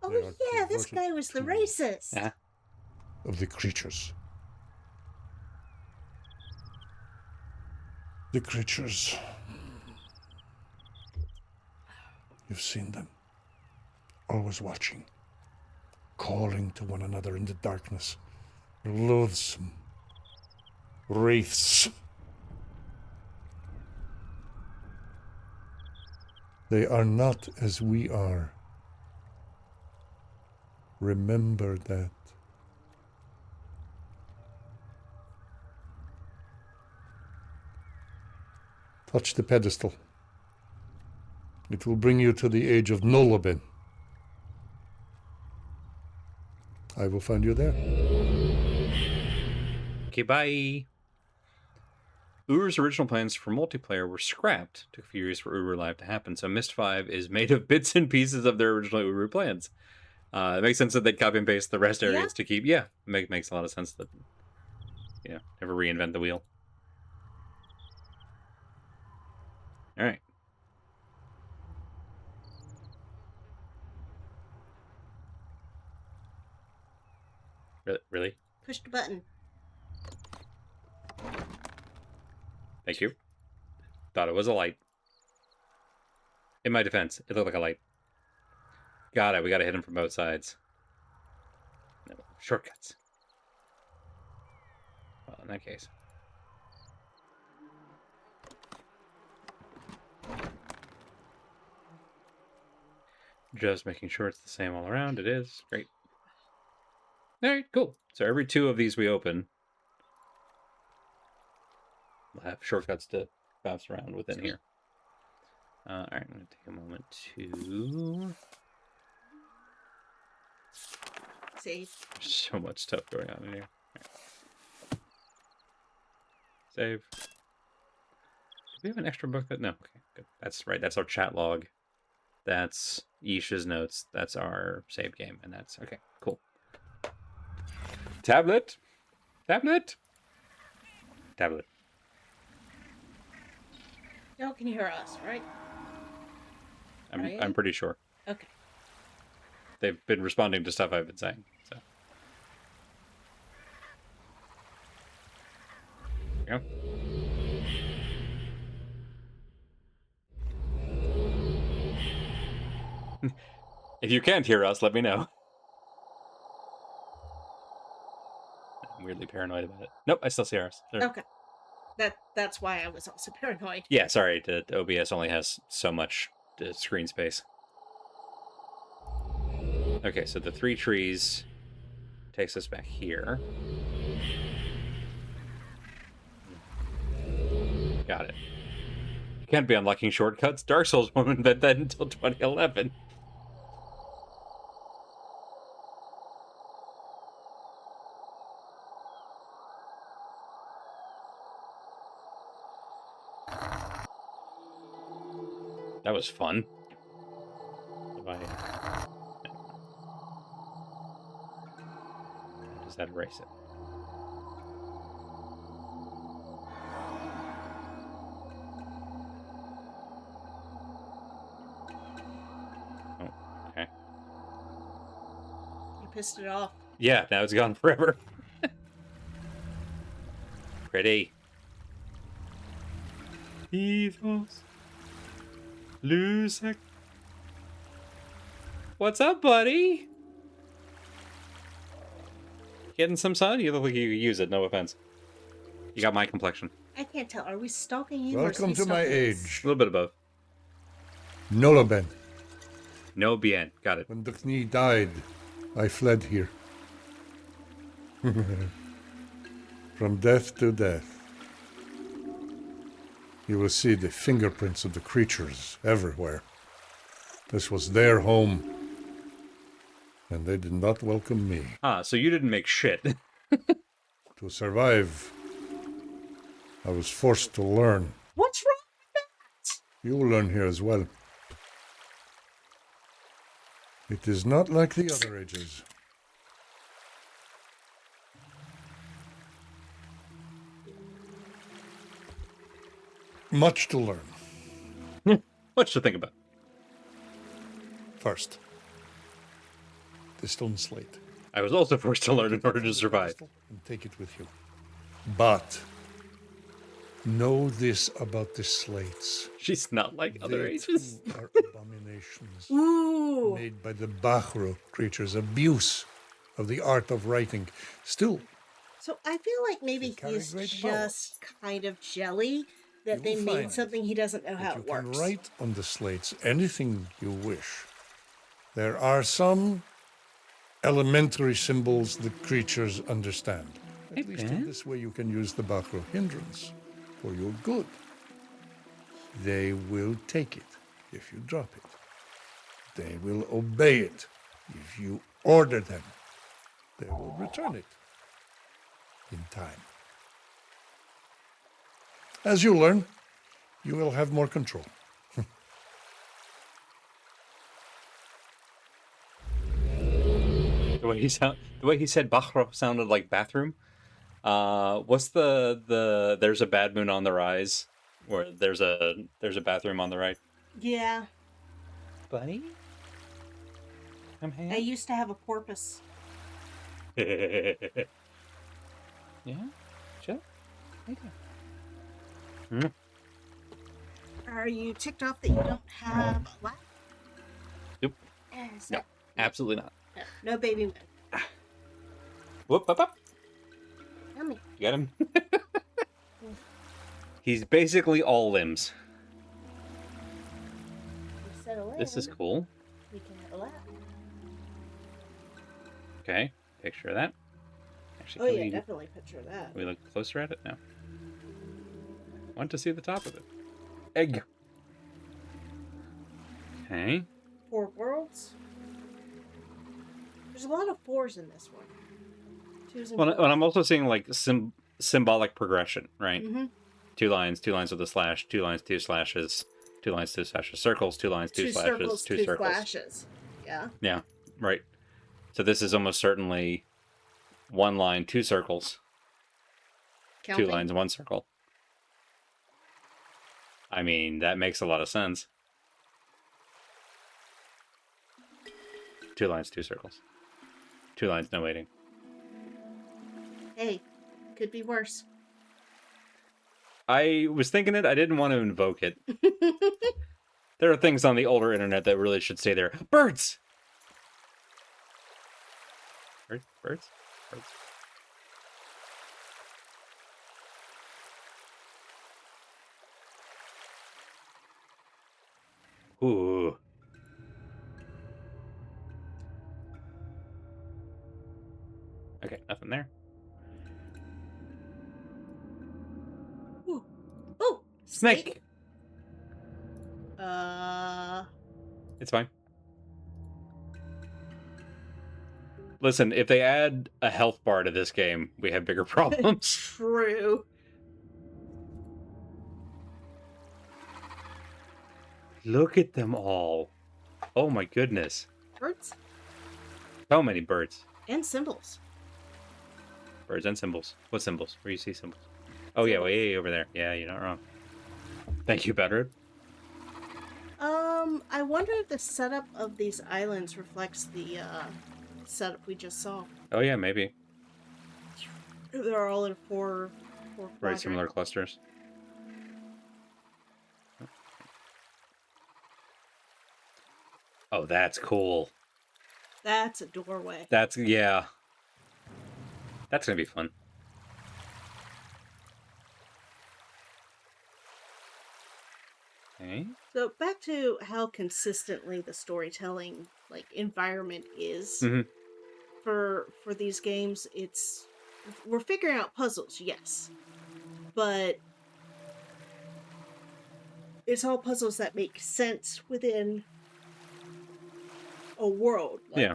Oh, They are yeah, this converted guy was the tools racist. Yeah. of the creatures. The creatures. You've seen them. Always watching. Calling to one another in the darkness. Loathsome. Wraiths. They are not as we are. Remember that. Touch the pedestal. It will bring you to the age of Nolobin. I will find you there. Okay, bye. Uru's original plans for multiplayer were scrapped. Took a few years for Uru Live to happen, so Myst 5 is made of bits and pieces of their original Uru plans. It makes sense that they'd copy and paste the rest areas to keep. Yeah, makes a lot of sense that, never reinvent the wheel. All right. Really? Push the button. Thank you. Thought it was a light. In my defense, it looked like a light. Got it. We got to hit him from both sides. No, shortcuts. Well, in that case. Just making sure it's the same all around. It is. Great. All right, cool. So every 2 of these we open, we'll have shortcuts to bounce around within here. All right, I'm going to take a moment to... Save. There's so much stuff going on in here. Right. Save. Do we have an extra book? No. Okay, good. That's right. That's our chat log. That's Isha's notes. That's our save game. And that's... Okay, cool. Tablet. Tablet. Tablet. Y'all can hear us, right? I'm pretty sure. Okay. They've been responding to stuff I've been saying. So. There you go. If you can't hear us, let me know. I'm weirdly paranoid about it. Nope, I still see ours. There. Okay. That's why I was also paranoid. Yeah, sorry. The OBS only has so much screen space. Okay, so the 3 trees takes us back here. Got it. You can't be unlocking shortcuts. Dark Souls won't invent that until 2011. That was fun. Does that erase it? Oh, okay. You pissed it off. Yeah, now it's gone forever. Pretty. Ethos. Lusek. What's up, buddy? Getting some sun? You look like you could use it, no offense. You got my complexion. I can't tell. Are we stalking you? Welcome to my age. A little bit above. Noloben. No bien. Got it. When the Kni died, I fled here. From death to death. You will see the fingerprints of the creatures everywhere. This was their home, and they did not welcome me. Ah, so you didn't make shit. To survive, I was forced to learn. What's wrong with that? You will learn here as well. It is not like the other ages. Much to learn. Much to think about. First, the stone slate. I was also forced to learn in order to survive. And take it with you. But know this about the slates. She's not like other They ages. too are abominations Ooh. made by the Bahro creatures, abuse of the art of writing. Still, So I feel like maybe carry he's great just kind of jelly that You they will made find something he doesn't know how you it can works. write on the slates anything you wish. There are some elementary symbols the creatures understand. At least in this way you can use the Bahro hindrance for your good. They will take it if you drop it. They will obey it. If you order them, they will return it in time. As you learn, you will have more control. The way he said Bachro sounded like bathroom. What's the there's a bad moon on the rise, where there's a bathroom on the right. Yeah. Buddy, come hang I out. used to have a porpoise. Yeah, chill. Mm. Are you ticked off that you don't have a lap? Nope. Yes. No, absolutely not. No baby moon. Whoop, up, up. Yummy. You got him. He's basically all limbs. You settle in. This is cool. We can have a lap. Okay, picture of that. Actually, Oh can yeah, we, definitely picture that. we look closer at it? No. Want to see the top of it. Egg. Okay. 4 worlds. There's a lot of 4s in this one. 2s and Well, 4s. I'm also seeing like symbolic progression, right? Mm-hmm. 2 lines with a slash, 2 lines, 2 slashes, 2 lines, 2 slashes, circles, 2 lines, 2 2 slashes, circles, 2 2 circles. flashes. Yeah. Yeah, right. So this is almost certainly 1 line, 2 circles, Counting. 2 lines, 1 circle. I mean, that makes a lot of sense. 2 lines, 2 circles. 2 lines, no waiting. Hey, could be worse. I was thinking it, I didn't want to invoke it. There are things on the older internet that really should stay there. Birds! Birds? Birds? Birds. Ooh. Okay, nothing there. Ooh. Oh, Snake! Snake. It's fine. Listen, if they add a health bar to this game, we have bigger problems. True. Look at them all. Oh my goodness. Birds So many birds. and symbols. Birds and symbols. What symbols? Where you see symbols? Oh yeah, way over there. Yeah, you're not wrong. Thank you, Bedred. I wonder if the setup of these islands reflects the setup we just saw. Oh yeah, maybe. They're all in four Very quadrant. similar clusters. Oh, that's cool. That's a doorway. That's, yeah. That's gonna be fun. Okay. So back to how consistently the storytelling environment is Mm-hmm. for these games. We're figuring out puzzles, yes, but it's all puzzles that make sense within a world. Yeah.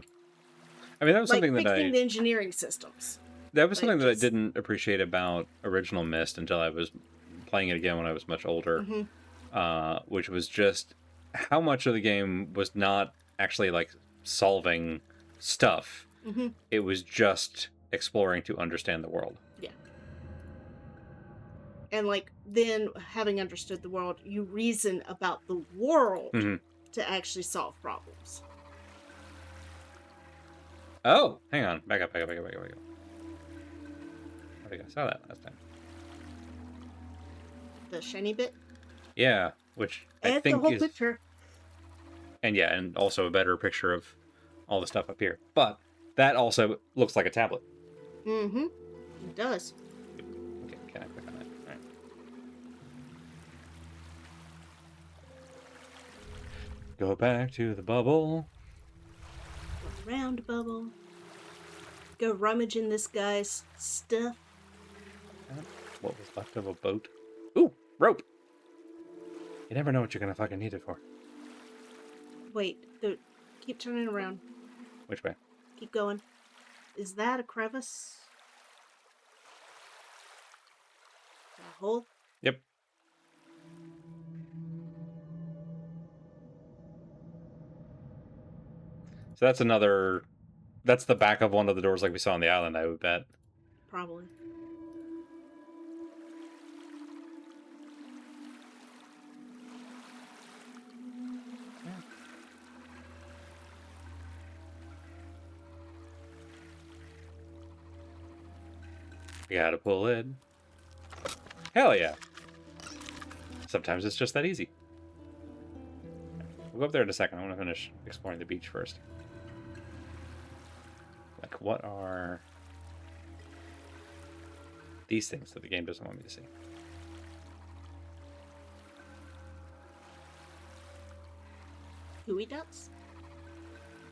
I mean, that was Like something that fixing the engineering systems. that was something that I just- didn't appreciate about original Myst until I was playing it again when I was much older. Mhm. Which was just how much of the game was not actually like solving stuff. Mhm. It was just exploring to understand the world. And then having understood the world, you reason about the world Mhm. to actually solve problems. Oh, hang on. Back up. I think I saw that last time. The shiny bit. Yeah, which I And the think whole is... picture. And yeah, and also a better picture of all the stuff up here. But that also looks like a tablet. Mm-hmm. It does. Okay, can I click on that? All right. Go back to the bubble. Go around a bubble. Go rummage in this guy's stuff. What was left of a boat? Ooh, rope. You never know what you're gonna fucking need it for. Wait, keep turning around. Which way? Keep going. Is that a crevice? A hole? Yep. So that's another... That's the back of one of the doors like we saw on the island, I would bet. Probably. You gotta pull it. Hell yeah. Sometimes it's just that easy. We'll go up there in a second. I want to finish exploring the beach first. Like, what are these things that the game doesn't want me to see? Gooey ducks?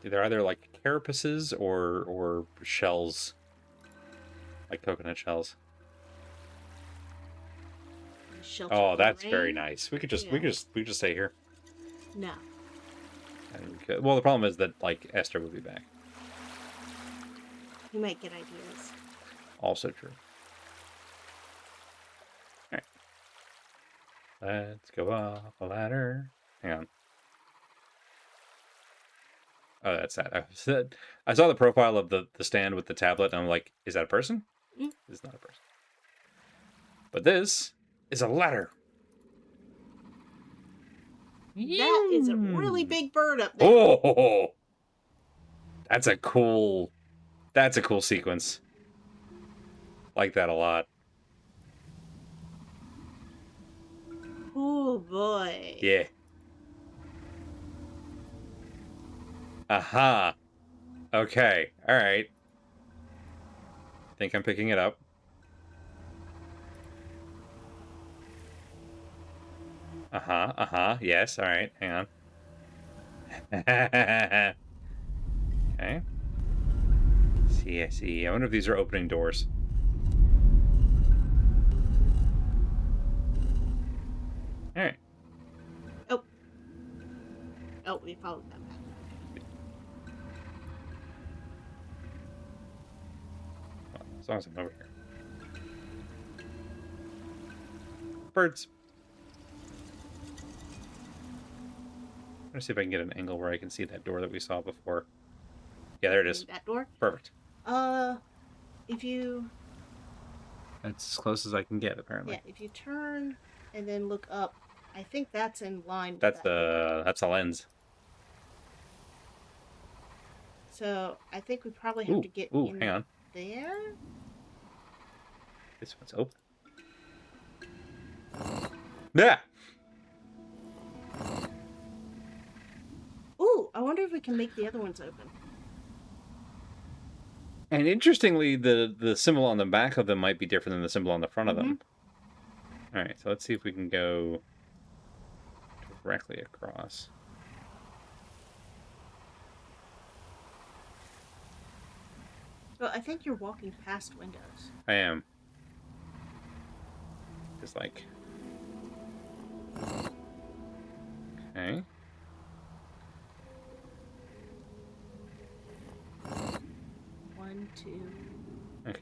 They're either like carapaces or shells, like coconut shells. Shelter Oh, from the that's very rain? nice. We could just Yeah. we could just stay here. No. And we could, well, the problem is that like Esther will be back. You might get ideas. Also true. All right, let's go up a ladder. Hang on. Oh, that's sad. I saw the profile of the stand with the tablet, and I'm like, is that a person? Mm. This is not a person. But this is a ladder. That is a really big bird up there. Oh, that's a cool sequence. Like that a lot. Oh boy. Yeah. Aha. Okay. All right. I think I'm picking it up. Uh-huh. Uh-huh. Yes. All right. Hang on. Okay. See, I see. I wonder if these are opening doors. All right. Oh, we followed that back. Well, as long as I'm over here. Birds. I'm gonna see if I can get an angle where I can see that door that we saw before. Yeah, there it is. That door? Perfect. If you... That's as close as I can get, apparently. Yeah, if you turn and then look up, I think that's in line with That's that door. that's a lens. So, I think we probably have to get in hang on. there? This one's open. Yeah. Ooh, I wonder if we can make the other ones open. And interestingly, the symbol on the back of them might be different than the symbol on the front of them. All right, so let's see if we can go directly across. Well, I think you're walking past windows. I am. Just like... Okay. One, two. Okay. Okay.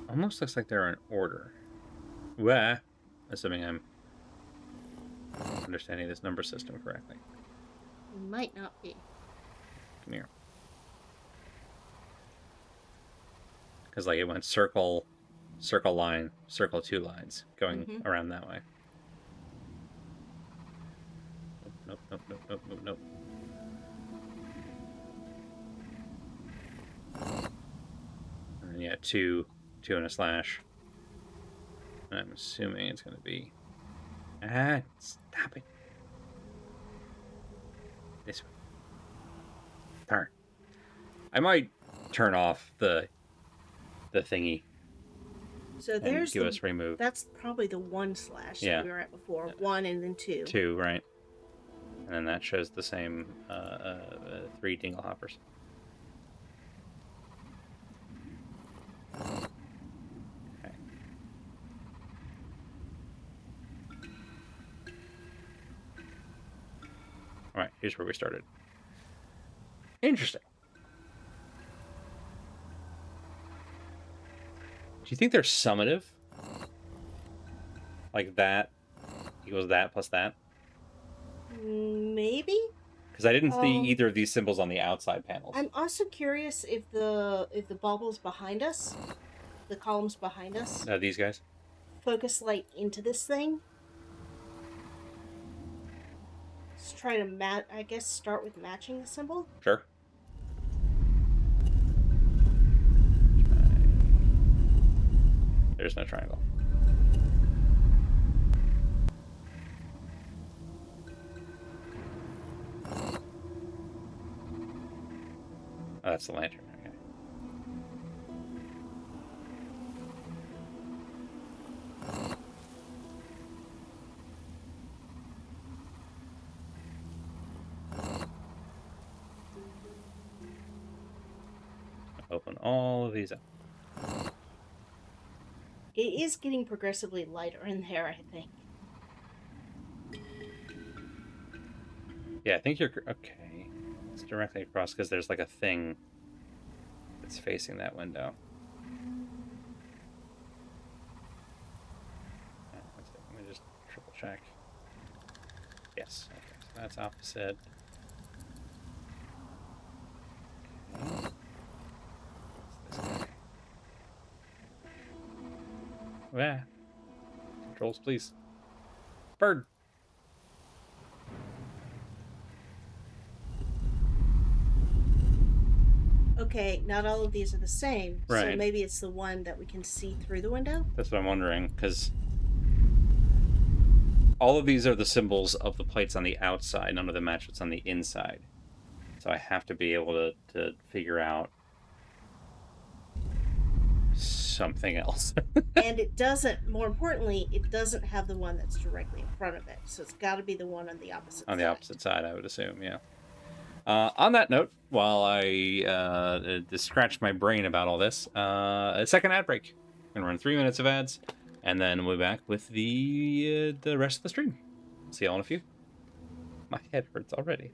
Almost looks like they're in order. Well, assuming I'm understanding this number system correctly. You might not be. Come here. Because like it went circle, circle line, circle 2 lines going around that way. Nope, nope, nope, nope, nope, nope. And yeah, two and a slash. And I'm assuming it's going to be... Ah, stop it. This one. Turn. I might turn off the thingy So and there's give the. us remove. That's probably the 1 slash Yeah. that we were at before. 1 and then 2. 2, right? And then that shows the same 3 dingle hoppers. Okay. All right, here's where we started. Interesting. Do you think they're summative? Like that equals that plus that? Maybe. Because I didn't see either of these symbols on the outside panels. I'm also curious if the bubbles behind us, the columns behind us, These guys? focus light into this thing. Let's try to I guess start with matching the symbol. Sure. There's no triangle. Oh, that's the lantern. Okay. Open all of these up. It is getting progressively lighter in there, I think. Yeah, I think you're okay. It's directly across because there's like a thing that's facing that window. Let me just triple check. Yes. Okay, so that's opposite. Okay. What's this guy? Yeah. Controls, please. Bird. Okay, not all of these are the same. So Right. maybe it's the one that we can see through the window? That's what I'm wondering, because all of these are the symbols of the plates on the outside. None of them match what's on the inside. So I have to be able to figure out something else. And it doesn't, more importantly, it doesn't have the one that's directly in front of it. So it's got to be the one on the opposite side. On the opposite side, I would assume, yeah. On that note, while I scratch my brain about all this, a second ad break. We're going to run 3 minutes of ads, and then we'll be back with the rest of the stream. See y'all in a few. My head hurts already.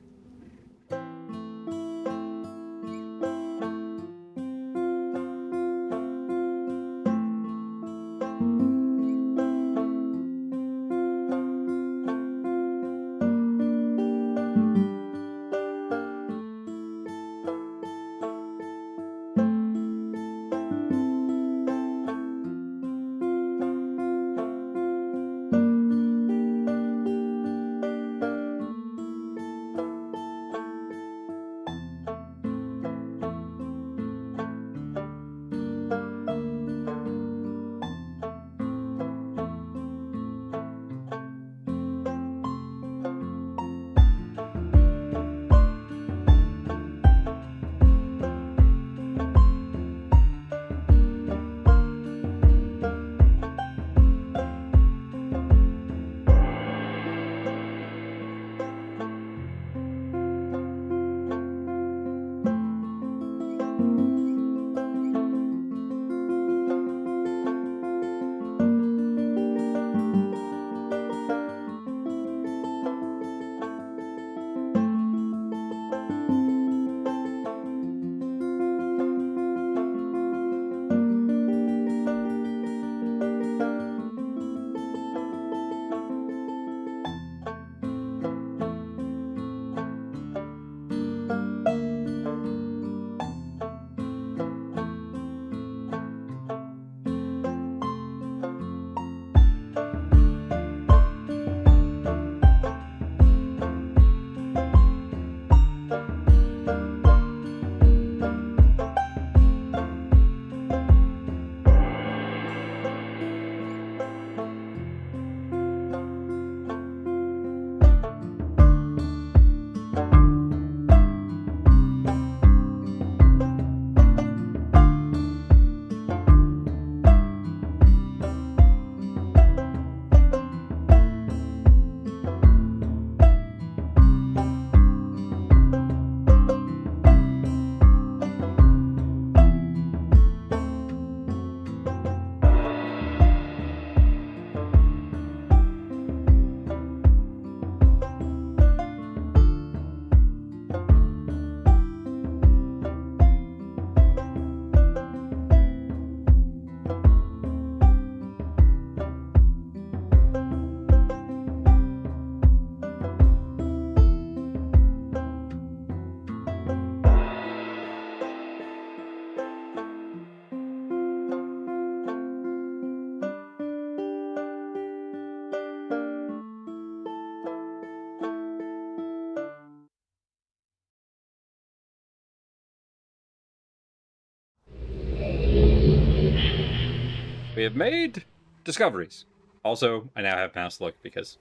We have made discoveries. Also, I now have mouse look because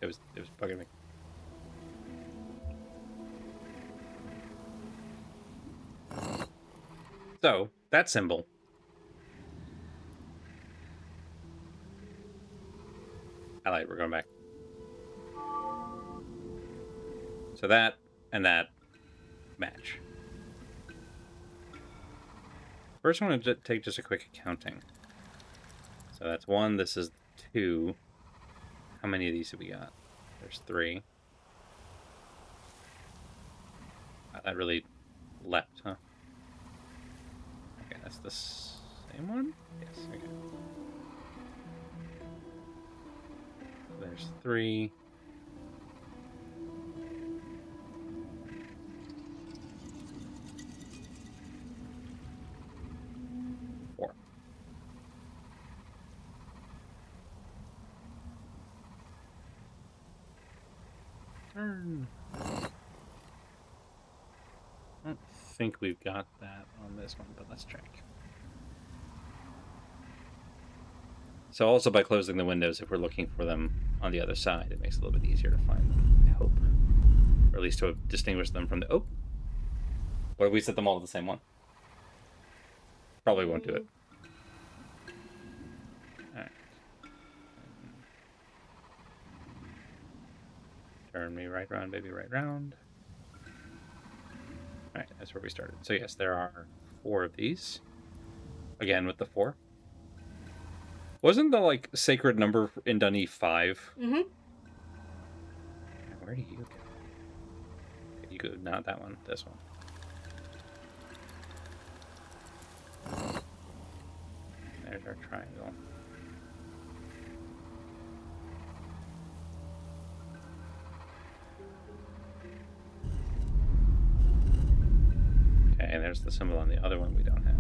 it was bugging me. So, that symbol. I lied, we're going back. So that and that match. First, I want to take just a quick accounting. So that's 1, this is 2. How many of these have we got? There's 3. Wow, that really leapt, huh? Okay, that's the same one? Yes, okay. There's 3. Turn. I don't think we've got that on this one, but let's check. So also by closing the windows, if we're looking for them on the other side, it makes it a little bit easier to find them, I hope. Or at least to distinguish them from the... Oh! What if we set them all to the same one? Probably won't do it. Alright. Turn me right round, baby, right round. Alright, that's where we started. So yes, there are 4 of these. Again, with the 4. Wasn't the, like, sacred number in Dunny 5? Mm-hmm. Where do you go? Okay, you go, not that one, this one. There's our triangle. Okay, and there's the symbol on the other one we don't have.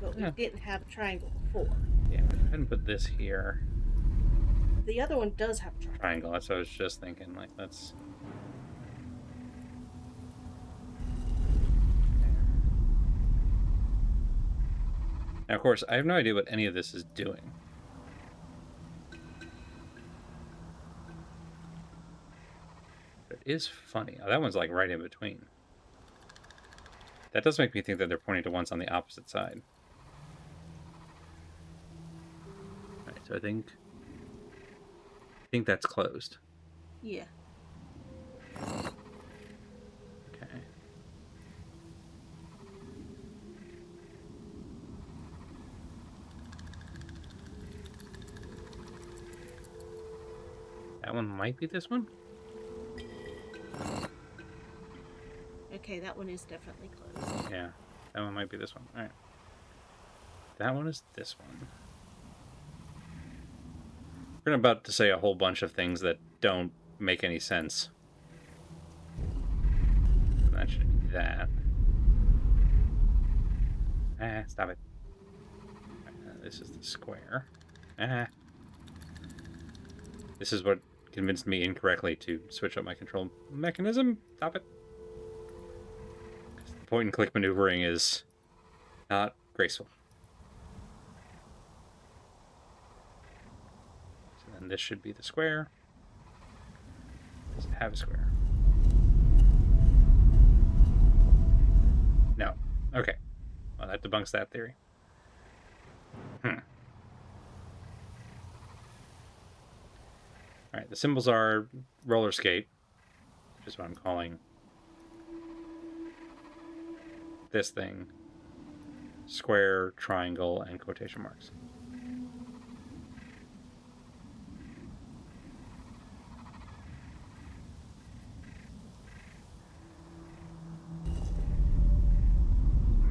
But we didn't have a triangle before. Yeah, we go ahead and put this here. The other one does have a triangle. Triangle, that's what I was just thinking. Like, let's... Now, of course, I have no idea what any of this is doing. But it is funny. Oh, that one's like right in between. That does make me think that they're pointing to ones on the opposite side. Alright, so I think that's closed. Yeah. Okay. That one might be this one? Okay, that one is definitely closed. Yeah, that one might be this one. Alright. That one is this one. We're about to say a whole bunch of things that don't make any sense. That should be that. Ah, stop it. This is the square. Ah. This is what convinced me incorrectly to switch up my control mechanism. Stop it. The point and click maneuvering is not graceful. So then this should be the square. Does it have a square? No. Okay. Well, that debunks that theory. Alright, the symbols are roller skate, which is what I'm calling this thing. Square, triangle, and quotation marks.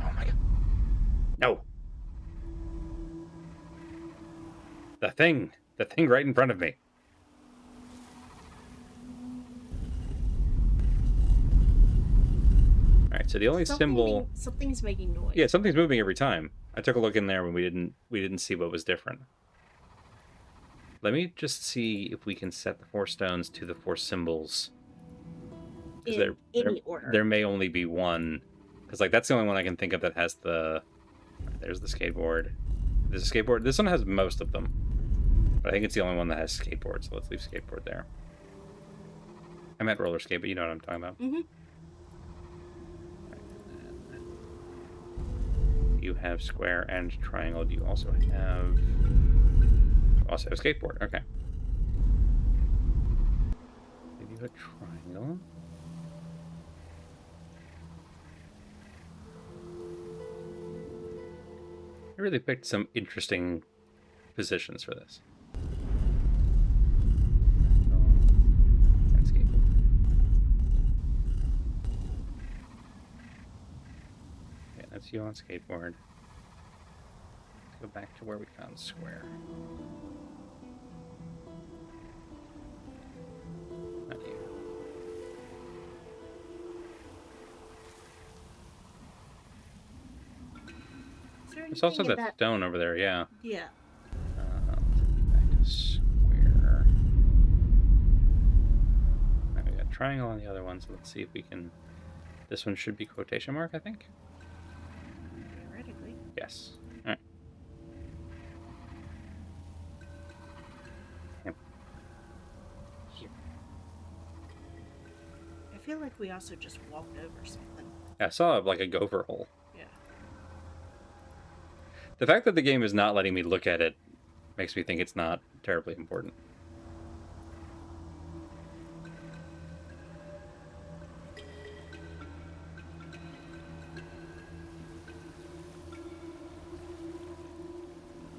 Oh my god. No! The thing right in front of me. Alright, so the only symbol... Something's making noise. Yeah, something's moving every time. I took a look in there when we didn't see what was different. Let me just see if we can set the 4 stones to the 4 symbols. In any order. There may only be one. Because, like, that's the only one I can think of that has the there's the skateboard. There's a skateboard. This one has most of them. But I think it's the only one that has skateboard, so let's leave skateboard there. I meant roller skate, but you know what I'm talking about. Mm-hmm. You have square and triangle. You also have a skateboard. Okay. Maybe a triangle. I really picked some interesting positions for this. And skateboard. Okay, that's you on skateboard. Let's go back to where we found square. Not you. Is there There's also anything in that stone over there, yeah. Yeah. Back to square. Right, we got triangle on the other one, so let's see if we can... This one should be quotation mark, I think? Theoretically. Yes. Alright. Yep. Here. I feel like we also just walked over something. Yeah, I saw like a gopher hole. Yeah. The fact that the game is not letting me look at it makes me think it's not terribly important.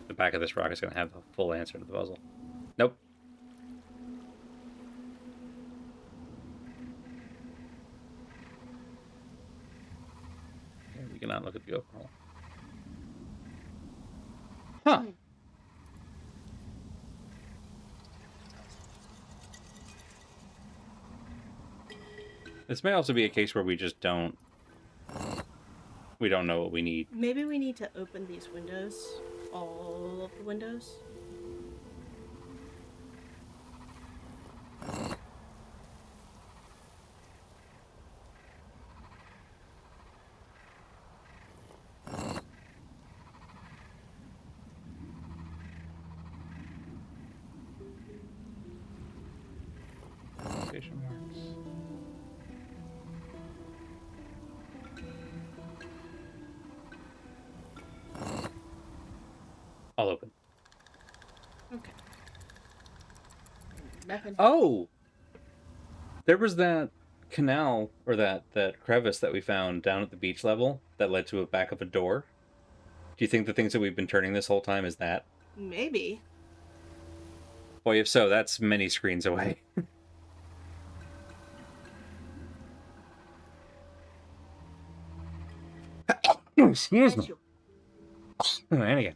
The back of this rock is going to have the full answer to the puzzle. Nope. Okay, we cannot look at the gopher hole. Huh. This may also be a case where we just don't... We don't know what we need. Maybe we need to open these windows. All of the windows. Quotation marks. All open. Okay. Nothing. Oh! There was that canal, or that crevice that we found down at the beach level that led to a back of a door. Do you think the things that we've been turning this whole time is that? Maybe. Boy, if so, that's many screens away. Excuse me. And again.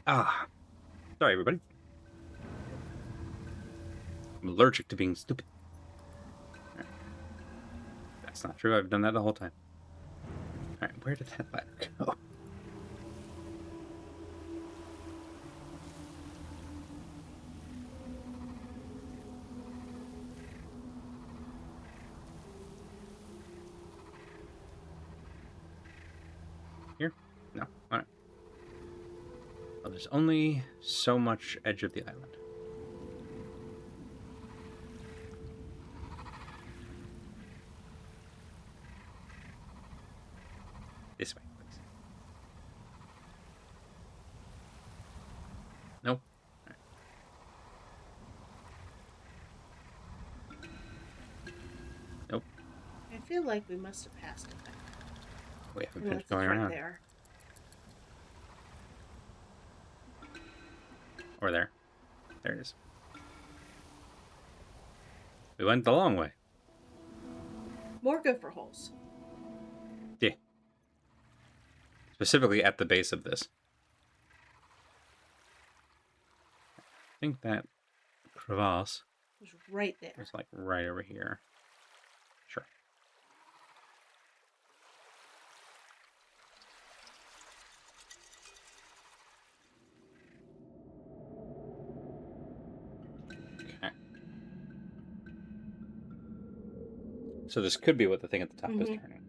Ah. Sorry, everybody. I'm allergic to being stupid. Right. That's not true. I've done that the whole time. Alright, where did that ladder go? Here? No. Alright. Well, there's only so much edge of the island. This way, please. Nope. All right. Nope. I feel like we must have passed it. We haven't Unless finished it's going right around. there. Or there. There it is. We went the long way. More gopher holes. Yeah. Specifically at the base of this. I think that crevasse It was right there. is like right over here. Sure. Okay. So this could be what the thing at the top is turning.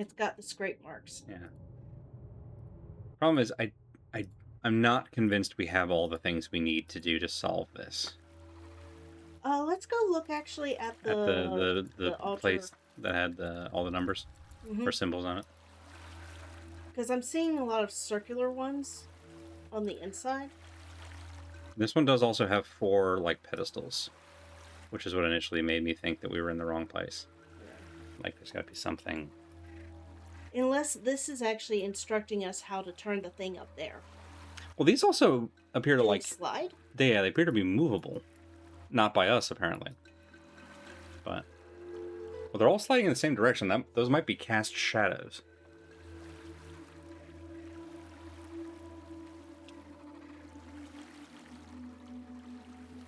It's got the scrape marks. Yeah. Problem is, I'm not convinced we have all the things we need to do to solve this. Let's go look actually at At the altar. place that had all the numbers or symbols on it. Because I'm seeing a lot of circular ones on the inside. This one does also have 4 like pedestals, which is what initially made me think that we were in the wrong place. Like there's got to be something. Unless this is actually instructing us how to turn the thing up there. Well, these also appear to Can they like slide? they appear to be movable, not by us apparently. But well, they're all sliding in the same direction. Those might be cast shadows.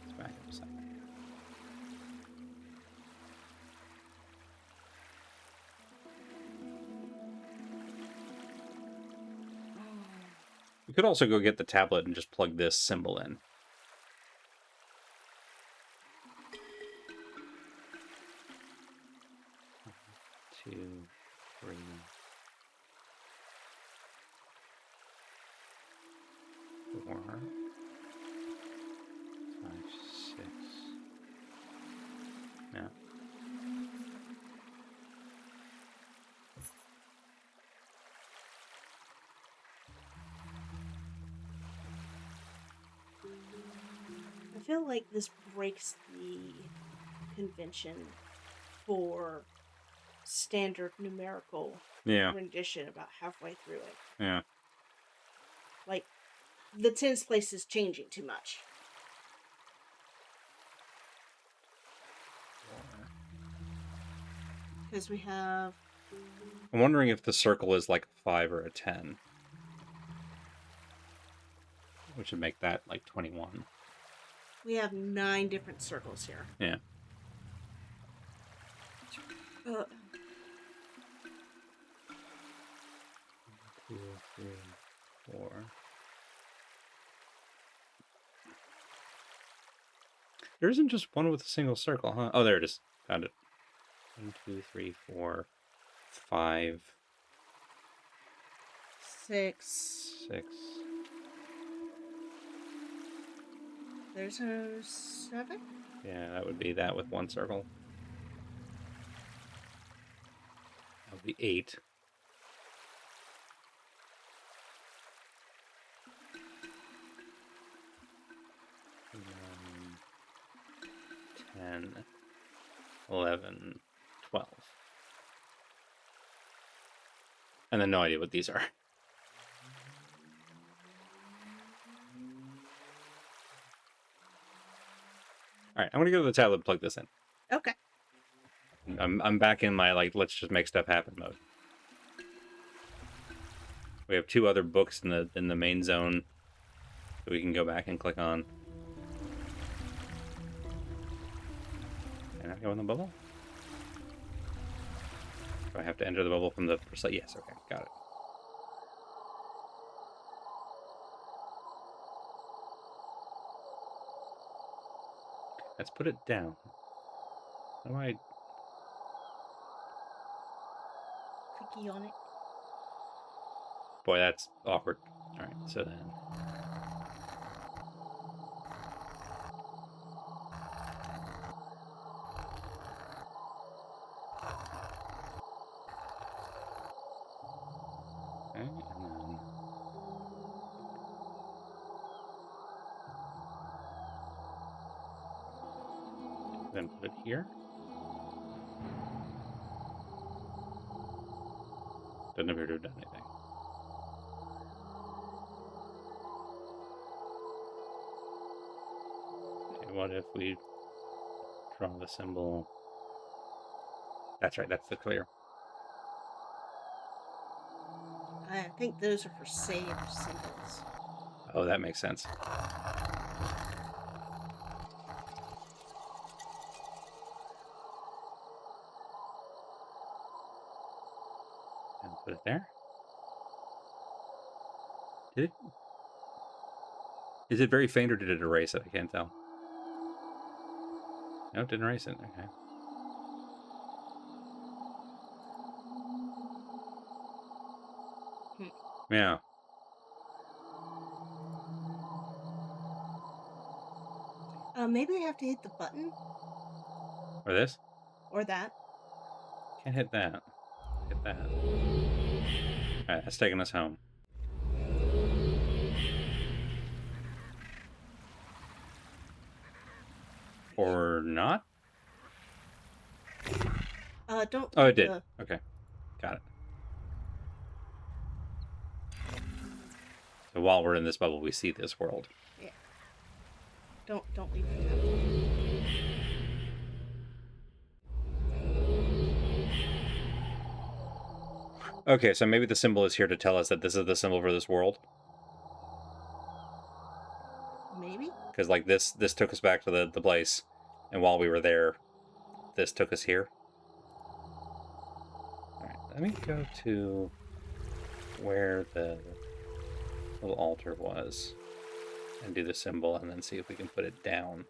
Let's back up a second. We could also go get the tablet and just plug this symbol in. Two, three. 4, 5, 6. Yeah. I feel like this breaks the convention for standard numerical rendition about halfway through it. Yeah. Like, the tens place is changing too much. Because we have... I'm wondering if the circle is like a 5 or a 10. Which would make that like 21. We have 9 different circles here. Yeah. 2, 3, 4. There isn't just one with a single circle, huh? Oh, there it is. Found it. 1, 2, 3, 4, 5, 6. 6. There's a 7? Yeah, that would be that with one circle. That would be 8. And 10, 11, 12. And then no idea what these are. All right, I'm gonna go to the tablet and plug this in. Okay. I'm back in my like let's just make stuff happen mode. We have 2 other books in the main zone that we can go back and click on. Can I go in the bubble? Do I have to enter the bubble from the first? Yes. Okay, got it. Let's put it down. How do I? Clicky on it. Boy, that's awkward. All right, so then. Okay, and then put it here. Doesn't appear to have done anything. Okay, what if we draw the symbol? That's right, that's the clear. I think those are for save symbols. Oh, that makes sense. And put it there. Did it? Is it very faint or did it erase it? I can't tell. No, it didn't erase it. Okay. Yeah. Maybe I have to hit the button Or this? or that. Can't hit that. Hit that. Alright, that's taking us home. Or not? Don't Oh, leave it did. the. Okay. Got it. So while we're in this bubble, we see this world. Yeah. Don't leave the tablet. Okay, so maybe the symbol is here to tell us that this is the symbol for this world. Maybe. Because like this took us back to the place, and while we were there, this took us here. All right, let me go to where the little altar was, and do the symbol, and then see if we can put it down.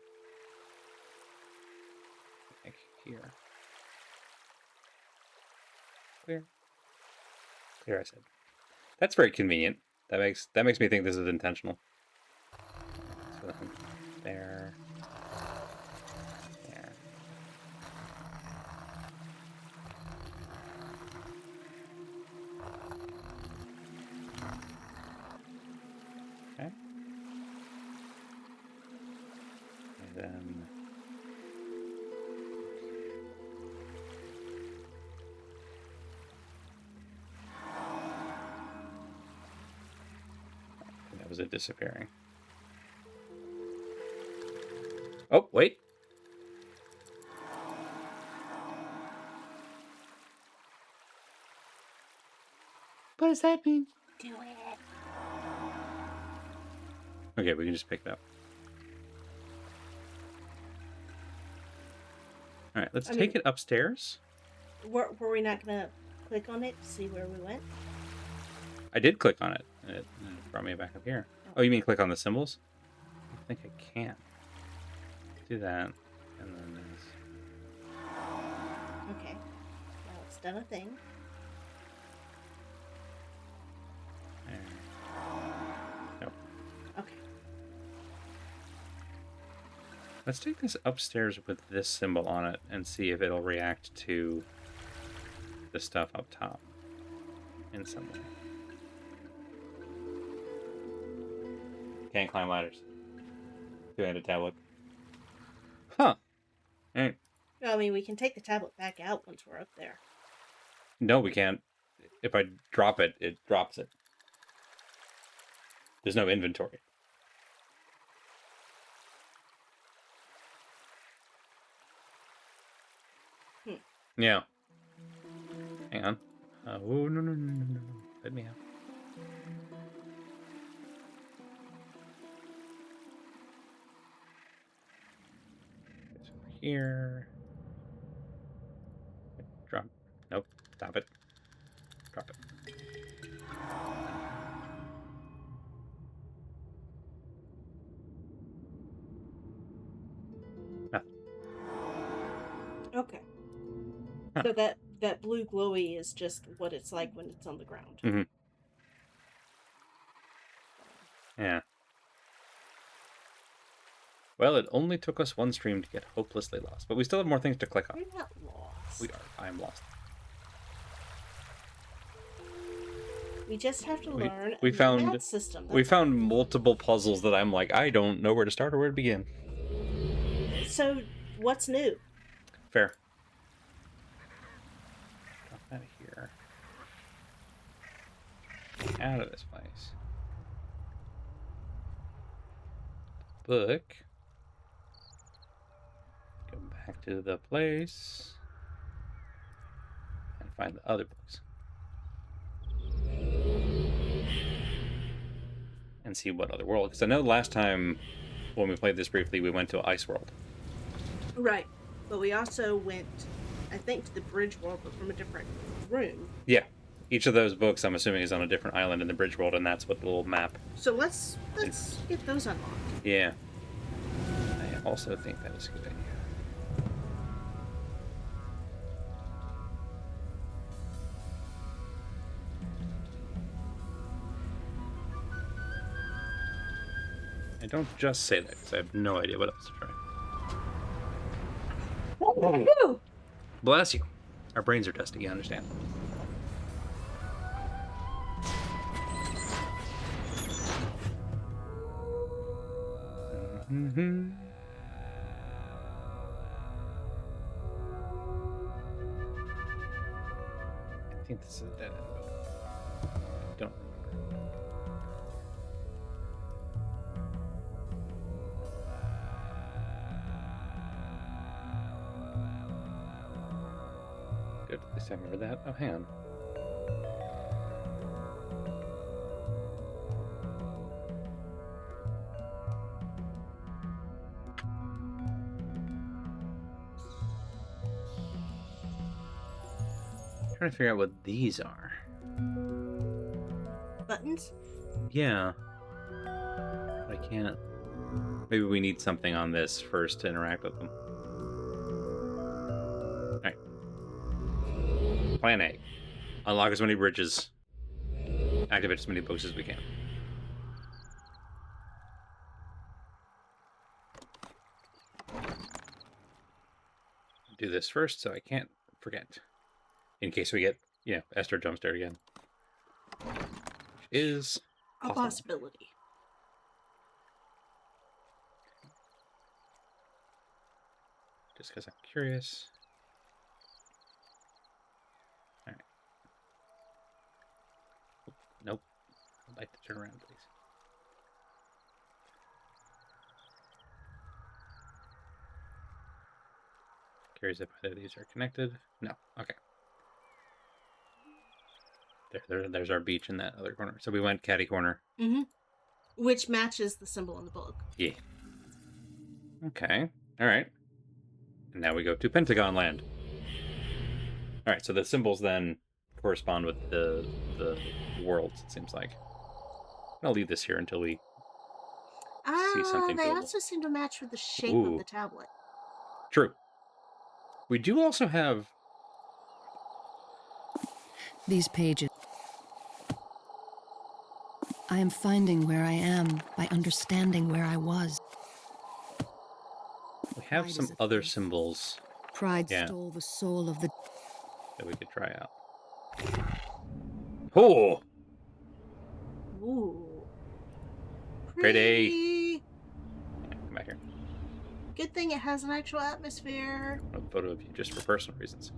Like here. Clear. Clear, I said. That's very convenient. That makes me think this is intentional. So then there. There. Okay. And then that was it disappearing. Oh, wait. What does that mean? Do it. Okay, we can just pick it up. All right, let's take it upstairs. Were we not gonna click on it to see where we went? I did click on it, and it brought me back up here. Oh, you mean click on the symbols? I think I can. Do that, and then there's... Okay. Now it's done a thing. There. Nope. Okay. Let's take this upstairs with this symbol on it and see if it'll react to the stuff up top in some way. Can't climb ladders. Two-handed tablet. Huh. Alright. I mean, we can take the tablet back out once we're up there. No, we can't. If I drop it, it drops it. There's no inventory. Yeah. Hang on. Oh, no. Let me out. It's over here. Drop. Nope. Stop it. Drop it. Nothing. Okay. Huh. So that blue glowy is just what it's like when it's on the ground. Mm-hmm. Yeah. Well, it only took us one stream to get hopelessly lost, but we still have more things to click on. We're not lost. We are. I am lost. We just have to learn we the found math system. We found multiple puzzles that I'm like, I don't know where to start or where to begin. So, what's new? Fair. Drop out of here. Out of this place. Book. Go back to the place. And find the other books. And see what other world. Because I know last time when we played this briefly, we went to Ice World. Right. But we also went, I think, to the bridge world, but from a different room. Yeah. Each of those books, I'm assuming, is on a different island in the bridge world, and that's what the little map. So let's get those unlocked. Yeah. I also think that is a good idea. I don't just say that because I have no idea what else to try. Woo! Bless you. Our brains are dusty, you understand. Mm-hmm. I think this is a dead end, but I don't remember. Good, at least I remember that. Oh, hang on. Trying to figure out what these are. Buttons? Yeah. But I can't. Maybe we need something on this first to interact with them. Alright. Plan A. Unlock as many bridges. Activate as many books as we can. Do this first so I can't forget. In case we get, Esther jump scare again. Which is A possibility. Just because I'm curious. Alright. Nope. I'd like to turn around, please. Curious if either of these are connected. No. Okay. There's our beach in that other corner. So we went catty corner. Mm-hmm. Which matches the symbol in the book. Yeah. Okay. All right. And now we go to Pentagon Land. All right. So the symbols then correspond with the worlds. It seems like. I'll leave this here until we see something They doable. also seem to match with the shape Ooh. of the tablet. True. We do also have These pages. I am finding where I am by understanding where I was. we have Pride some is a other thief. symbols Pride Yeah. stole the soul of the... that we could try out. Oh, Ooh. Grade A. Pretty. come back here. Good thing it has an actual atmosphere. A photo of you just for personal reasons.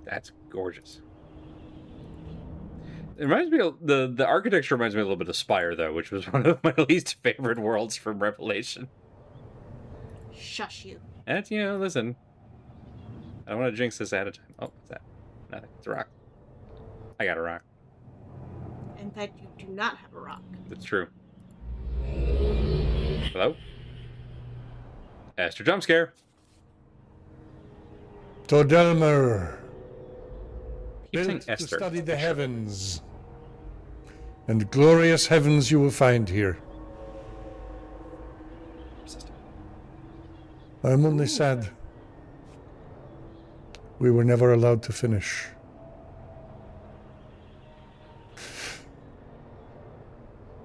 That's gorgeous. It reminds me of the architecture reminds me a little bit of Spire though, which was one of my least favorite worlds from Revelation. Shush you. And listen. I don't want to jinx this ahead of time. Oh, what's that? Nothing. It's a rock. I got a rock. In fact, you do not have a rock. That's true. Hello? Esther jump scare. Todelmer, Keep saying built to Esther. study the heavens. And glorious heavens you will find here. I am only sad we were never allowed to finish.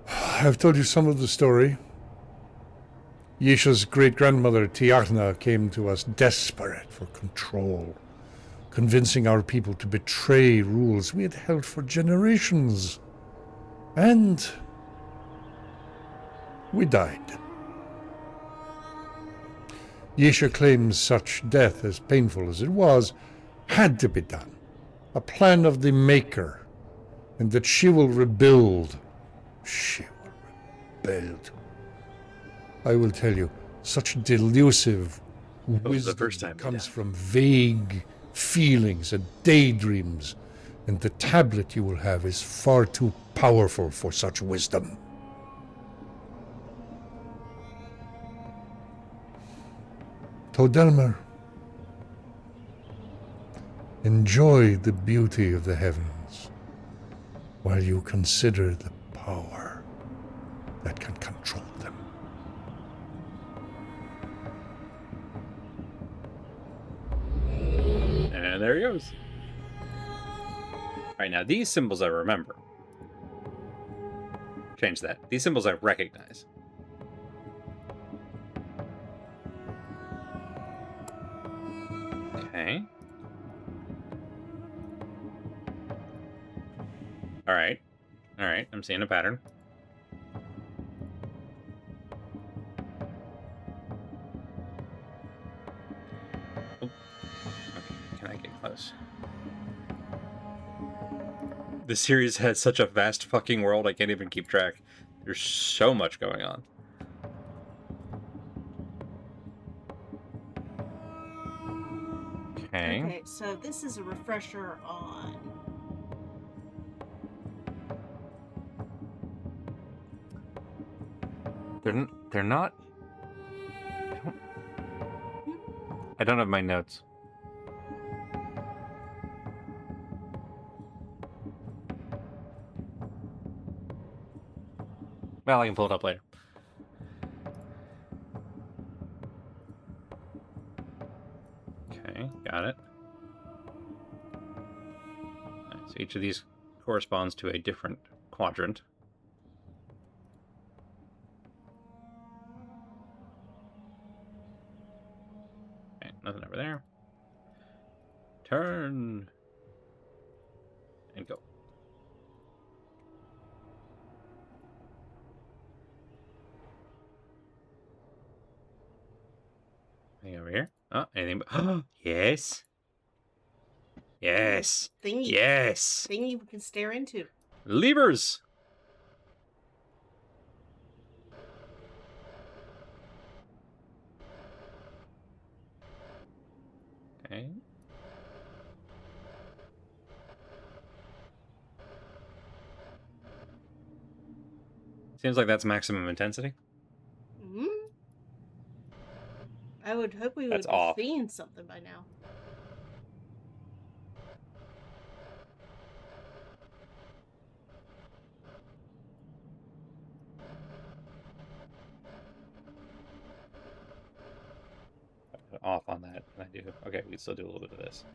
I've told you some of the story. Yesha's great-grandmother, Tiarna, came to us desperate for control, convincing our people to betray rules we had held for generations. And we died. Yesha claims such death, as painful as it was, had to be done. A plan of the Maker, and that she will rebuild. She will rebuild. I will tell you, such delusive was the wisdom first time we comes died. from vague feelings and daydreams, and the tablet you will have is far too powerful for such wisdom. Todelmer, enjoy the beauty of the heavens while you consider the power that can control them. And there he goes. All right, now these symbols I remember. Change that. These symbols I recognize. Okay. Alright. Alright, I'm seeing a pattern. Oh. Okay, can I get close? This series has such a vast fucking world, I can't even keep track. There's so much going on. Okay. Okay, so this is a refresher on. They're not. I don't have my notes. Well, I can pull it up later. Okay, got it. Alright, so each of these corresponds to a different quadrant. Okay, nothing over there. Turn. And go. Anything over here? Oh, anything but... yes. Yes. Thingy. Yes. Thingy we can stare into. Levers. Okay. Seems like that's maximum intensity. Hmm. I would hope we That's would be off. seeing something by now. Off on that. Can I do? Okay, we can still do a little bit of this.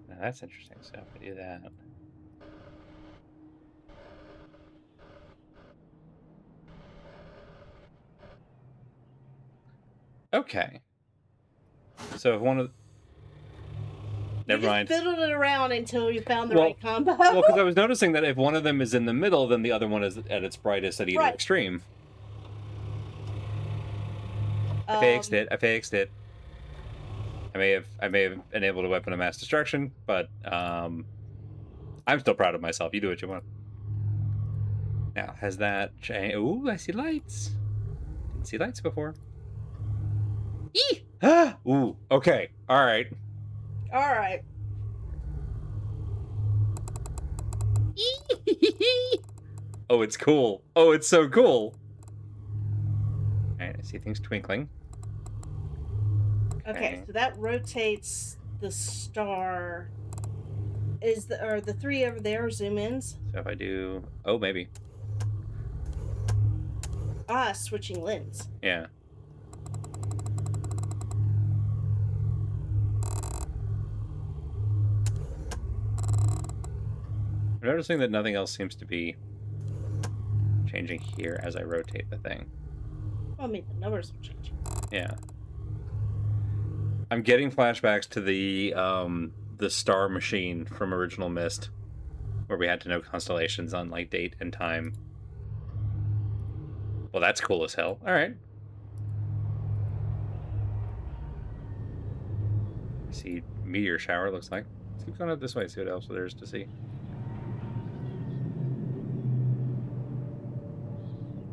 Now that's interesting. So if I do that. Okay. So if one of... Never mind. You just fiddled it around until you found the Well- right combo. Well, because I was noticing that if one of them is in the middle, then the other one is at its brightest at either Right. extreme. I fixed it. I fixed it. I may have enabled a weapon of mass destruction, but I'm still proud of myself. You do what you want. Now, has that changed? Ooh, I see lights. Didn't see lights before. Eee! Ah! Ooh, okay. All right. All right. Oh, it's cool. Oh, it's so cool. All right, I see things twinkling. Okay, so that rotates the star. Are the three over there zoom ins? So if I do... Oh, maybe. Ah, switching lens. Yeah. I'm noticing that nothing else seems to be changing here as I rotate the thing. Well, I mean, the numbers are changing. Yeah. I'm getting flashbacks to the star machine from original Myst, where we had to know constellations on like date and time. Well, that's cool as hell. All right. See meteor shower, looks like. Let's keep going up this way, see what else there is to see.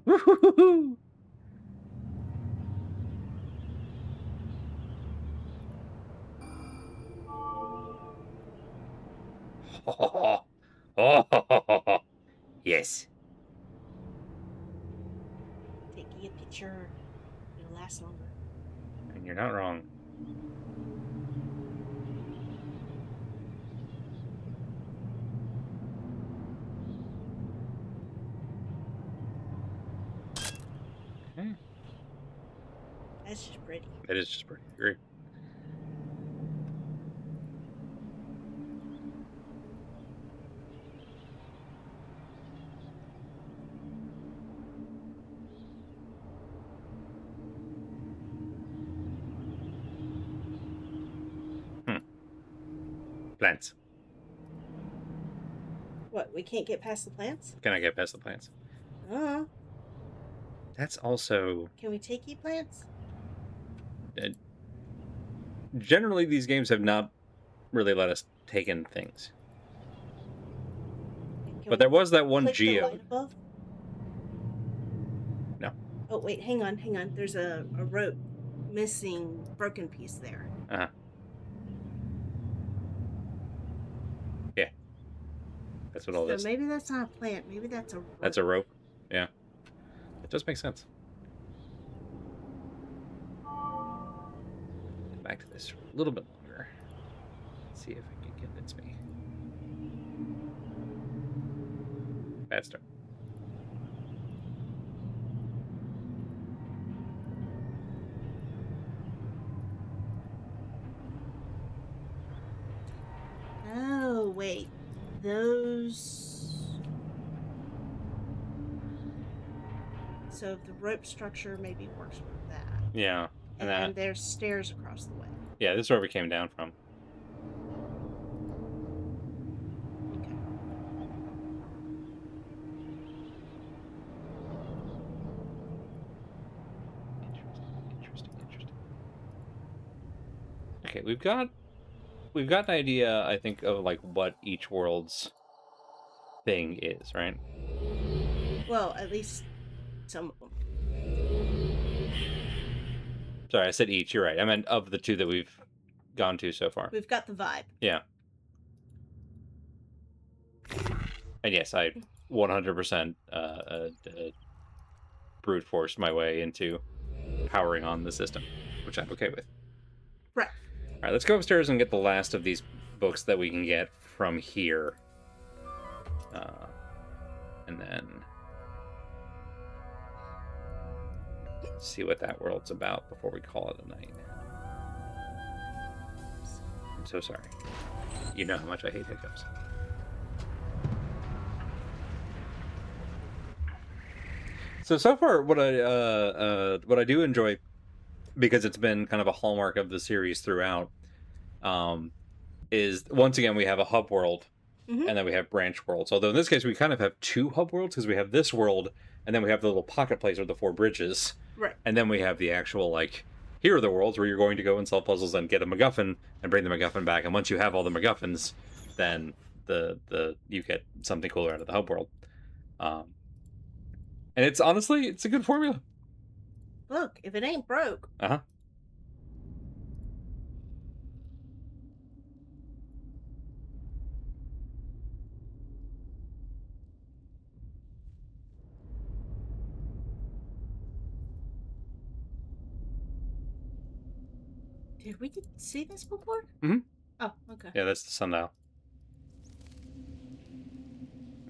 Woo-hoo-hoo-hoo! Yes. Taking a picture. It'll last longer. And you're not wrong. Okay. That's just pretty. It is just pretty great. Plants. What, we can't get past the plants? Can I get past the plants? Uh, That's also... can we take plants? Generally, these games have not really let us take in things. Can But we there was that one click the geo. light above? No. Oh, wait, hang on. There's a rope missing, broken piece there. Uh-huh. Yeah. That's what all So this... maybe that's not a plant. Maybe that's a rope. That's a rope. Yeah. It does make sense. Get back to this for a little bit longer. Let's see if I can convince me. Bad start. Oh, wait. Those... So the rope structure maybe works with that. Yeah. And there's stairs across the way. Yeah, this is where we came down from. Okay. Interesting. Okay, we've got an idea, I think, of like what each world's thing is, right? Well, at least some of them. Sorry, I said each. You're right. I meant of the two that we've gone to so far. We've got the vibe. Yeah. And yes, I 100% brute forced my way into powering on the system, which I'm okay with. Right. All right, let's go upstairs and get the last of these books that we can get from here. And then see what that world's about before we call it a night. I'm so sorry. You know how much I hate hiccups. So far, what I do enjoy, because it's been kind of a hallmark of the series throughout, is once again we have a hub world, and then we have branch worlds. Although in this case we kind of have two hub worlds, because we have this world, and then we have the little pocket place with the 4 bridges, Right. and then we have the actual like, here are the worlds where you're going to go and solve puzzles and get a MacGuffin and bring the MacGuffin back. And once you have all the MacGuffins, then you get something cooler out of the hub world. And it's honestly, it's a good formula. Look, if it ain't broke. Uh-huh. Did we see this before? Mm-hmm. Oh, okay. Yeah, that's the sundial.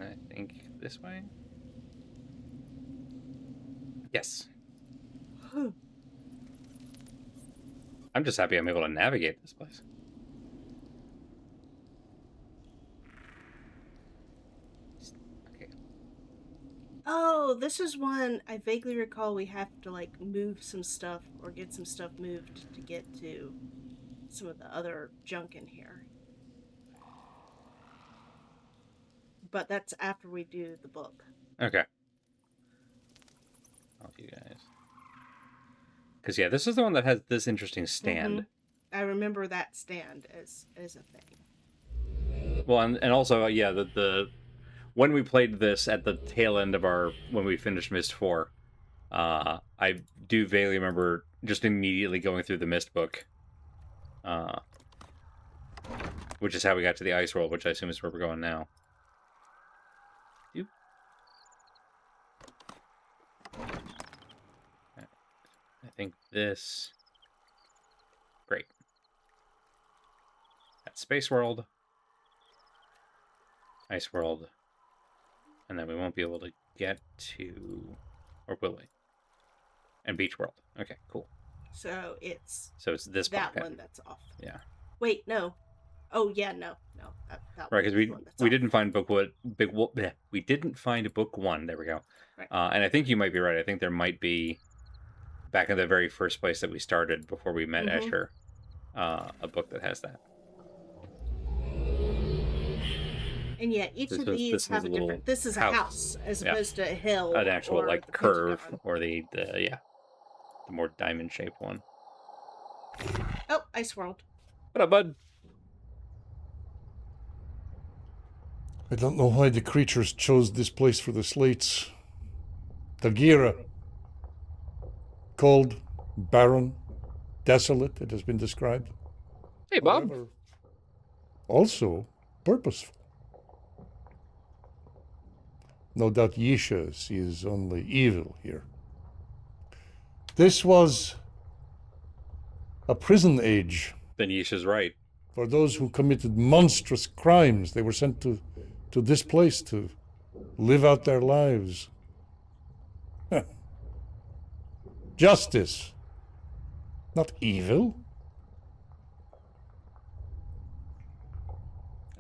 I think this way. Yes. I'm just happy I'm able to navigate this place. Okay. Oh, this is one I vaguely recall we have to like move some stuff or get some stuff moved to get to some of the other junk in here. But that's after we do the book. Okay. I'll you guys. Because, yeah, this is the one that has this interesting stand. I remember that stand as a thing. Well, and also, yeah, the when we played this at the tail end of when we finished Myst 4, I do vaguely remember just immediately going through the Myst book, which is how we got to the ice world, which I assume is where we're going now. I think this... Great. That's Space World, Ice World, and then we won't be able to get to... Or will we? And Beach World. Okay, cool. So it's this that pocket. one that's off. Yeah. Wait, no. Oh yeah, no. That Right, because we didn't find we didn't find book 1. There we go. Right. And I think you might be right. I think there might be, back in the very first place that we started before we met Escher, a book that has that. And yet each of these this is have a a little different. This is a house as Yeah. opposed to a hill An actual or like the curve Pentagon. or the more diamond shaped one. Oh, ice world. What up, bud? I don't know why the creatures chose this place for the slates. Dagira. Cold, barren, desolate, it has been described. Hey, Bob. However, also purposeful. No doubt Yisha sees only evil here. This was a prison age. Then Yisha's right. For those who committed monstrous crimes, they were sent to this place to live out their lives. Justice, not evil.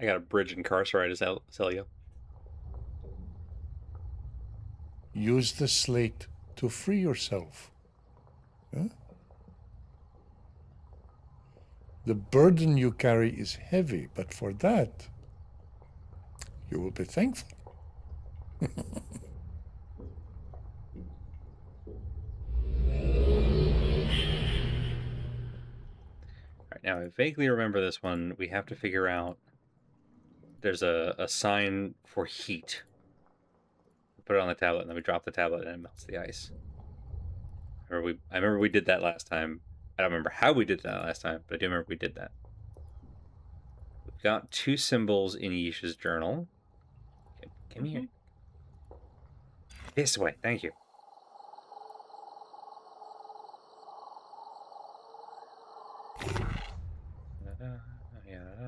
I got a bridge incarcerated, Celio. Use the slate to free yourself. Huh? The burden you carry is heavy, but for that, you will be thankful. Alright, now I vaguely remember this one. We have to figure out... There's a sign for heat. We put it on the tablet, and then we drop the tablet, and it melts the ice. I remember we did that last time. I don't remember how we did that last time, but I do remember we did that. We've got 2 symbols in Yisha's journal. Okay, give me here. This way, thank you.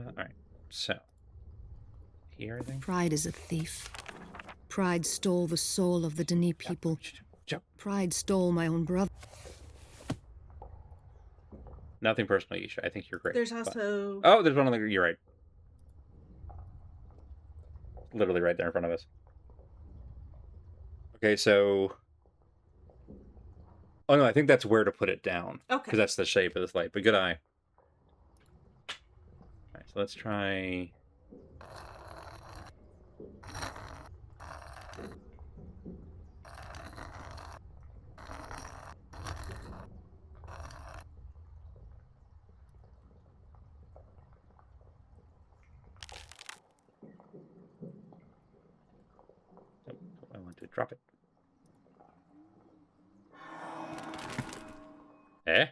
Alright, so. Here, I think. Pride is a thief. Pride stole the soul of the Denis people. Jump. Pride stole my own brother. Nothing personal, Yisha. I think you're great. There's also. Oh, there's one on the. You're right. Literally right there in front of us. Okay, so. Oh no, I think that's where to put it down. Okay. Because that's the shape of this light. But good eye. Alright, so let's try. I want to drop it. Eh?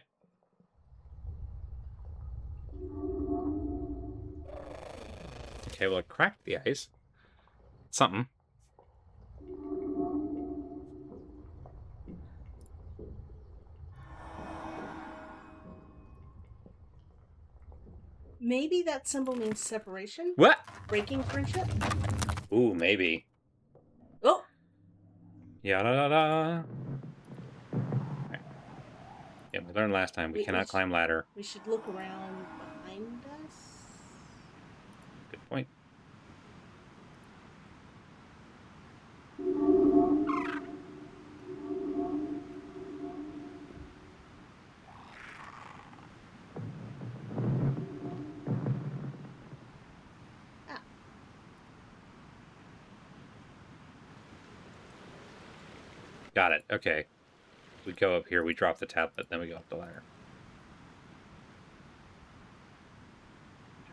Okay, well, it cracked the ice. Something. Maybe that symbol means separation? What? Breaking friendship? Ooh, maybe. Oh! Yada-da-da. Right. Yeah, we learned last time we cannot climb ladder. We should look around behind us. Good point. Got it. Okay. We go up here, we drop the tablet, then we go up the ladder.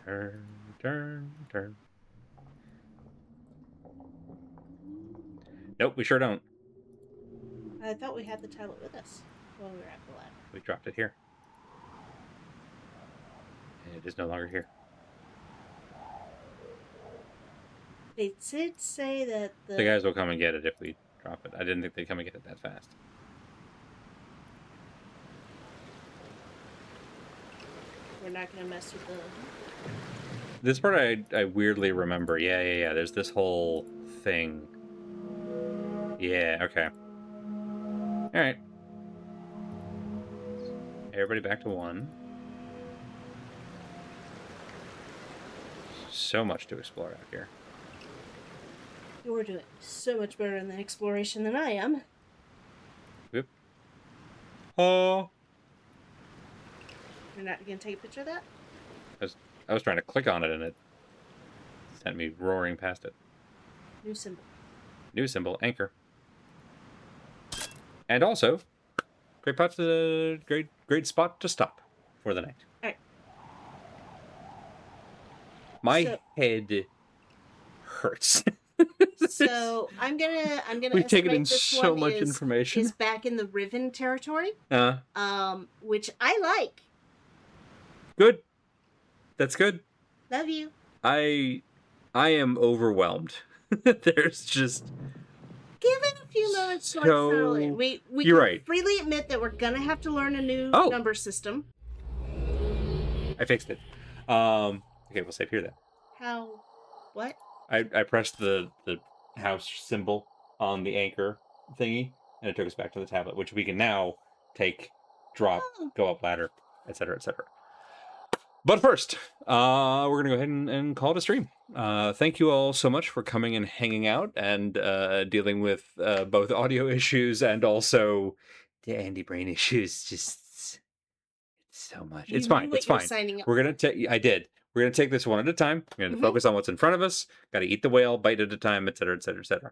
Turn, turn, turn. Nope, we sure don't. I thought we had the tablet with us while we were at the ladder. We dropped it here. And it is no longer here. They did say that The guys will come and get it if we drop it. I didn't think they'd come and get it that fast. we're not going to mess with the... This part I weirdly remember. Yeah. There's this whole thing. Yeah, okay. Alright. Everybody back to 1. So much to explore out here. You're doing so much better in the exploration than I am. Whoop. Oh. You're not going to take a picture of that? I was trying to click on it and it Sent me roaring past it. New symbol. New symbol, anchor. And also, great spot to stop for the night. All right. My So- head hurts. So I'm gonna We've taken in estimate this so one much is information. back in the Riven territory. Which I like. Good. That's good. Love you. I am overwhelmed. There's just Give it a few moments to So- settle in. We you're can right. freely admit that we're gonna have to learn a new Oh. number system. I fixed it. Okay, we'll save here then. How? What? I pressed the house symbol on the anchor thingy, and it took us back to the tablet, which we can now take, drop, Oh. go up ladder, etc., etc. But first, we're gonna go ahead and call it a stream. Thank you all so much for coming and hanging out and dealing with both audio issues and also the Andy Brain issues. Just so much. You It's knew fine. what It's you were fine. signing up We're gonna take. I did. We're gonna take this one at a time. We're gonna Mhm. focus on what's in front of us. Got to eat the whale, bite at a time, etc., etc., etc.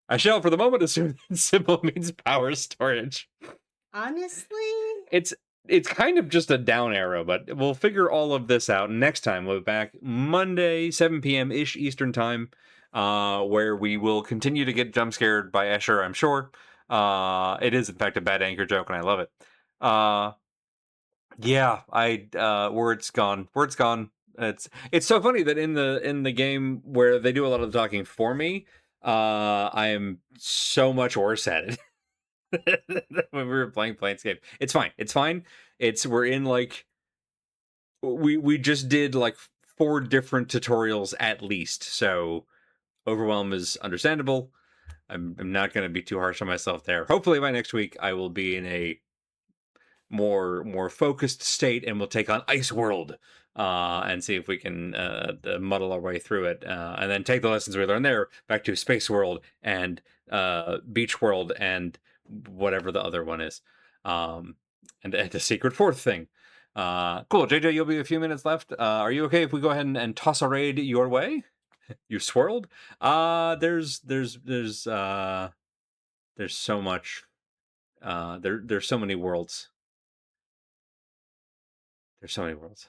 I shall, for the moment, assume that symbol means power storage. Honestly, It's kind of just a down arrow, but we'll figure all of this out next time. We'll be back Monday, 7 p.m. ish Eastern time, where we will continue to get jump scared by Escher, I'm sure. It is in fact a bad anchor joke, and I love it. Yeah, word's gone. Word's gone. It's so funny that in the game where they do a lot of the talking for me, I am so much worse at it. When we were playing Planescape. It's fine. It's fine. We're in like we just did like 4 different tutorials at least. So overwhelm is understandable. I'm not going to be too harsh on myself there. Hopefully by next week I will be in a more focused state and we'll take on Ice World and see if we can muddle our way through it and then take the lessons we learned there back to Space World and Beach World and whatever the other one is, and the Secret Fourth thing. Cool. JJ, you'll be a few minutes left. Are you okay if we go ahead and toss a raid your way? You swirled. There's so much. There's so many worlds. There's so many worlds.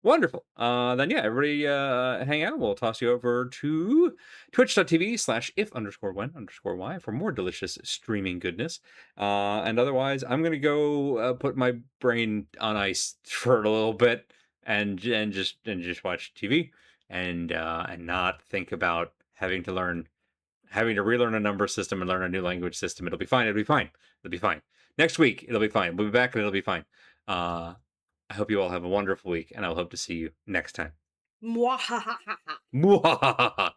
Wonderful. Then yeah, everybody hang out. We'll toss you over to twitch.tv/if_when_y for more delicious streaming goodness. And otherwise, I'm gonna go put my brain on ice for a little bit and just watch TV and not think about having to relearn a number system and learn a new language system. It'll be fine. It'll be fine. It'll be fine. Next week, it'll be fine. We'll be back and it'll be fine. I hope you all have a wonderful week, and I'll hope to see you next time. Mwahahaha. Mwahahaha.